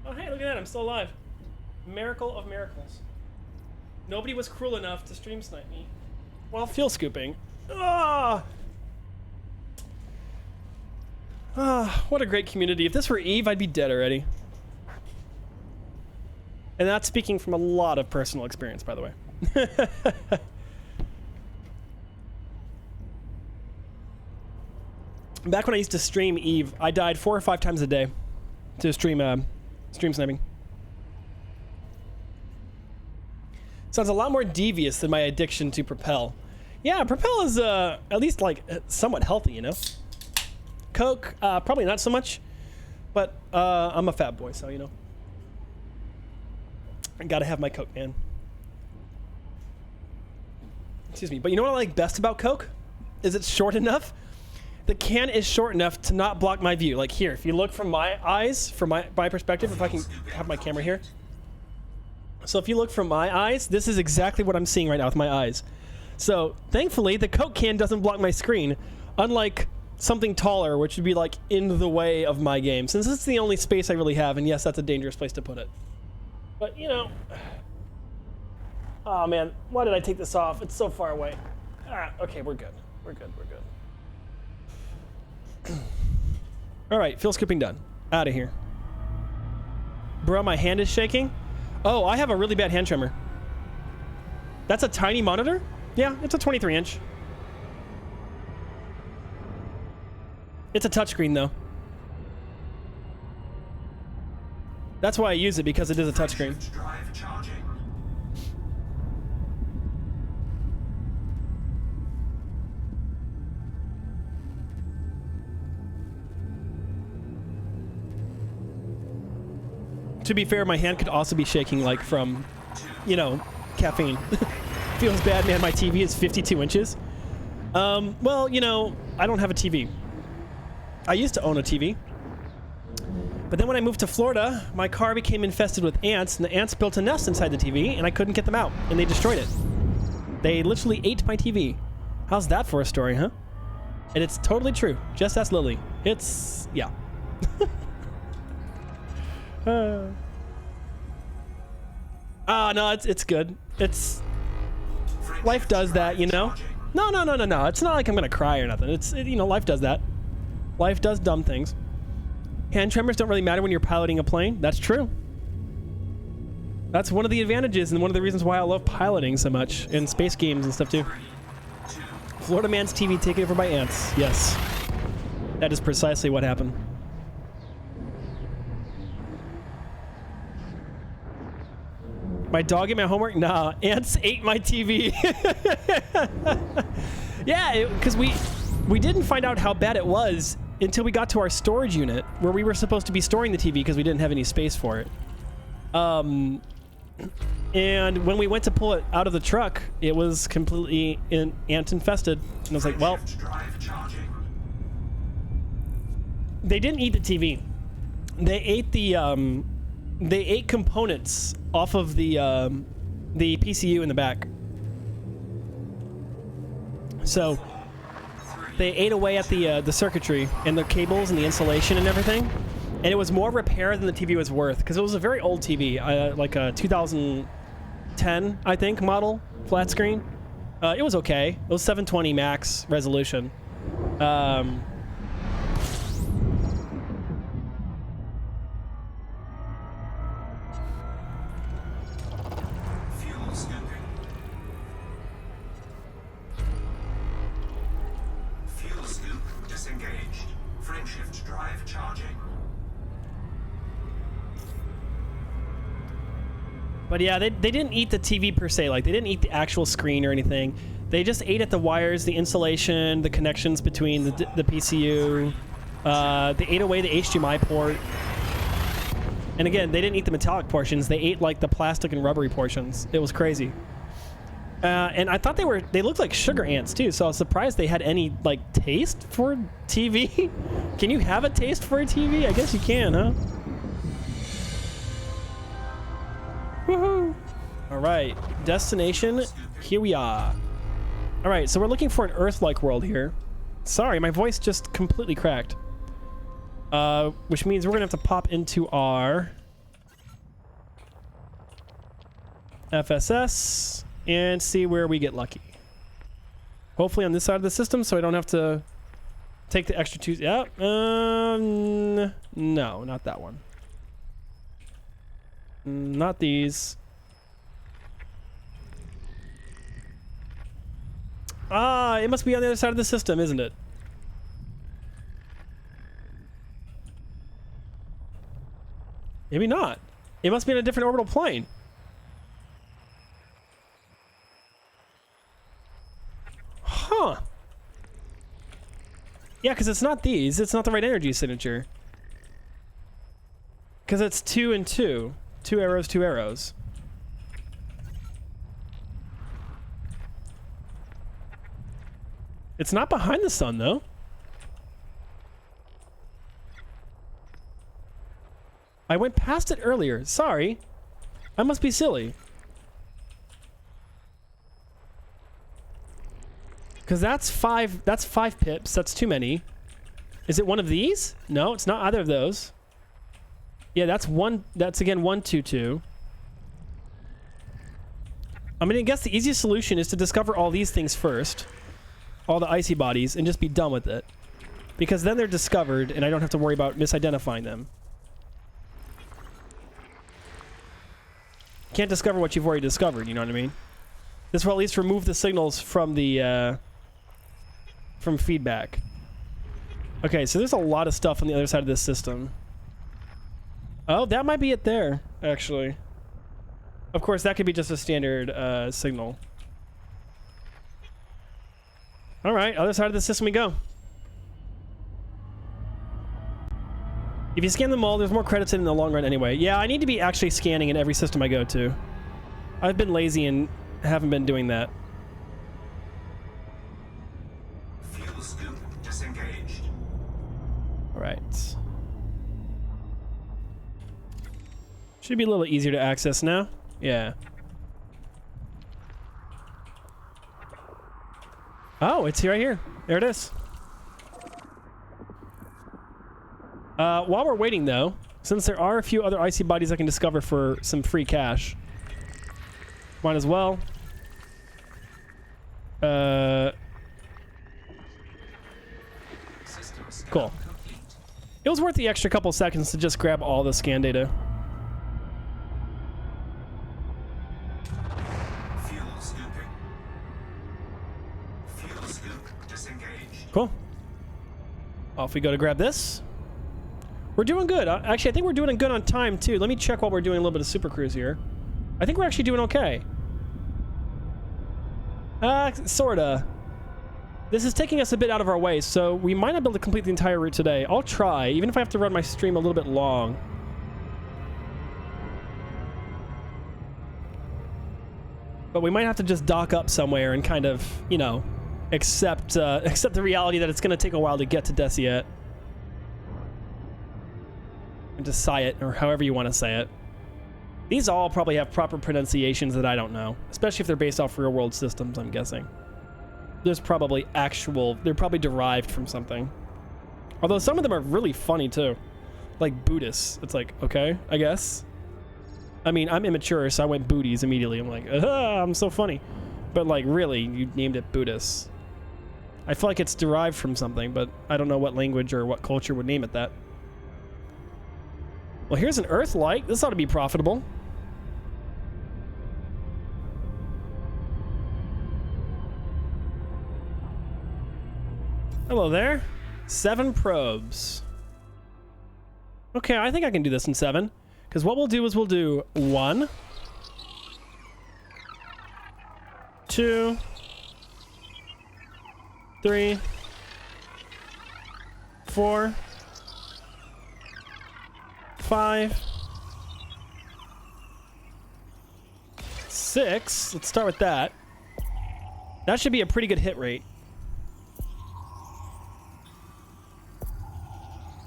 A: Oh, hey, look at that. I'm still alive. Miracle of miracles. Nobody was cruel enough to stream snipe me while fuel scooping. Ah! What a great community. If this were Eve, I'd be dead already. And that's speaking from a lot of personal experience, by the way. Back when I used to stream Eve, I died 4 or 5 times a day to stream sniping. Sounds a lot more devious than my addiction to Propel. Yeah, Propel is at least like somewhat healthy, you know? Coke, probably not so much, but I'm a fat boy, so you know. I gotta have my Coke, man. Excuse me, but you know what I like best about Coke? Is it's short enough. The can is short enough to not block my view. Like here, if you look from my eyes, from my perspective, if I can have my camera here. So if you look from my eyes, this is exactly what I'm seeing right now with my eyes. So thankfully, the Coke can doesn't block my screen, unlike something taller, which would be like in the way of my game, since it's the only space I really have, and yes, that's a dangerous place to put it. But, you know, oh man, why did I take this off? It's so far away. Okay, we're good. We're good. All right, fuel scooping done. Out of here. Bro, my hand is shaking. Oh, I have a really bad hand tremor. That's a tiny monitor? Yeah, it's a 23-inch. It's a touchscreen, though. That's why I use it, because it is a touchscreen.
B: Drive charging. .
C: 1
A: To be fair, my hand could also be shaking like from, you know, caffeine. Feels bad, man. My TV is 52 inches. Well, you know, I don't have a TV. I used to own a TV. But then when I moved to Florida, my car became infested with ants, and the ants built a nest inside the TV, and I couldn't get them out, and they destroyed it. They literally ate my TV. How's that for a story, huh? And it's totally true. Just ask Lily. It's... yeah. No, it's good. It's... life does that, you know? No. It's not like I'm gonna cry or nothing. You know, life does that. Life does dumb things. Hand tremors don't really matter when you're piloting a plane. That's true. That's one of the advantages and one of the reasons why I love piloting so much in space games and stuff too. Florida man's TV taken over by ants. Yes. That is precisely what happened. My dog ate my homework? Nah, ants ate my TV. Yeah, because we didn't find out how bad it was until we got to our storage unit where we were supposed to be storing the TV because we didn't have any space for it. And when we went to pull it out of the truck, it was completely ant infested. And I was like, well, they didn't eat the TV. They ate they ate components off of the PCU in the back. So they ate away at the circuitry and the cables and the insulation and everything. And it was more repair than the TV was worth because it was a very old TV, like a 2010, I think, model flat screen. It was okay. It was 720 max resolution. But yeah, they didn't eat the TV per se. Like, they didn't eat the actual screen or anything. They just ate at the wires, the insulation, the connections between the PCU. They ate away the HDMI port. And again, they didn't eat the metallic portions. They ate, like, the plastic and rubbery portions. It was crazy. And I thought they looked like sugar ants, too. So I was surprised they had any, like, taste for TV. Can you have a taste for a TV? I guess you can, huh? Woohoo! All right, destination, here we are. All right, so we're looking for an Earth-like world here. Sorry, my voice just completely cracked. Which means we're gonna have to pop into our FSS and see where we get lucky. Hopefully on this side of the system, so I don't have to take the extra two. Yeah, no, not that one. Not these. Ah, it must be on the other side of the system, isn't it? Maybe not. It must be in a different orbital plane. Huh. Yeah, because it's not these. It's not the right energy signature. Because it's 2 and 2. 2 arrows, 2 arrows. It's not behind the sun, though. I went past it earlier. Sorry. I must be silly. Because that's 5 pips. That's too many. Is it one of these? No, it's not either of those. Yeah, that's one. That's again 1, 2, 2. I mean, I guess the easiest solution is to discover all these things first, all the icy bodies, and just be done with it, because then they're discovered, and I don't have to worry about misidentifying them. Can't discover what you've already discovered. You know what I mean? This will at least remove the signals from the from feedback. Okay, so there's a lot of stuff on the other side of this system. Oh, that might be it there, actually. Of course, that could be just a standard signal. All right, other side of the system we go. If you scan them all, there's more credits in the long run anyway. Yeah, I need to be actually scanning in every system I go to. I've been lazy and haven't been doing that.
B: Fuel scoop disengaged.
A: All right. Should be a little easier to access now. Yeah. Oh, it's right here. There it is. While we're waiting, though, since there are a few other icy bodies I can discover for some free cash, might as well.
B: System scan
A: Cool.
B: complete.
A: It was worth the extra couple seconds to just grab all the scan data.
B: Fuel scooping. Fuel scoop disengaged.
A: Cool. Off we go to grab this. We're doing good. Actually, I think we're doing good on time, too. Let me check while we're doing a little bit of Super Cruise here. I think we're actually doing okay. Sorta. This is taking us a bit out of our way, so we might not be able to complete the entire route today. I'll try, even if I have to run my stream a little bit long. But we might have to just dock up somewhere and kind of, you know, accept the reality that it's going to take a while to get to Desiat. And to say it, or however you want to say it. These all probably have proper pronunciations that I don't know, especially if they're based off real-world systems, I'm guessing. There's probably they're probably derived from something. Although some of them are really funny, too. Like Buddhists. It's like, okay, I guess. I mean, I'm immature, so I went booties immediately. I'm like, I'm so funny. But, like, really, you named it Buddhists. I feel like it's derived from something, but I don't know what language or what culture would name it that. Well, here's an Earth light. This ought to be profitable. Hello there. 7 probes. Okay, I think I can do this in 7. Because what we'll do is we'll do 1, 2, 3, 4, 5, 6. Let's start with that. That should be a pretty good hit rate.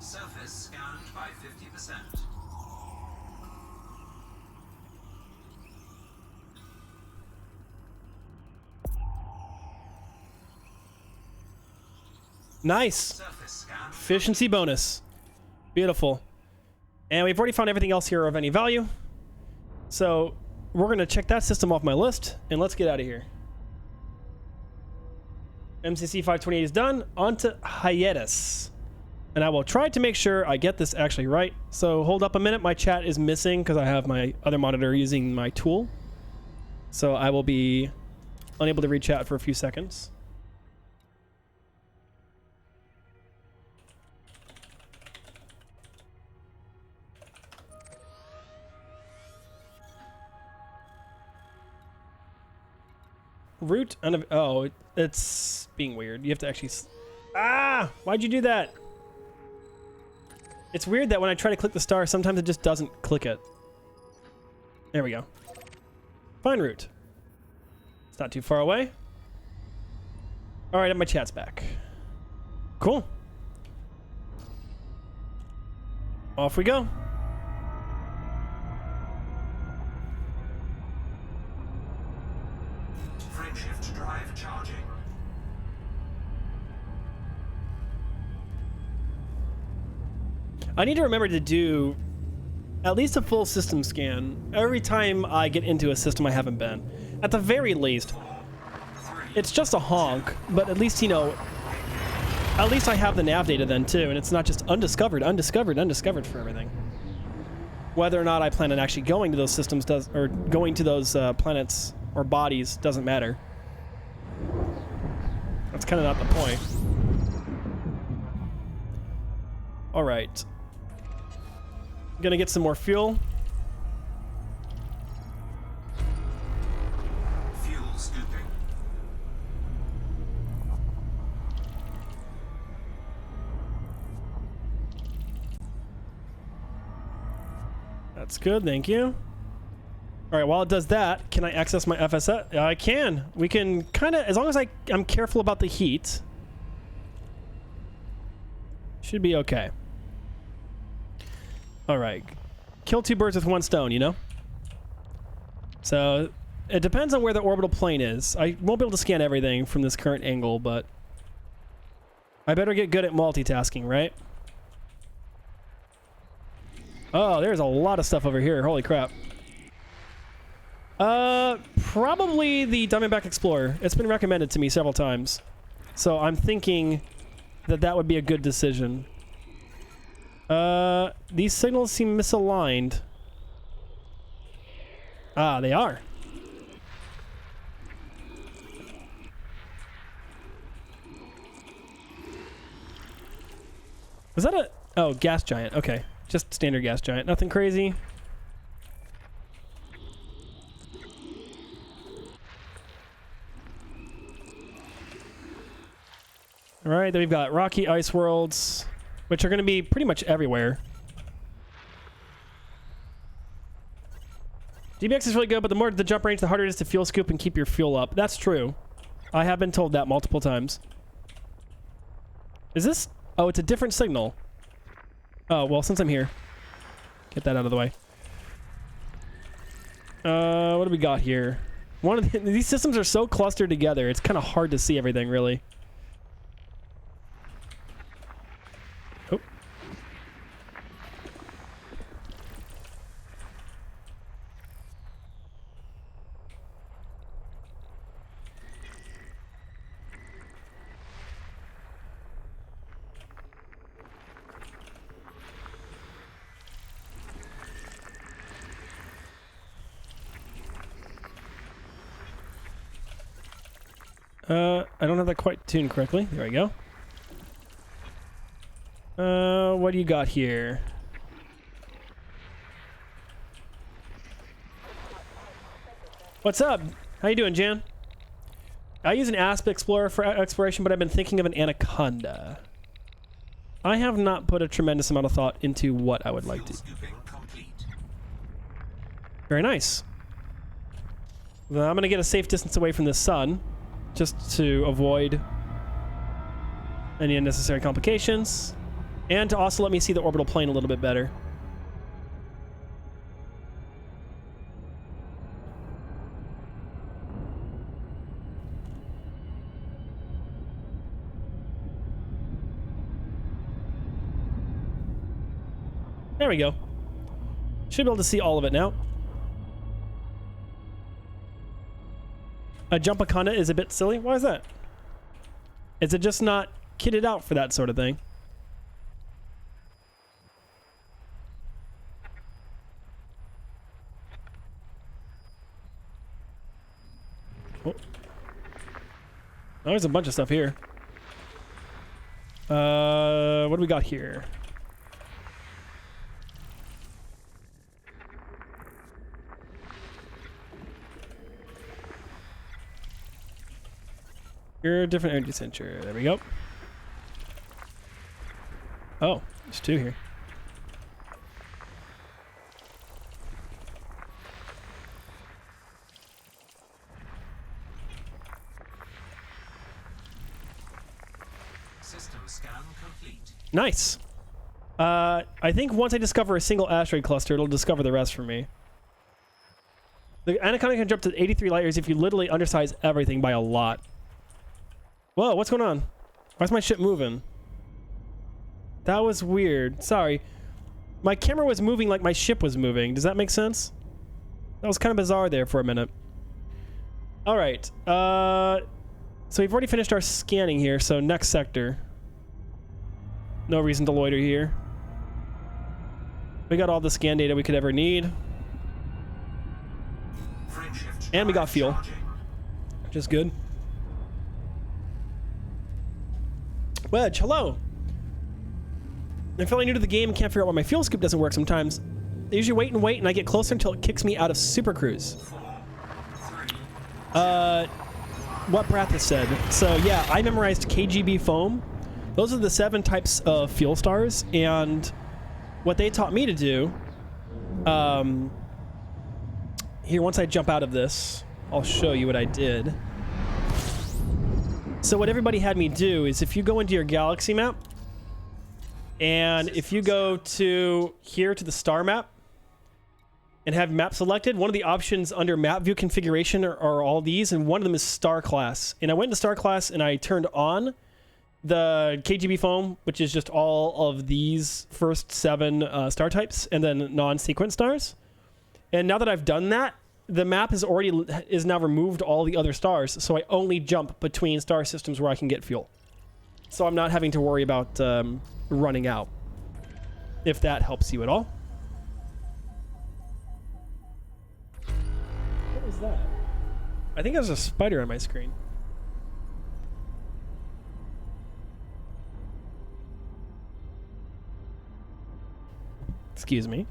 B: Surface scanned by 50%.
A: Nice.
B: Surface scan.
A: Efficiency bonus. Beautiful. And we've already found everything else here of any value. So we're going to check that system off my list, and let's get out of here. MCC 528 is done. On to hiatus. And I will try to make sure I get this actually right. So hold up a minute. My chat is missing because I have my other monitor using my tool. So I will be unable to read chat for a few seconds. Root oh, it's being weird. You have to actually why'd you do that? It's weird that when I try to click the star, sometimes it just doesn't click it. There we go. Find route. It's not too far away. All right, my chat's back. Cool. Off we go.
B: Frameshift drive charging.
A: I need to remember to do at least a full system scan every time I get into a system I haven't been. At the very least, it's just a honk, but at least, you know, at least I have the nav data then too, and it's not just undiscovered for everything. Whether or not I plan on actually going to those systems or going to those planets or bodies doesn't matter. That's kind of not the point. All right. Gonna get some more fuel.
B: Fuel scooping.
A: That's good, thank you. All right, while it does that, can I access my FSS? I can. We can kind of, as long as I'm careful about the heat, should be okay. All right. Kill two birds with one stone, you know? So it depends on where the orbital plane is. I won't be able to scan everything from this current angle, but I better get good at multitasking, right? Oh, there's a lot of stuff over here. Holy crap. Probably the Diamondback Explorer. It's been recommended to me several times. So I'm thinking that that would be a good decision. These signals seem misaligned. Ah, they are. Was that a... Oh, gas giant. Okay. Just standard gas giant. Nothing crazy. Alright, then we've got rocky ice worlds, which are going to be pretty much everywhere. DBX is really good, but the more the jump range, the harder it is to fuel scoop and keep your fuel up. That's true. I have been told that multiple times. Is this... Oh, it's a different signal. Oh, well, since I'm here. Get that out of the way. What do we got here? These systems are so clustered together, it's kind of hard to see everything, really. Oh. I don't have that quite tuned correctly. There we go. What do you got here? What's up? How you doing, Jan? I use an Asp Explorer for exploration, but I've been thinking of an Anaconda. I have not put a tremendous amount of thought into what I would like to. Very nice. Well, I'm going to get a safe distance away from the sun, just to avoid any unnecessary complications, and to also let me see the orbital plane a little bit better. There we go. Should be able to see all of it now. A Jumpaconda is a bit silly. Why is that? Is it just not kitted out for that sort of thing? Oh, there's a bunch of stuff here. What do we got here? You're a different energy signature. There we go. Oh, there's two here.
B: System scan complete.
A: Nice. I think once I discover a single asteroid cluster, it'll discover the rest for me. The Anaconda can jump to 83 light years if you literally undersize everything by a lot. Whoa, what's going on? Why's my ship moving? That was weird. Sorry. My camera was moving like my ship was moving. Does that make sense? That was kind of bizarre there for a minute. Alright. So we've already finished our scanning here, so next sector. No reason to loiter here. We got all the scan data we could ever need. And we got fuel. Which is good. Wedge, hello. I'm fairly new to the game and can't figure out why my fuel scoop doesn't work sometimes. I usually wait and I get closer until it kicks me out of Super Cruise. What Brath has said. So yeah, I memorized KGB foam. Those are the 7 types of fuel stars, and what they taught me to do Here, once I jump out of this, I'll show you what I did. So what everybody had me do is if you go into your galaxy map, and if you go to here to the star map and have map selected, one of the options under map view configuration are all these, and one of them is star class. And I went to star class and I turned on the KGB foam, which is just all of these first 7 star types and then non-sequence stars. And now that I've done that, the map is now removed all the other stars, so I only jump between star systems where I can get fuel. So I'm not having to worry about running out, if that helps you at all. What was that? I think there's a spider on my screen. Excuse me.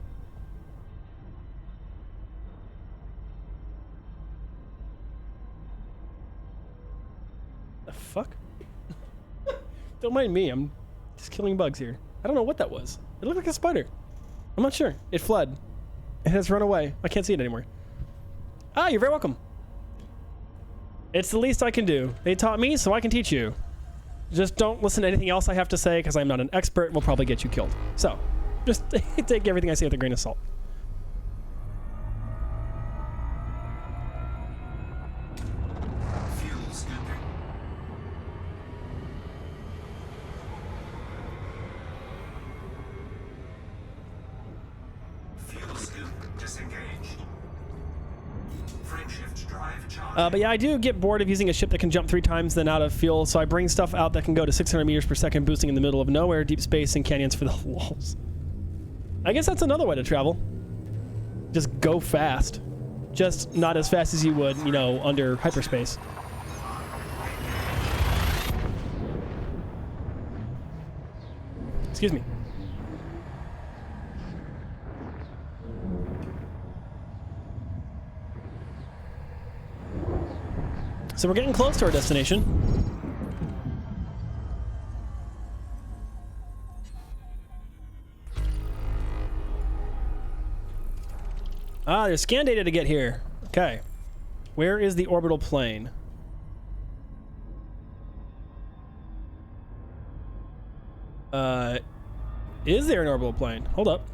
A: The fuck? Don't mind me, I'm just killing bugs here. I don't know what that was. It looked like a spider. I'm not sure. It fled. It has run away. I can't see it anymore. Ah, you're very welcome. It's the least I can do. They taught me, so I can teach you. Just don't listen to anything else I have to say, because I'm not an expert and will probably get you killed. So, just take everything I say with a grain of salt.
B: Fuel scooping. Fuel scoop disengaged. Frameshift drive charge.
A: But yeah, I do get bored of using a ship that can jump 3 times then out of fuel, so I bring stuff out that can go to 600 meters per second, boosting in the middle of nowhere, deep space, and canyons for the walls. I guess that's another way to travel. Just go fast. Just not as fast as you would, you know, under hyperspace. Excuse me. So we're getting close to our destination. Ah, there's scan data to get here. Okay. Where is the orbital plane? Is there an orbital plane? Hold up.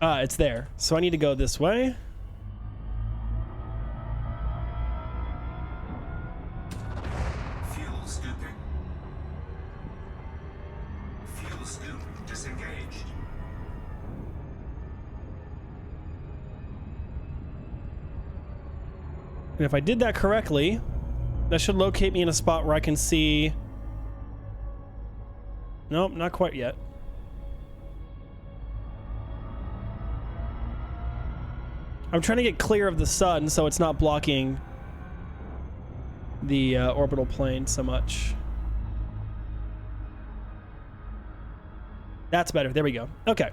A: Ah, it's there. So I need to go this way.
B: Fuel scooping. Fuel scoop disengaged.
A: And if I did that correctly, that should locate me in a spot where I can see... Nope, not quite yet. I'm trying to get clear of the sun so it's not blocking the orbital plane so much. That's better. There we go. Okay.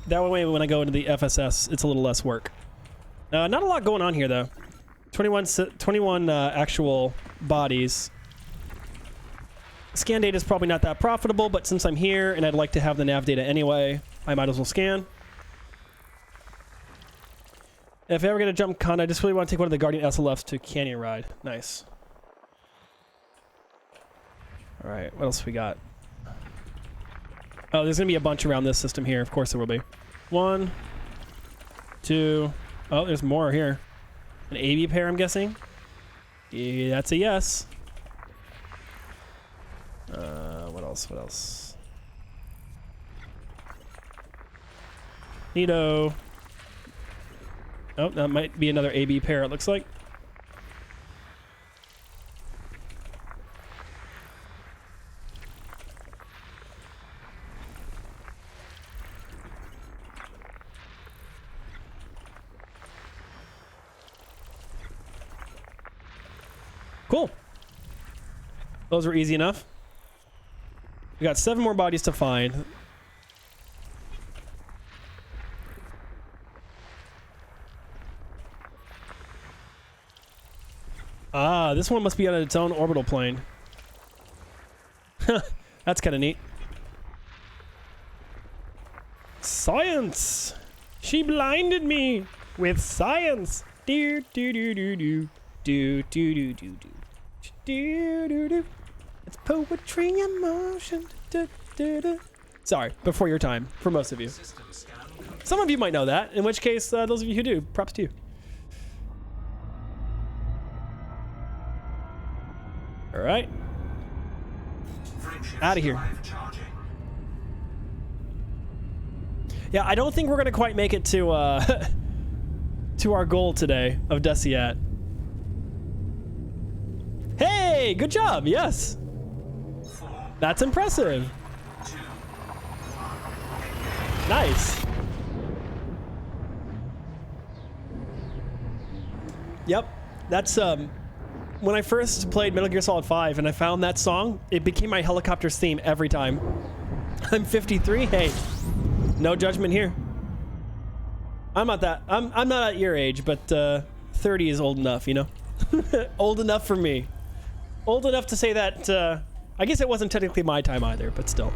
A: That way when I go into the FSS, it's a little less work. Not a lot going on here, though. 21 actual bodies. Scan data is probably not that profitable, but since I'm here and I'd like to have the nav data anyway, I might as well scan. If I ever get a jump con, I just really want to take one of the Guardian SLFs to Canyon Ride. Nice. Alright, what else we got? Oh, there's going to be a bunch around this system here. Of course there will be. 1, 2... Oh, there's more here. An AB pair, I'm guessing? Yeah, that's a yes. What else? What else? Neato. Oh, that might be another AB pair, it looks like. Cool. Those were easy enough. We got 7 more bodies to find. Ah, this one must be on its own orbital plane. That's kind of neat. science. She blinded me with science. Do do do do do do do do do do do do. It's poetry in motion. Do, do, do. Sorry, before your time for most of you.
B: System scan complete.
A: Some of you might know that, in which case, those of you who do, props to you. All right,
B: Frameshift
A: Outta here.
B: drive charging.
A: yeah, I don't think we're gonna quite make it to to our goal today of Desiat. Hey, good job. Yes,
B: 4,
A: that's impressive.
B: 2,
A: Nice. Yep, that's when I first played Metal Gear Solid 5 and I found that song, it became my helicopter's theme every time. I'm 53. Hey, no judgment here. I'm not at your age, but 30 is old enough, you know. Old enough for me. Old enough to say that. I guess it wasn't technically my time either, but still.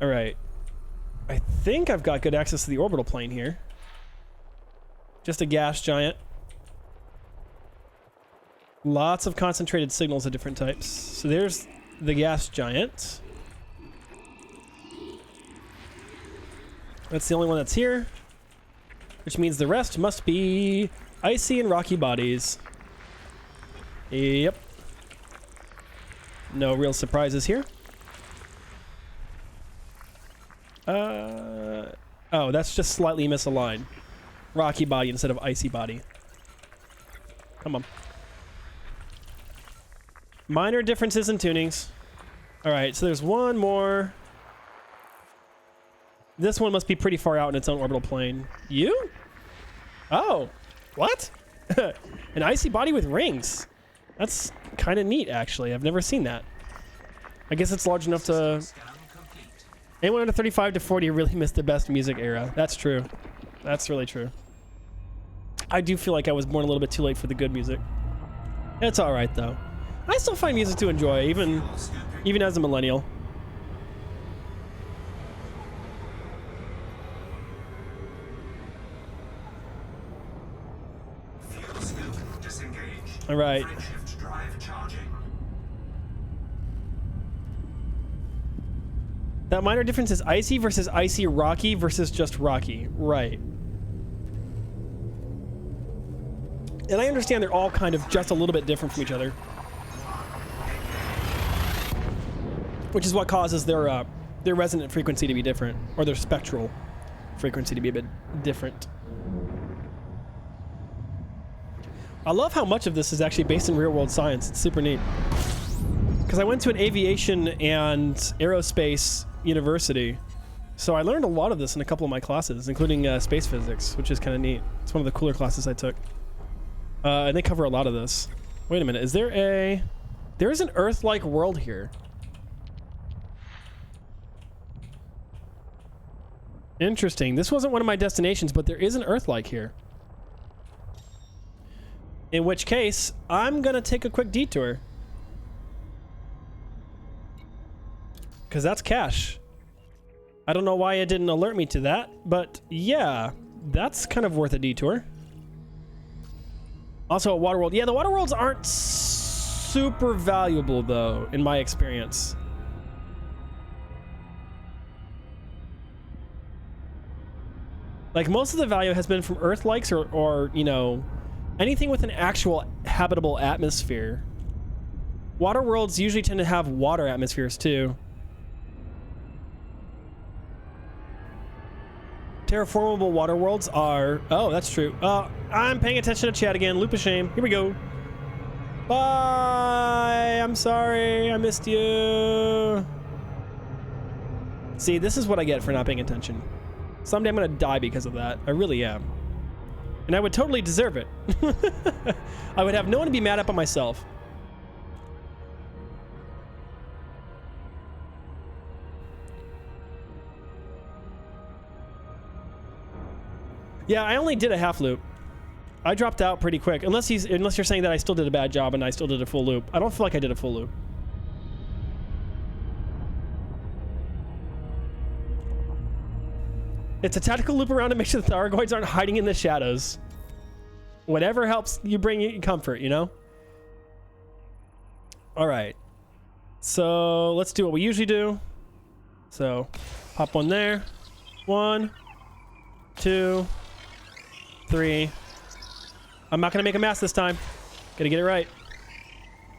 A: All right. I think I've got good access to the orbital plane here. Just a gas giant. Lots of concentrated signals of different types. So there's the gas giant. That's the only one that's here, which means the rest must be icy and rocky bodies. Yep. No real surprises here. Oh, that's just slightly misaligned. Rocky body instead of icy body. Come on. Minor differences in tunings. All right, so there's one more. This one must be pretty far out in its own orbital plane. You? Oh, what? An icy body with rings. That's kind of neat, actually. I've never seen that. I guess it's large enough to...
B: scan complete.
A: Anyone under 35 to 40 really missed the best music era. That's true. That's really true. I do feel like I was born a little bit too late for the good music. It's all right, though. I still find music to enjoy, even as a millennial.
B: Fuel scoop disengaged.
A: All right.
B: Frameshift drive charging.
A: That minor difference is icy versus icy rocky versus just rocky. Right. And I understand they're all kind of just a little bit different from each other. Which is what causes their resonant frequency to be different, or their spectral frequency to be a bit different. I love how much of this is actually based in real-world science. It's super neat. Because I went to an aviation and aerospace university, so I learned a lot of this in a couple of my classes, including space physics, which is kind of neat. It's one of the cooler classes I took. And they cover a lot of this. Wait a minute, there is an Earth-like world here. Interesting. This wasn't one of my destinations, but there is an Earth-like here. In which case, I'm gonna take a quick detour. Because that's cash. I don't know why it didn't alert me to that, but yeah, that's kind of worth a detour. Also a water world. Yeah, the water worlds aren't super valuable though, in my experience. Like most of the value has been from Earth-likes or you know, anything with an actual habitable atmosphere. Water worlds usually tend to have water atmospheres too. Terraformable water worlds are... Oh, that's true. I'm paying attention to chat again. Loop of shame. Here we go. Bye. I'm sorry. I missed you. See, this is what I get for not paying attention. Someday I'm going to die because of that. I really am. And I would totally deserve it. I would have no one to be mad at but myself. Yeah, I only did a half loop. I dropped out pretty quick. Unless you're saying that I still did a bad job and I still did a full loop. I don't feel like I did a full loop. It's a tactical loop around to make sure the Thargoids aren't hiding in the shadows. Whatever helps you bring you comfort, you know? All right. So let's do what we usually do. So pop one there. 1, 2, 3. I'm not gonna make a mass this time. Gotta get it right.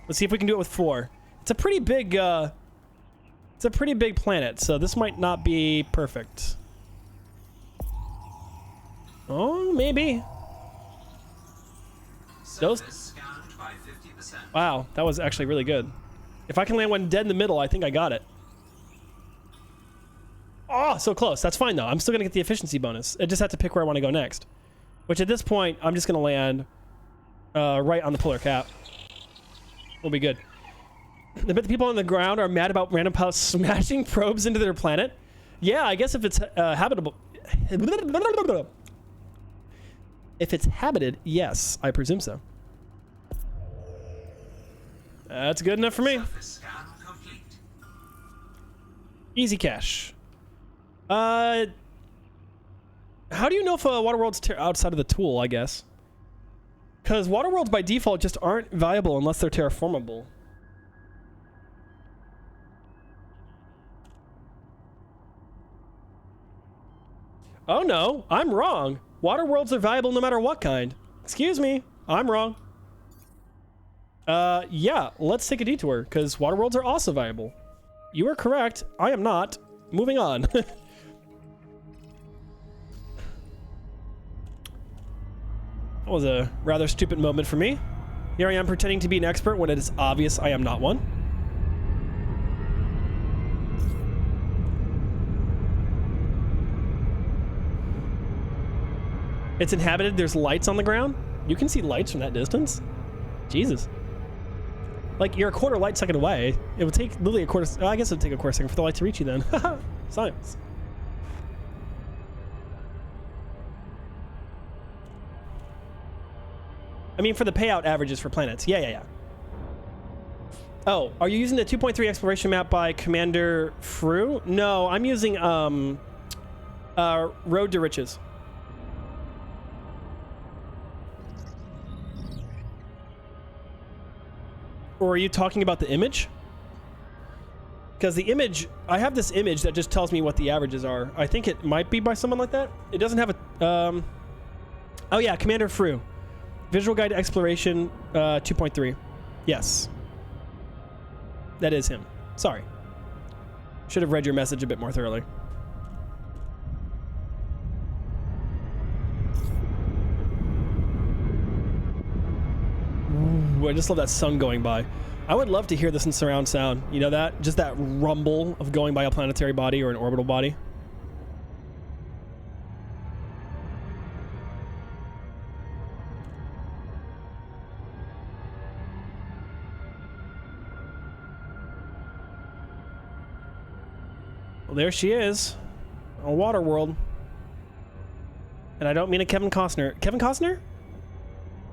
A: Let's see if we can do it with 4. It's a pretty big planet, so this might not be perfect. Oh, maybe. Those.
B: Scanned by 50%.
A: Wow, that was actually really good. If I can land one dead in the middle, I think I got it. Oh, so close. That's fine though. I'm still gonna get the efficiency bonus. I just have to pick where I want to go next. Which at this point, I'm just gonna land right on the polar cap. We'll be good. I bet the people on the ground are mad about random pilots smashing probes into their planet. Yeah, I guess if it's habitable. If it's habited, yes, I presume so. That's good enough for me.
B: Surface scan complete.
A: Easy cash. How do you know if Waterworld's outside of the tool, I guess? Because Waterworlds by default just aren't viable unless they're terraformable. Oh no, I'm wrong. Waterworlds are viable no matter what kind. Excuse me, I'm wrong. Yeah, let's take a detour, because Waterworlds are also viable. You are correct, I am not. Moving on. That was a rather stupid moment for me. Here I am pretending to be an expert when it is obvious I am not one. It's inhabited, there's lights on the ground. You can see lights from that distance. Jesus. Like, you're a quarter light second away. It would take literally a quarter... Oh, I guess it would take a quarter second for the light to reach you then. Science. I mean, for the payout averages for planets. Yeah. Oh, are you using the 2.3 exploration map by Commander Frew? No, I'm using Road to Riches. Or are you talking about the image? Because the image, I have this image that just tells me what the averages are. I think it might be by someone like that. It doesn't have a, oh yeah, Commander Frew. Visual Guide to Exploration 2.3. Yes. That is him. Sorry. Should have read your message a bit more thoroughly. Ooh, I just love that sun going by. I would love to hear this in surround sound. You know that? Just that rumble of going by a planetary body or an orbital body. Well, there she is. A water world. And I don't mean a Kevin Costner. Kevin Costner?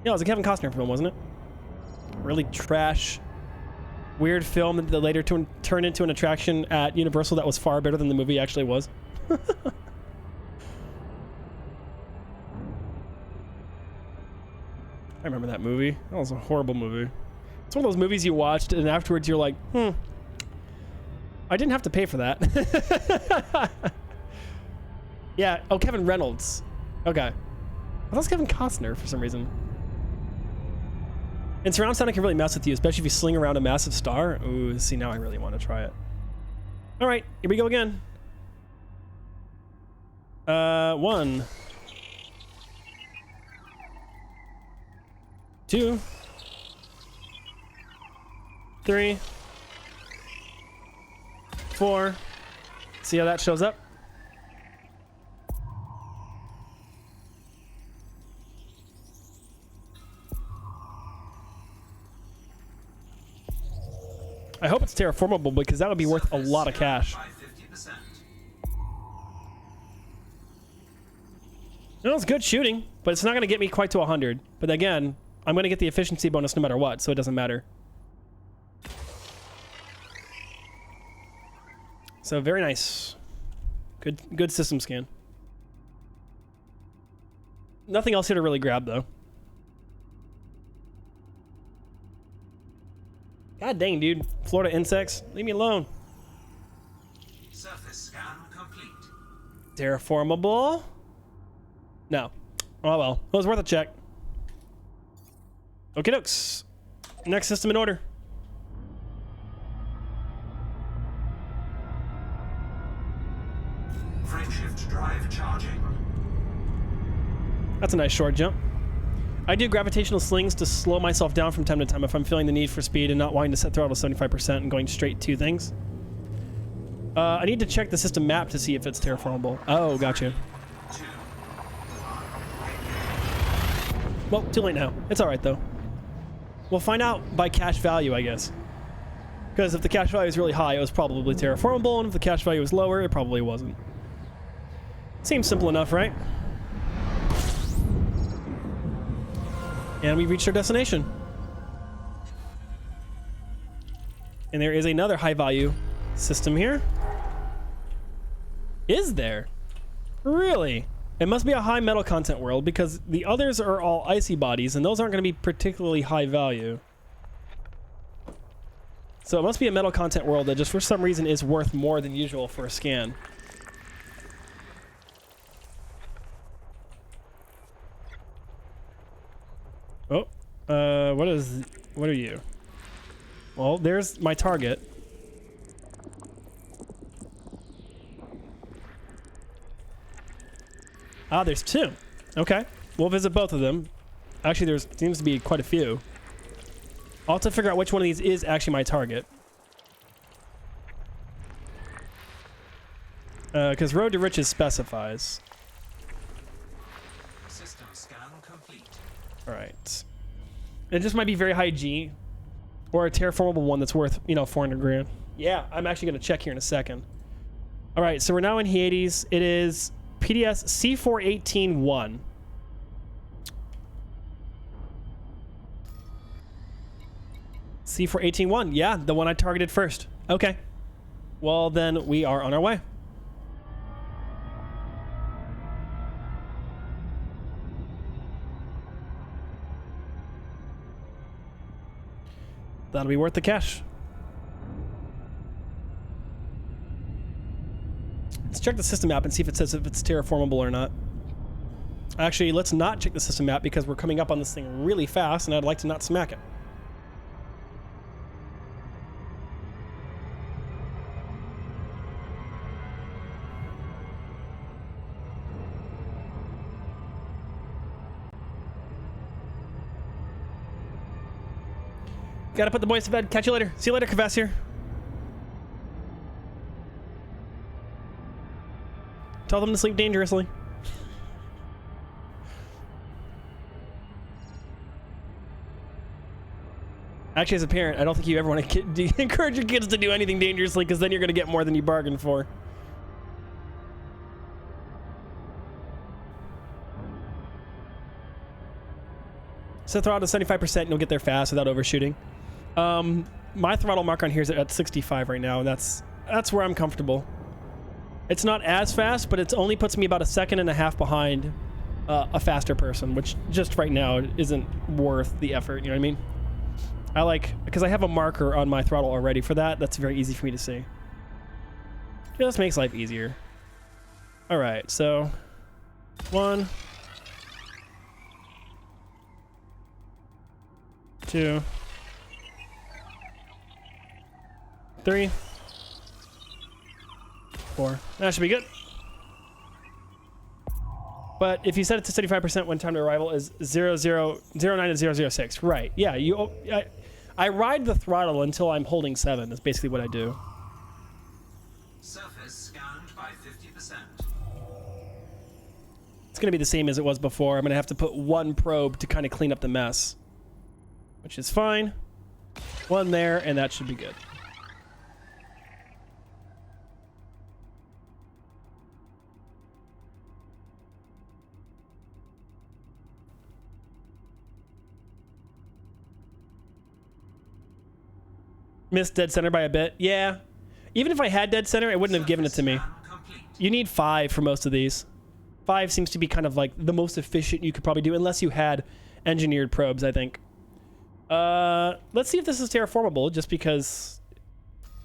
A: Yeah, it was a Kevin Costner film, wasn't it? Really trash, weird film that later turned into an attraction at Universal that was far better than the movie actually was. I remember that movie. That was a horrible movie. It's one of those movies you watched and afterwards you're like, I didn't have to pay for that. Yeah. Oh, Kevin Reynolds. Okay. I thought it was Kevin Costner for some reason. And surround sound can really mess with you, especially if you sling around a massive star. Ooh, see, now I really want to try it. All right, here we go again. 1, 2, 3, 4. See how that shows up? I hope it's terraformable because that would be worth a lot of cash. No, it's good shooting, but it's not going to get me quite to 100. But again, I'm going to get the efficiency bonus no matter what, so it doesn't matter. So very nice. Good system scan. Nothing else here to really grab, though. God dang, dude. Florida insects. Leave me alone.
B: Surface scan complete.
A: Terraformable? No. Oh, well. It was worth a check. Okie dokes. Next system in order.
B: Frameshift drive charging.
A: That's a nice short jump. I do gravitational slings to slow myself down from time to time if I'm feeling the need for speed and not wanting to set throttle to 75% and going straight to things. I need to check the system map to see if it's terraformable. Oh, gotcha. Well, too late now. It's alright, though. We'll find out by cache value, I guess. Because if the cache value is really high, it was probably terraformable, and if the cache value was lower, it probably wasn't. Seems simple enough, right? And we reached our destination. And there is another high value system here. Is there? Really? It must be a high metal content world because the others are all icy bodies and those aren't going to be particularly high value. So it must be a metal content world that just for some reason is worth more than usual for a scan. Oh, what are you? Well, there's my target. Ah, there's two. Okay, we'll visit both of them. Actually, there seems to be quite a few. I'll have to figure out which one of these is actually my target. Because Road to Riches specifies.
B: System scan complete.
A: Alright. It just might be very high G. Or a terraformable one that's worth, 400 grand. Yeah, I'm actually going to check here in a second. Alright, so we're now in Hades. It is PDS C418-1. C418-1. Yeah, the one I targeted first. Okay. Well, then we are on our way. That'll be worth the cash. Let's check the system map and see if it says if it's terraformable or not. Actually, let's not check the system map because we're coming up on this thing really fast and I'd like to not smack it. Gotta put the boys to bed. Catch you later. See you later, Kavasir. Tell them to sleep dangerously. Actually, as a parent, I don't think you ever want to encourage your kids to do anything dangerously because then you're going to get more than you bargained for. Set throttle to 75% and you'll get there fast without overshooting. My throttle mark on here is at 65 right now, and that's where I'm comfortable. It's not as fast, but it only puts me about a second and a half behind a faster person, which just right now isn't worth the effort, you know what I mean? Because I have a marker on my throttle already for that, that's very easy for me to see. Just makes life easier. Alright, so 1, 2, 3, 4. That should be good. But if you set it to 75% when time to arrival is 09 to 006. Right. Yeah, I ride the throttle until I'm holding 7. That's basically what I do.
B: Surface scanned by 50%.
A: It's going to be the same as it was before. I'm going to have to put one probe to kind of clean up the mess, which is fine. One there, and that should be good. Missed dead center by a bit. Yeah. Even if I had dead center, it wouldn't have given it to me. You need 5 for most of these. 5 seems to be kind of like the most efficient you could probably do, unless you had engineered probes, I think. Let's see if this is terraformable, just because,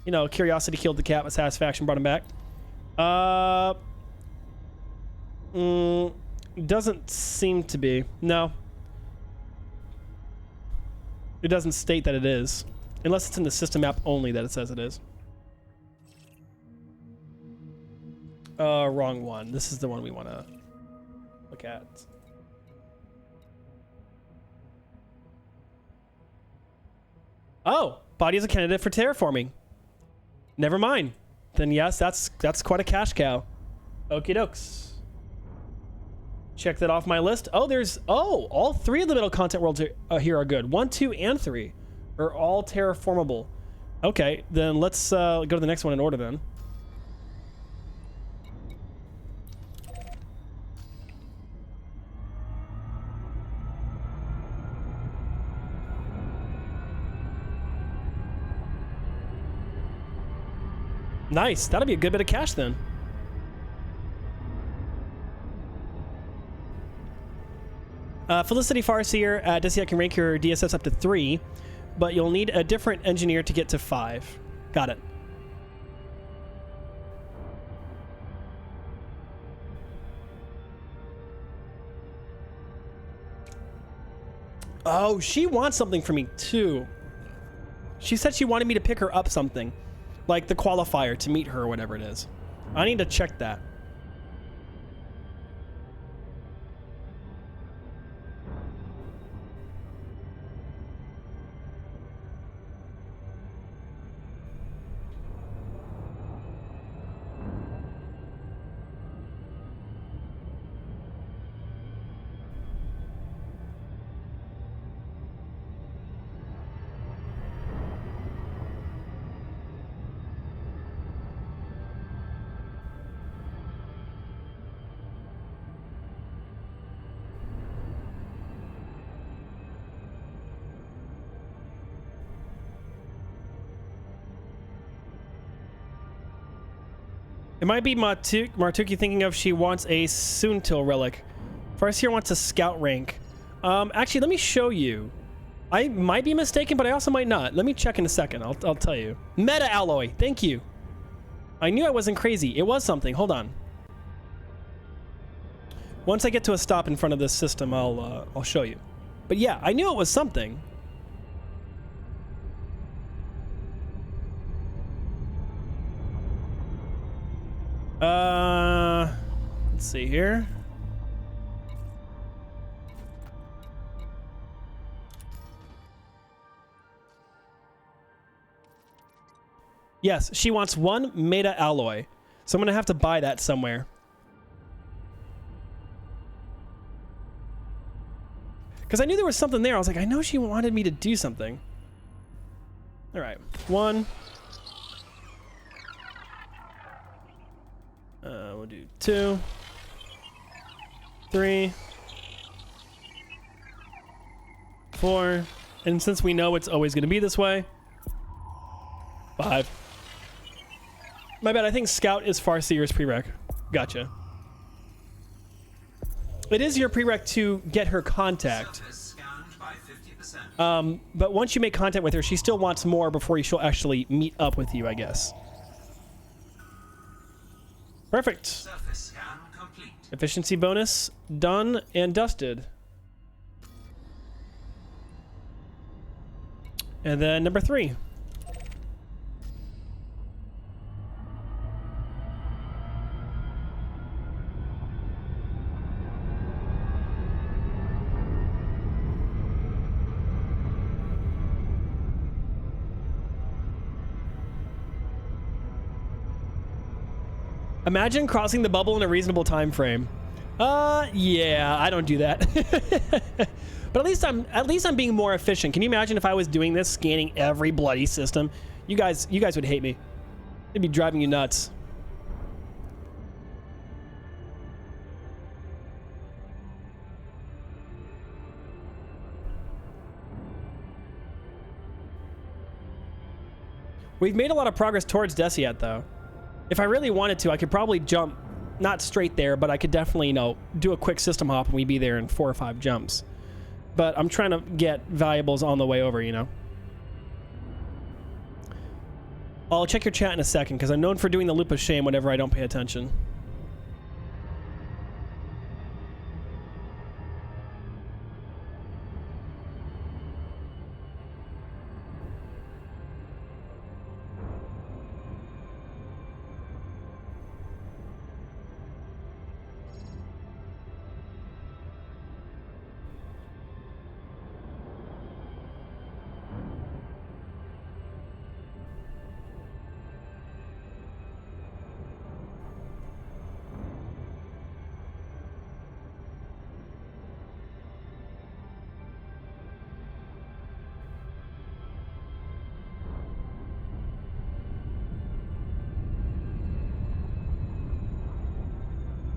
A: you know, curiosity killed the cat, but satisfaction brought him back. Doesn't seem to be. No. It doesn't state that it is. Unless it's in the system map only that it says it is. Wrong one. This is the one we want to look at. Oh, body is a candidate for terraforming. Never mind. Then yes, that's quite a cash cow. Okie dokes. Check that off my list. Oh, all 3 of the middle content worlds here are good. 1, 2, and 3 are all terraformable. Okay, then let's go to the next one in order then. Nice. That'll be a good bit of cash then. Felicity Farseer at Desi can rank your DSS up to 3, but you'll need a different engineer to get to 5. Got it. Oh, she wants something from me too. She said she wanted me to pick her up something, like the qualifier to meet her or whatever it is. I need to check that. It might be Martuki thinking of she wants a Soontil relic. Farseer wants a scout rank. Actually, let me show you. I might be mistaken, but I also might not. Let me check in a second. I'll tell you. Meta alloy. Thank you. I knew I wasn't crazy. It was something. Hold on. Once I get to a stop in front of this system, I'll show you. But yeah, I knew it was something. Let's see here. Yes, she wants 1 meta alloy. So I'm gonna have to buy that somewhere. Because I knew there was something there. I was like, I know she wanted me to do something. All right, 1. We'll do 2, 3, 4, and since we know it's always going to be this way, 5. My bad. I think Scout is Farseer's prereq. Gotcha. It is your prereq to get her contact. But once you make contact with her, she still wants more before she'll actually meet up with you, I guess. Perfect.
B: Surface scan complete.
A: Efficiency bonus done and dusted. And then number 3. Imagine crossing the bubble in a reasonable time frame. Yeah, I don't do that. But at least I'm being more efficient. Can you imagine if I was doing this, scanning every bloody system? You guys would hate me. It'd be driving you nuts. We've made a lot of progress towards Desiat, though. If I really wanted to, I could probably jump not straight there, but I could definitely, you know, do a quick system hop and we'd be there in 4 or 5 jumps. But I'm trying to get valuables on the way over, you know. I'll check your chat in a second because I'm known for doing the loop of shame whenever I don't pay attention.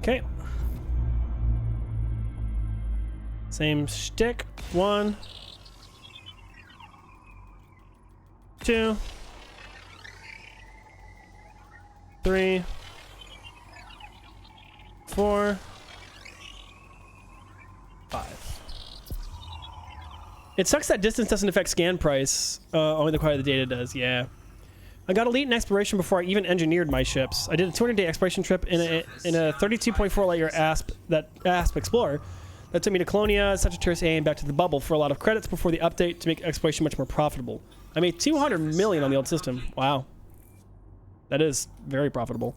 A: Okay. Same shtick. 1, 2, 3, 4, 5. It sucks that distance doesn't affect scan price. Only the quality of the data does. Yeah. I got elite in exploration before I even engineered my ships. I did a 200-day exploration trip in a 32.4 light year ASP Explorer that took me to Colonia, Sagittarius A, and back to the bubble for a lot of credits before the update to make exploration much more profitable. I made 200 million on the old system. Wow. That is very profitable.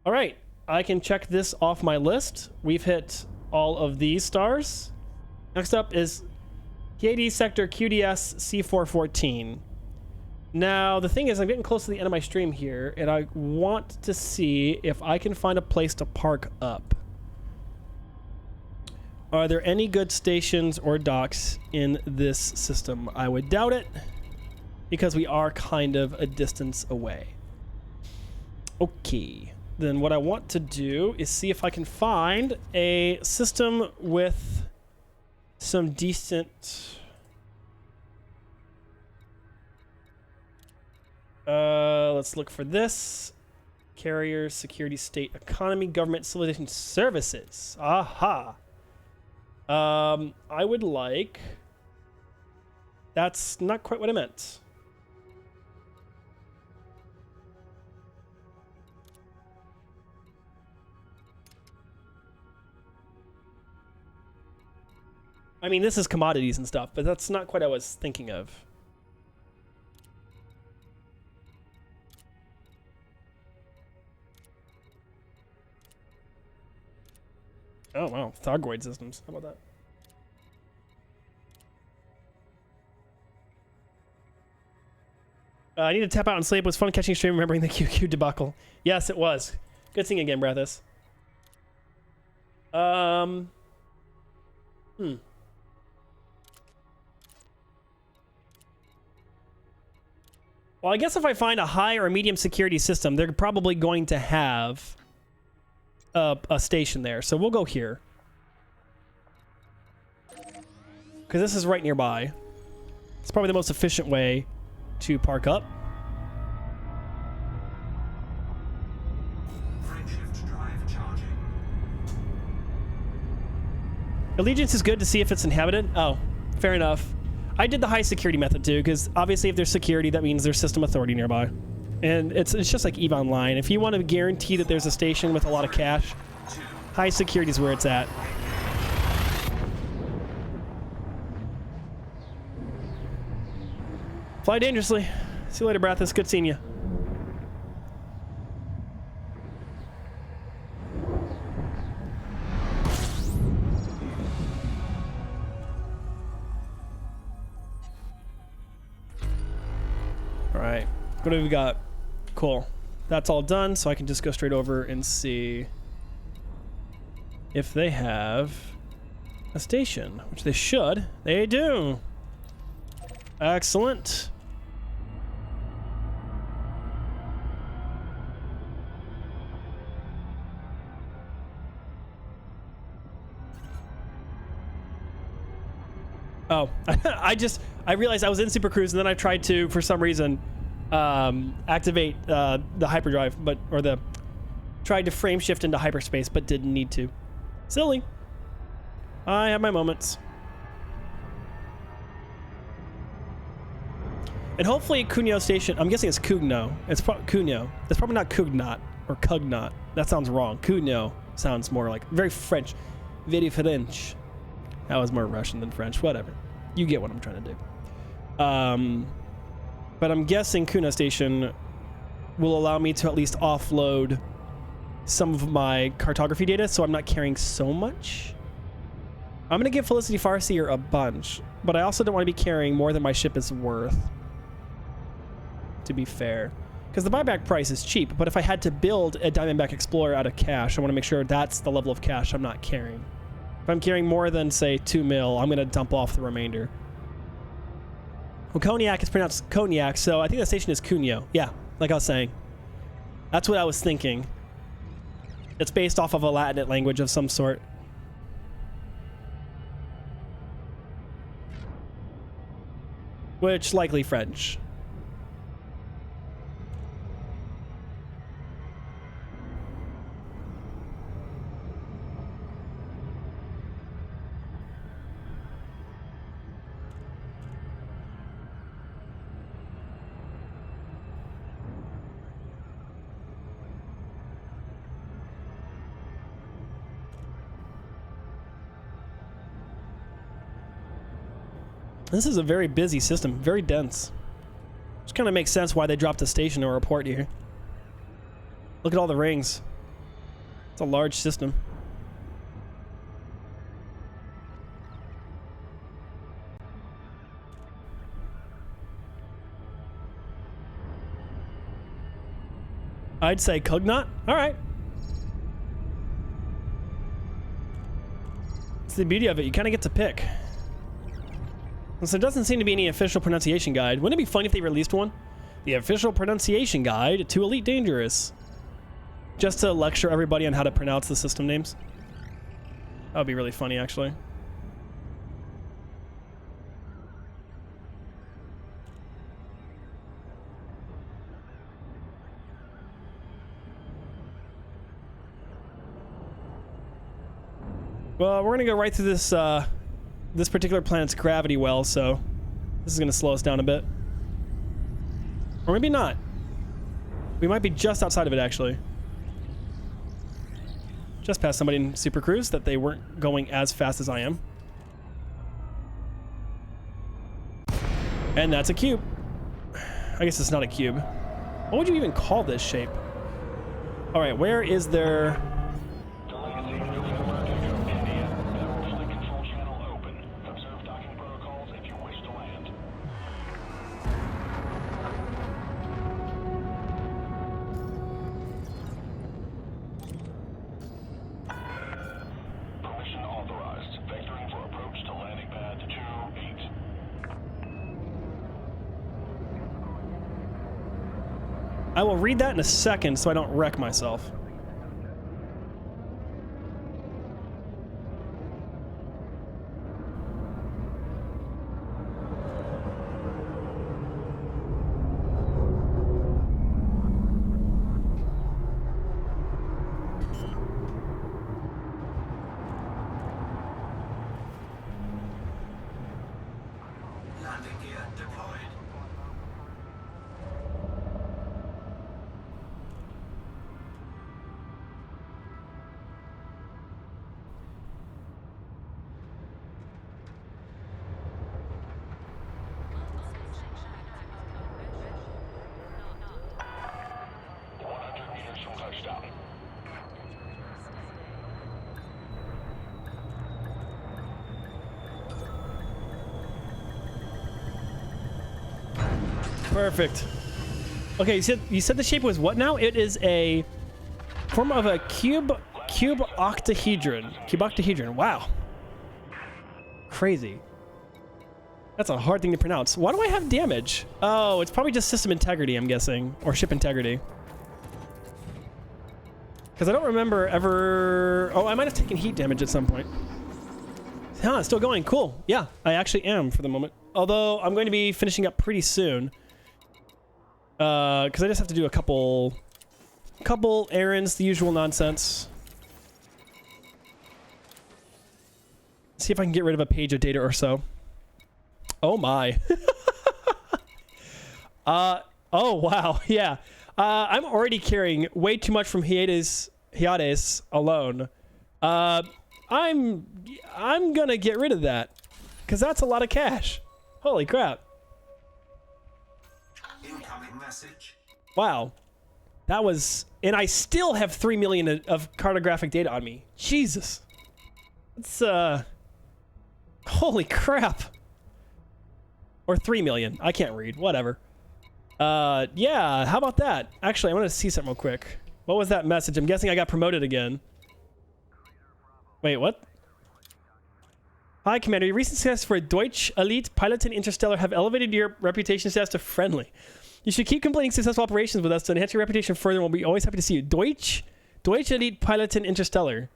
A: All right. I can check this off my list. We've hit all of these stars. Next up is KD Sector QDS C414. Now, the thing is, I'm getting close to the end of my stream here, and I want to see if I can find a place to park up. Are there any good stations or docks in this system? I would doubt it, because we are kind of a distance away. Okay, then what I want to do is see if I can find a system with some decent... let's look for this. Carrier, security, state, economy, government, civilization, services. Aha. I would like... That's not quite what I meant. I mean, this is commodities and stuff, but that's not quite what I was thinking of. Oh, wow. Thargoid systems. How about that? I need to tap out and sleep. It was fun catching stream, remembering the QQ debacle. Yes, it was. Good seeing you again, Brathis. Well, I guess if I find a high or medium security system, they're probably going to have a station there. So we'll go here. Because this is right nearby. It's probably the most efficient way to park up.
B: Frameshift drive charging.
A: Allegiance is good to see if it's inhabited. Oh, fair enough. I did the high security method too, because obviously if there's security, that means there's system authority nearby. And it's just like EVE Online. If you want to guarantee that there's a station with a lot of cash, high security is where it's at. Fly dangerously. See you later, Brathis. Good seeing you. All right. What do we got? Cool. That's all done, so I can just go straight over and see if they have a station, which they should. They do. Excellent. Oh, I realized I was in Super Cruise and then I tried to, for some reason, activate the hyperdrive, or the Tried to frame shift into hyperspace, but didn't need to. Silly. I have my moments. And hopefully Cugno Station, I'm guessing it's Cugno. It's Cugno. It's probably not Cugnot or Cugnot. That sounds wrong. Cugno sounds more like very French. Very French. That was more Russian than French. Whatever. You get what I'm trying to do. But I'm guessing Cugno Station will allow me to at least offload some of my cartography data, so I'm not carrying so much. I'm going to give Felicity Farseer a bunch, but I also don't want to be carrying more than my ship is worth, to be fair. Because the buyback price is cheap, but if I had to build a Diamondback Explorer out of cash, I want to make sure that's the level of cash I'm not carrying. If I'm carrying more than, say, 2 mil, I'm going to dump off the remainder. Well, Cognac is pronounced Cognac, so I think the station is Cugno. Yeah, like I was saying. That's what I was thinking. It's based off of a Latinate language of some sort. Which, likely French. This is a very busy system, very dense. Which kind of makes sense why they dropped a station or a port here. Look at all the rings. It's a large system. I'd say Cugnot. All right. It's the beauty of it. You kind of get to pick. So there doesn't seem to be any official pronunciation guide. Wouldn't it be fun if they released one? The official pronunciation guide to Elite Dangerous. Just to lecture everybody on how to pronounce the system names. That would be really funny, actually. Well, we're gonna go right through this this particular planet's gravity well, so this is going to slow us down a bit. Or maybe not. We might be just outside of it, actually. Just past somebody in Super Cruise that they weren't going as fast as I am. And that's a cube. I guess it's not a cube. What would you even call this shape? All right, where is there... I will read that in a second so I don't wreck myself.
B: Landing gear deployed.
A: Perfect. Okay, you said the shape was what now? It is a form of a cube octahedron. Cube octahedron. Wow. Crazy. That's a hard thing to pronounce. Why do I have damage? Oh, it's probably just system integrity, I'm guessing, or ship integrity. Because I don't remember ever... Oh, I might have taken heat damage at some point. Huh, it's still going. Cool. Yeah, I actually am for the moment. Although I'm going to be finishing up pretty soon. Because I just have to do a couple couple errands, the usual nonsense. See if I can get rid of a page of data or so. Oh my. Oh wow, yeah. I'm already carrying way too much from Hyades alone. I'm gonna get rid of that, because that's a lot of cash. Holy crap.
B: Incoming message.
A: Wow. That was... And I still have 3 million of cartographic data on me. Jesus. It's, holy crap. Or 3 million. I can't read. Whatever. Yeah, how about that? Actually, I want to see something real quick. What was that message? I'm guessing I got promoted again. Wait, what? Hi, Commander. Your recent success for Deutsch Elite Pilot and Interstellar have elevated your reputation status to friendly. You should keep completing successful operations with us to enhance your reputation further, and we'll be always happy to see you. Deutsch Elite Pilot and Interstellar.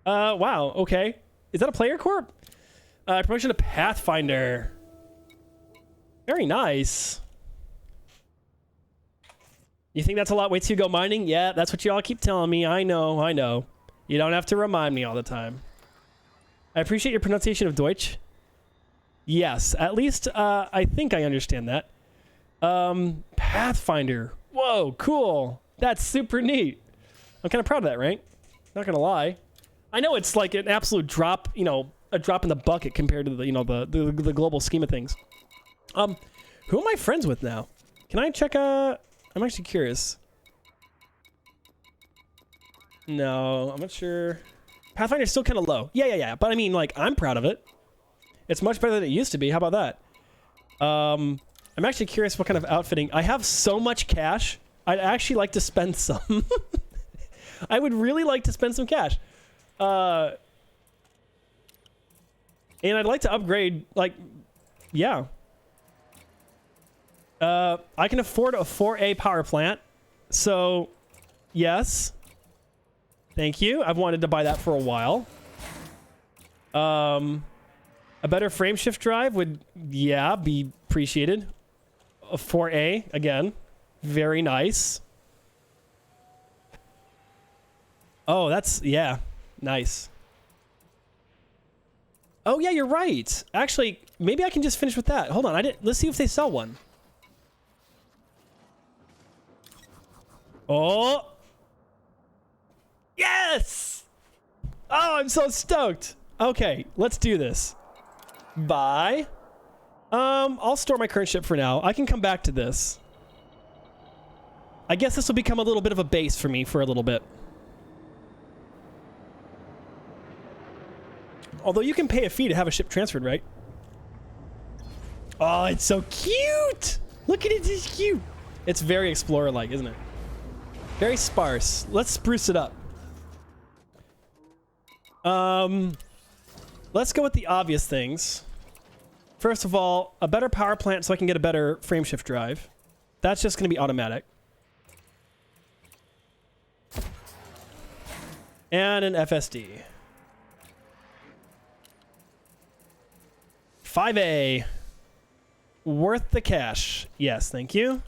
A: Wow, okay. Is that a player corp? Promotion to Pathfinder. Very nice. You think that's a lot? Wait till you go mining? Yeah, that's what you all keep telling me. I know. You don't have to remind me all the time. I appreciate your pronunciation of Deutsch. Yes, at least I think I understand that. Pathfinder. Whoa, cool. That's super neat. I'm kind of proud of that, right? Not gonna lie. I know it's like an absolute drop, you know, a drop in the bucket compared to the, you know, the global scheme of things. Who am I friends with now? Can I check, I'm actually curious. No, I'm not sure. Pathfinder's still kind of low. Yeah. But I mean, like, I'm proud of it. It's much better than it used to be. How about that? I'm actually curious what kind of outfitting. I have so much cash. I'd actually like to spend some. I would really like to spend some cash. And I'd like to upgrade, like, yeah. I can afford a 4A power plant. So, yes. Thank you. I've wanted to buy that for a while. A better frame shift drive would, yeah, be appreciated. A 4A, again. Very nice. Oh, that's, yeah, nice. Oh, yeah, you're right. Actually, maybe I can just finish with that. Hold on, let's see if they sell one. Oh! Yes! Oh, I'm so stoked. Okay, let's do this. Buy. I'll store my current ship for now. I can come back to this. I guess this will become a little bit of a base for me for a little bit. Although you can pay a fee to have a ship transferred, right? Oh, it's so cute! Look at it, it's cute. It's very Explorer-like, isn't it? Very sparse. Let's spruce it up. Let's go with the obvious things. First of all, a better power plant so I can get a better frame shift drive. That's just going to be automatic. And an FSD. 5A. Worth the cash. Yes, thank you.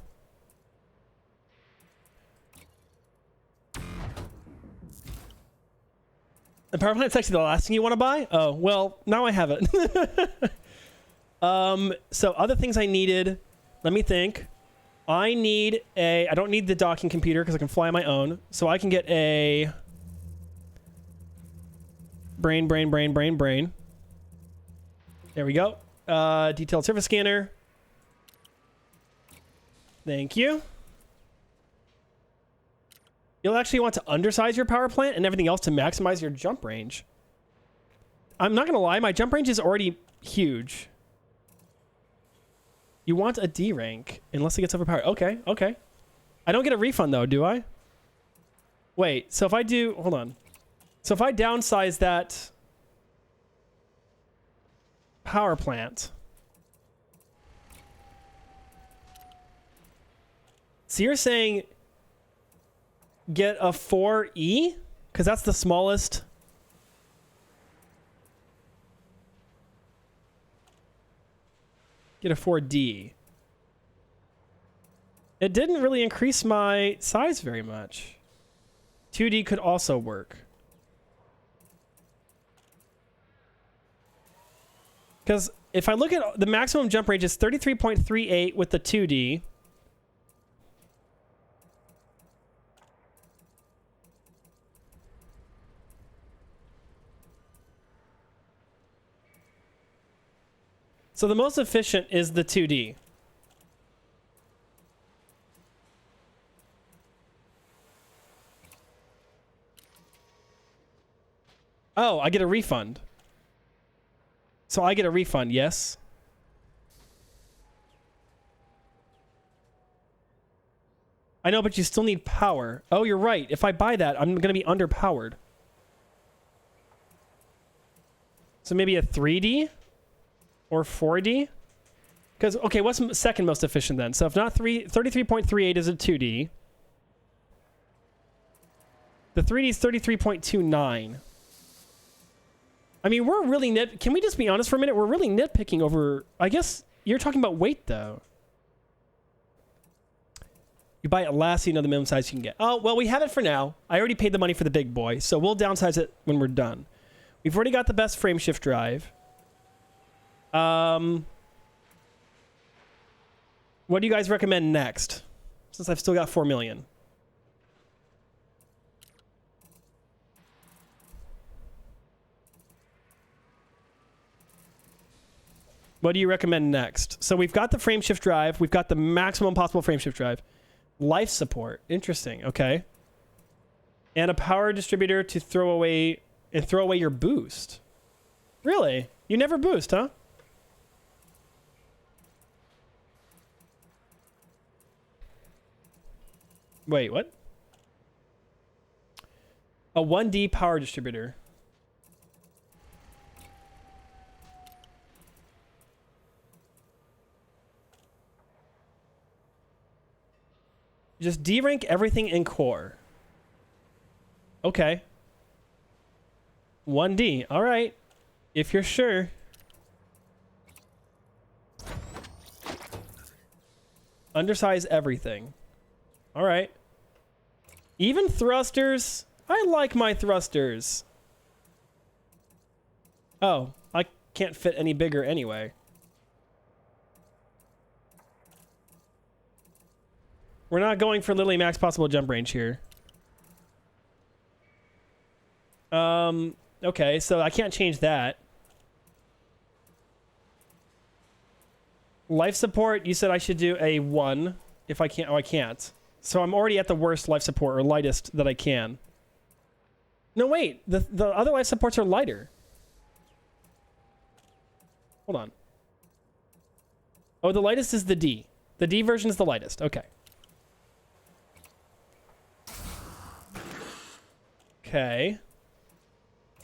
A: The power plant's actually the last thing you want to buy? Oh, well, now I have it. So other things I needed. Let me think. I don't need the docking computer because I can fly on my own. So I can get a brain. There we go. Detailed surface scanner. Thank you. You'll actually want to undersize your power plant and everything else to maximize your jump range. I'm not going to lie, my jump range is already huge. You want a D rank unless it gets overpowered. Okay. I don't get a refund though, do I? Wait, so if I do... Hold on. So if I downsize that power plant... So you're saying... Get a 4E? Because that's the smallest. Get a 4D. It didn't really increase my size very much. 2D could also work. Because if I look at the maximum jump range is 33.38 with the 2D. So the most efficient is the 2D. Oh, I get a refund. So I get a refund, yes. I know, but you still need power. Oh, you're right. If I buy that, I'm going to be underpowered. So maybe a 3D or 4D? Because, okay, what's second most efficient then? So if not 33.38 is a 2D. The 3D is 33.29. I mean, we're really can we just be honest for a minute? We're really nitpicking over... I guess you're talking about weight, though. You buy it last, so you know the minimum size you can get. Oh, well, we have it for now. I already paid the money for the big boy, so we'll downsize it when we're done. We've already got the best frame shift drive. What do you guys recommend next? Since I've still got 4 million. What do you recommend next? So we've got the frame shift drive. We've got the maximum possible frame shift drive. Life support. Interesting. Okay. And a power distributor to throw away your boost. Really? You never boost, huh? Wait, what? A 1D power distributor. Just D-rank everything in core. Okay. 1D. All right. If you're sure. Undersize everything. All right. Even thrusters. I like my thrusters. Oh, I can't fit any bigger anyway. We're not going for literally max possible jump range here. Okay, so I can't change that. Life support, you said I should do a 1 if I can't. Oh, I can't. So I'm already at the worst life support, or lightest that I can. No, wait. The other life supports are lighter. Hold on. Oh, the lightest is the D. The D version is the lightest. Okay. Okay.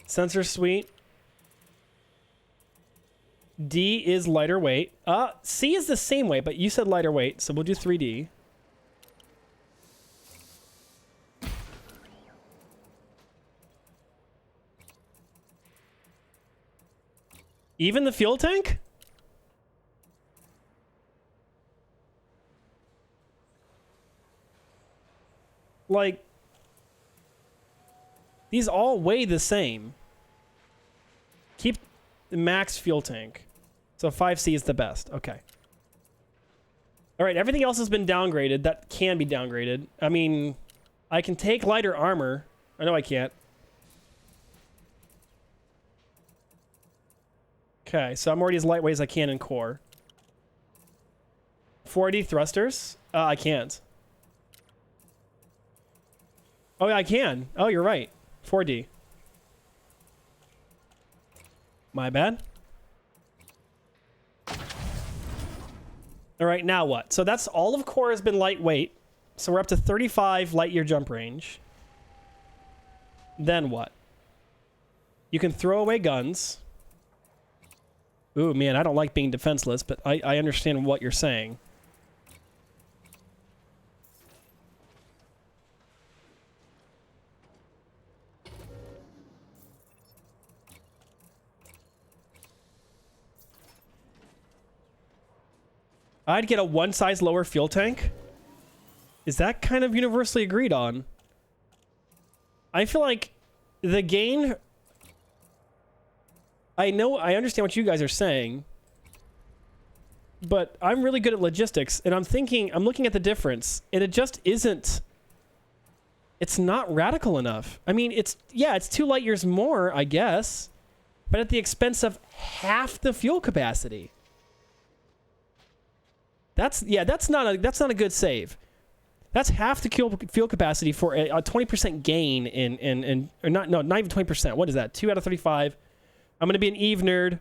A: Sensor suite. D is lighter weight. C is the same weight, but you said lighter weight, so we'll do 3D. Even the fuel tank? Like, these all weigh the same. Keep the max fuel tank. So 5C is the best. Okay. All right, everything else has been downgraded. That can be downgraded. I mean, I can take lighter armor. I know I can't. Okay, so I'm already as lightweight as I can in core. 4D thrusters? I can't. Oh, yeah, I can. Oh, you're right. 4D. My bad. All right, now what? So that's all of core has been lightweight. So we're up to 35 light year jump range. Then what? You can throw away guns. Ooh, man, I don't like being defenseless, but I understand what you're saying. I'd get a 1 size lower fuel tank. Is that kind of universally agreed on? I feel like the gain... I understand what you guys are saying, but I'm really good at logistics, and I'm looking at the difference, and it just isn't... It's not radical enough. I mean, it's 2 light years more, I guess, but at the expense of half the fuel capacity. That's not a good save. That's half the fuel capacity for a 20% gain or not even 20%. What is that? 2 out of 35. I'm going to be an Eve nerd.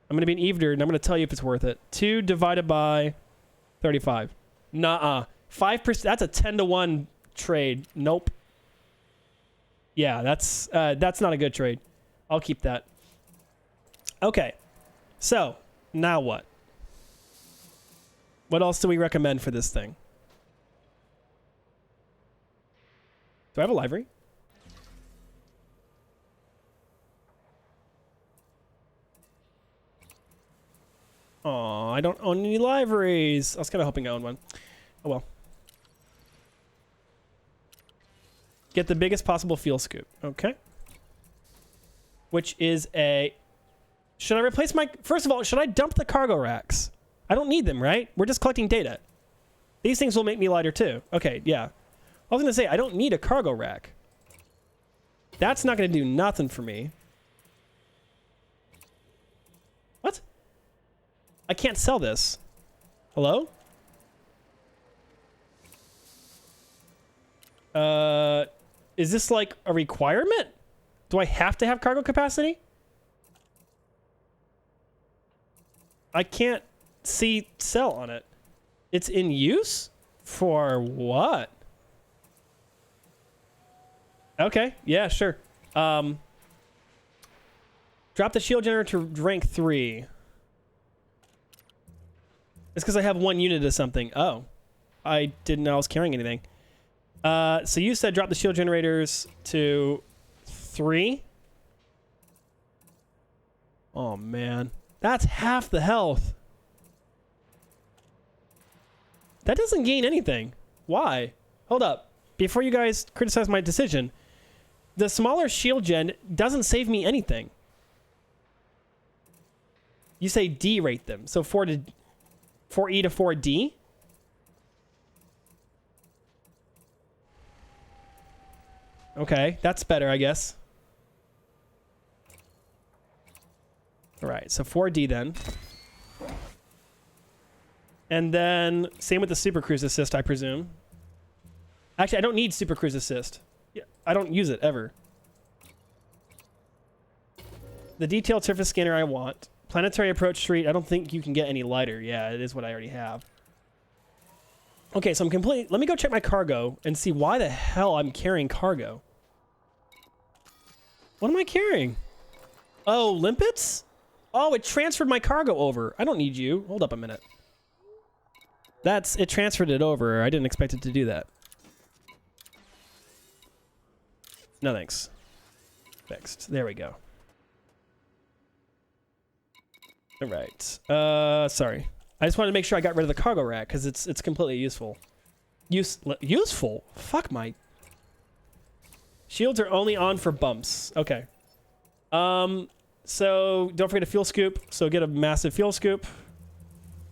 A: And I'm going to tell you if it's worth it. 2 divided by 35. Nuh-uh. 5%. That's a 10-to-1 trade. Nope. Yeah, that's not a good trade. I'll keep that. Okay. So, now what? What else do we recommend for this thing? Do I have a library? Oh, I don't own any libraries. I was kind of hoping I owned one. Oh well. Get the biggest possible fuel scoop. Okay. Which is a... Should I replace my... First of all, should I dump the cargo racks? I don't need them, right? We're just collecting data. These things will make me lighter too. Okay, yeah. I was going to say, I don't need a cargo rack. That's not going to do nothing for me. What? I can't sell this. Hello? Is this like a requirement? Do I have to have cargo capacity? I can't see sell on it. It's in use? For what? Okay, yeah, sure. Drop the shield generator to rank 3. It's because I have 1 unit of something. Oh. I didn't know I was carrying anything. So you said drop the shield generators to 3? Oh, man. That's half the health. That doesn't gain anything. Why? Hold up. Before you guys criticize my decision, the smaller shield gen doesn't save me anything. You say D rate them. So 4E to 4D? Okay, that's better, I guess. All right, so 4D then. And then same with the Super Cruise Assist, I presume. Actually, I don't need Super Cruise Assist. Yeah, I don't use it ever. The detailed surface scanner I want. Planetary approach street. I don't think you can get any lighter. Yeah, it is what I already have. Okay, so I'm completely... Let me go check my cargo and see why the hell I'm carrying cargo. What am I carrying? Oh, limpets? Oh, it transferred my cargo over. I don't need you. Hold up a minute. It transferred it over. I didn't expect it to do that. No thanks. Fixed. There we go. All right. Sorry. I just wanted to make sure I got rid of the cargo rack because it's completely useful. Useful? Fuck my... Shields are only on for bumps. Okay. So don't forget a fuel scoop. So get a massive fuel scoop.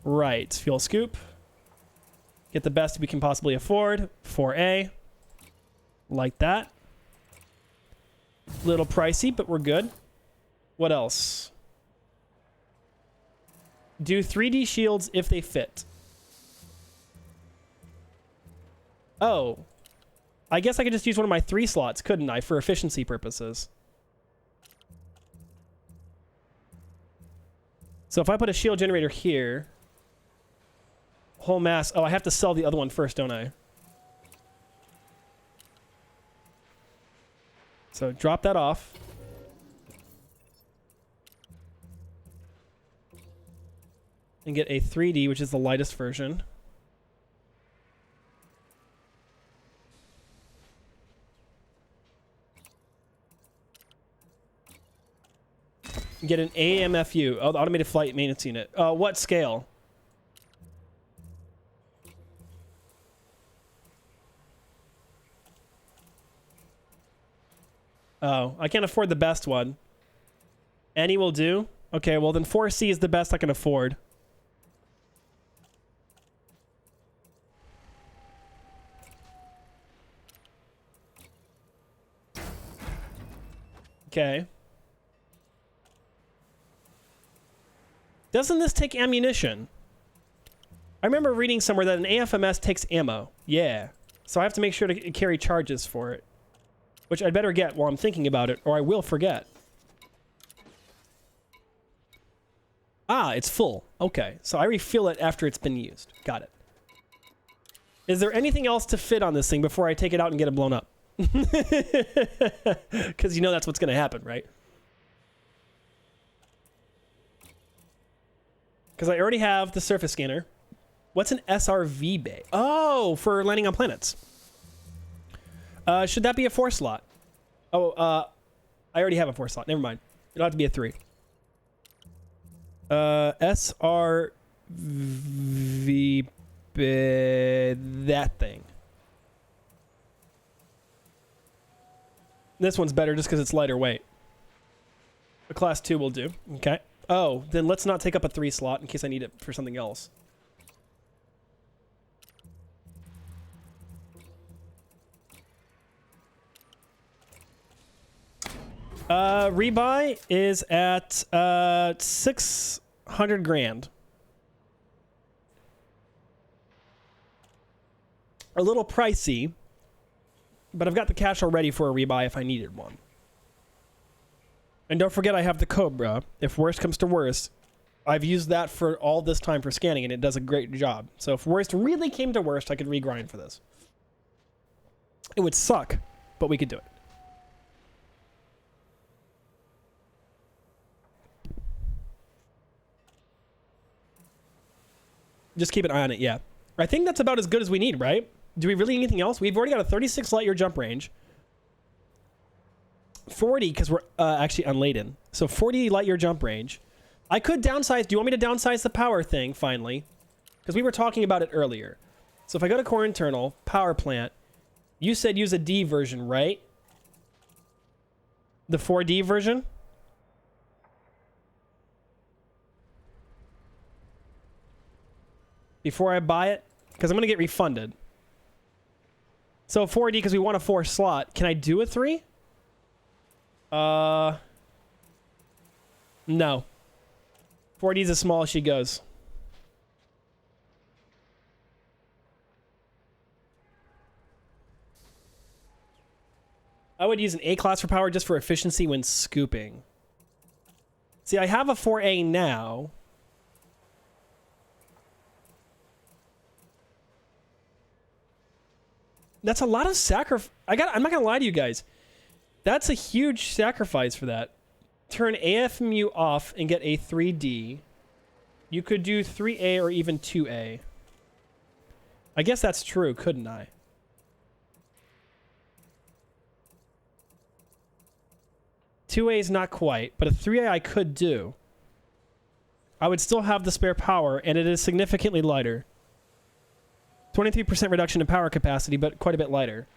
A: Right. Fuel scoop. Get the best we can possibly afford. 4A. Like that. Little pricey, but we're good. What else? Do 3D shields if they fit. Oh. I guess I could just use one of my 3 slots, couldn't I, for efficiency purposes? So if I put a shield generator here... Whole mass... Oh, I have to sell the other one first, don't I? So drop that off. And get a 3D, which is the lightest version. Get an AMFU. Oh, the Automated Flight Maintenance Unit. What scale? Oh, I can't afford the best one. Any will do? Okay, well then 4C is the best I can afford. Okay. Doesn't this take ammunition? I remember reading somewhere that an AFMS takes ammo. Yeah. So I have to make sure to carry charges for it. Which I'd better get while I'm thinking about it, or I will forget. Ah, it's full. Okay. So I refill it after it's been used. Got it. Is there anything else to fit on this thing before I take it out and get it blown up? Because you know that's what's going to happen, right? Because I already have the surface scanner. What's an SRV bay? Oh, for landing on planets. Should that be a 4 slot? Oh, I already have a 4 slot. Never mind. It'll have to be a 3. SRV bay, that thing. This one's better just because it's lighter weight. A class 2 will do. Okay. Oh, then let's not take up a 3 slot in case I need it for something else. Rebuy is at 600 grand. A little pricey, but I've got the cash already for a rebuy if I needed one. And don't forget I have the Cobra. If worst comes to worst, I've used that for all this time for scanning and it does a great job. So if worst really came to worst, I could regrind for this. It would suck, but we could do it. Just keep an eye on it, yeah. I think that's about as good as we need, right? Do we really need anything else? We've already got a 36 light year jump range. 40, because we're actually unladen. So 40 light year jump range. I could downsize. Do you want me to downsize the power thing, finally? Because we were talking about it earlier. So if I go to core internal, power plant, you said use a D version, right? The 4D version? Before I buy it? Because I'm going to get refunded. So 4D because we want a 4 slot. Can I do a 3? No. 4D is as small as she goes. I would use an A class for power just for efficiency when scooping. See, I have a 4A now. That's a lot of sacrifice. I'm not gonna lie to you guys. That's a huge sacrifice for that. Turn AFMU off and get a 3D. You could do 3A or even 2A. I guess that's true, couldn't I? Two A is not quite, but a 3A I could do. I would still have the spare power, and it is significantly lighter. 23% reduction in power capacity, but quite a bit lighter.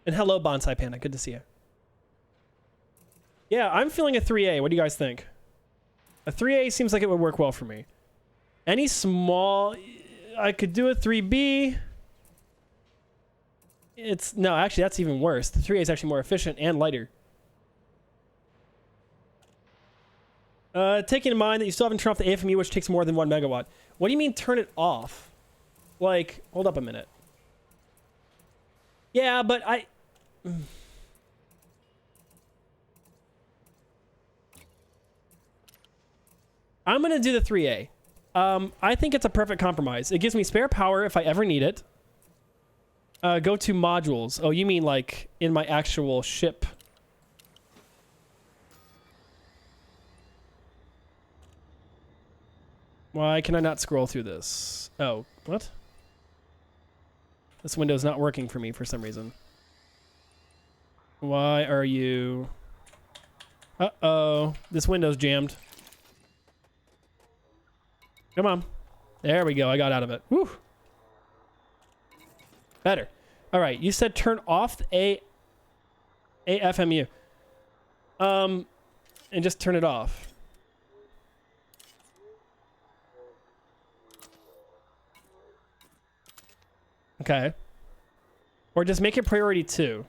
A: And hello, Bonsai Panda. Good to see you. Yeah, I'm feeling a 3A. What do you guys think? A 3A seems like it would work well for me. Any small... I could do a 3B. No, actually, that's even worse. The 3A is actually more efficient and lighter. Taking in mind that you still haven't turned off the AFMU, which takes more than 1 megawatt. What do you mean turn it off? Like, hold up a minute. Yeah, but I'm going to do the 3A. I think it's a perfect compromise. It gives me spare power if I ever need it. Go to modules. Oh, you mean like in my actual ship? Why can I not scroll through this? Oh, what? This window's not working for me for some reason. Why are you... Uh-oh. This window's jammed. Come on. There we go. I got out of it. Whew. Better. All right. You said turn off the AFMU. And just turn it off. Okay. Or just make it priority 2.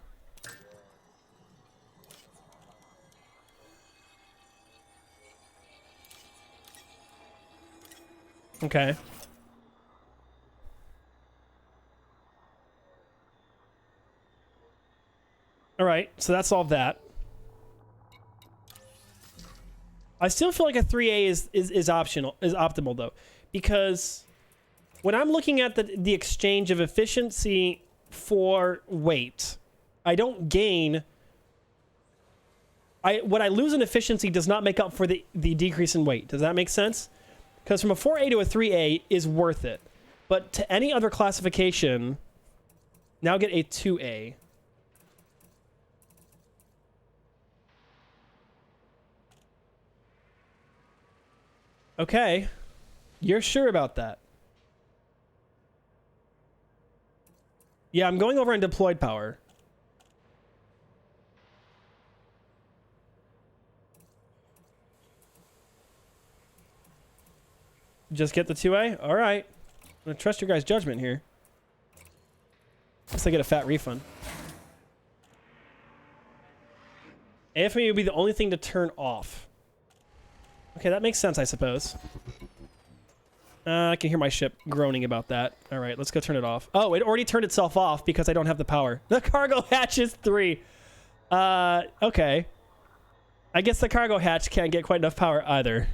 A: Okay. All right, so that solved that. I still feel like a 3A is optional, is optimal though, because when I'm looking at the exchange of efficiency for weight, I don't gain. What I lose in efficiency does not make up for the decrease in weight. Does that make sense? Because from a 4A to a 3A is worth it, but to any other classification, now get a 2A. Okay, you're sure about that? Yeah, I'm going over on deployed power. Just get the 2A? All right. I'm gonna trust your guys' judgment here. Guess I get a fat refund. AFME would be the only thing to turn off. Okay, that makes sense, I suppose. I can hear my ship groaning about that. All right, let's go turn it off. Oh, it already turned itself off because I don't have the power. The cargo hatch is 3. Okay. I guess the cargo hatch can't get quite enough power either.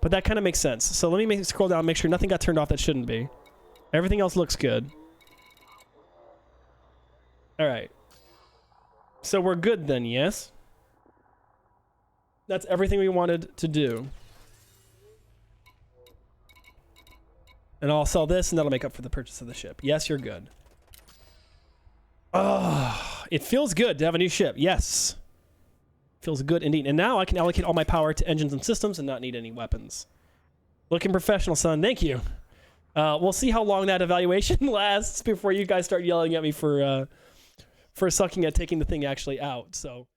A: But that kind of makes sense. So let me scroll down, make sure nothing got turned off that shouldn't be. Everything else looks good. All right. So we're good then, yes? That's everything we wanted to do. And I'll sell this, and that'll make up for the purchase of the ship. Yes, you're good. Oh, it feels good to have a new ship. Yes. Feels good indeed. And now I can allocate all my power to engines and systems and not need any weapons. Looking professional, son. Thank you. We'll see how long that evaluation lasts before you guys start yelling at me for sucking at taking the thing actually out. So...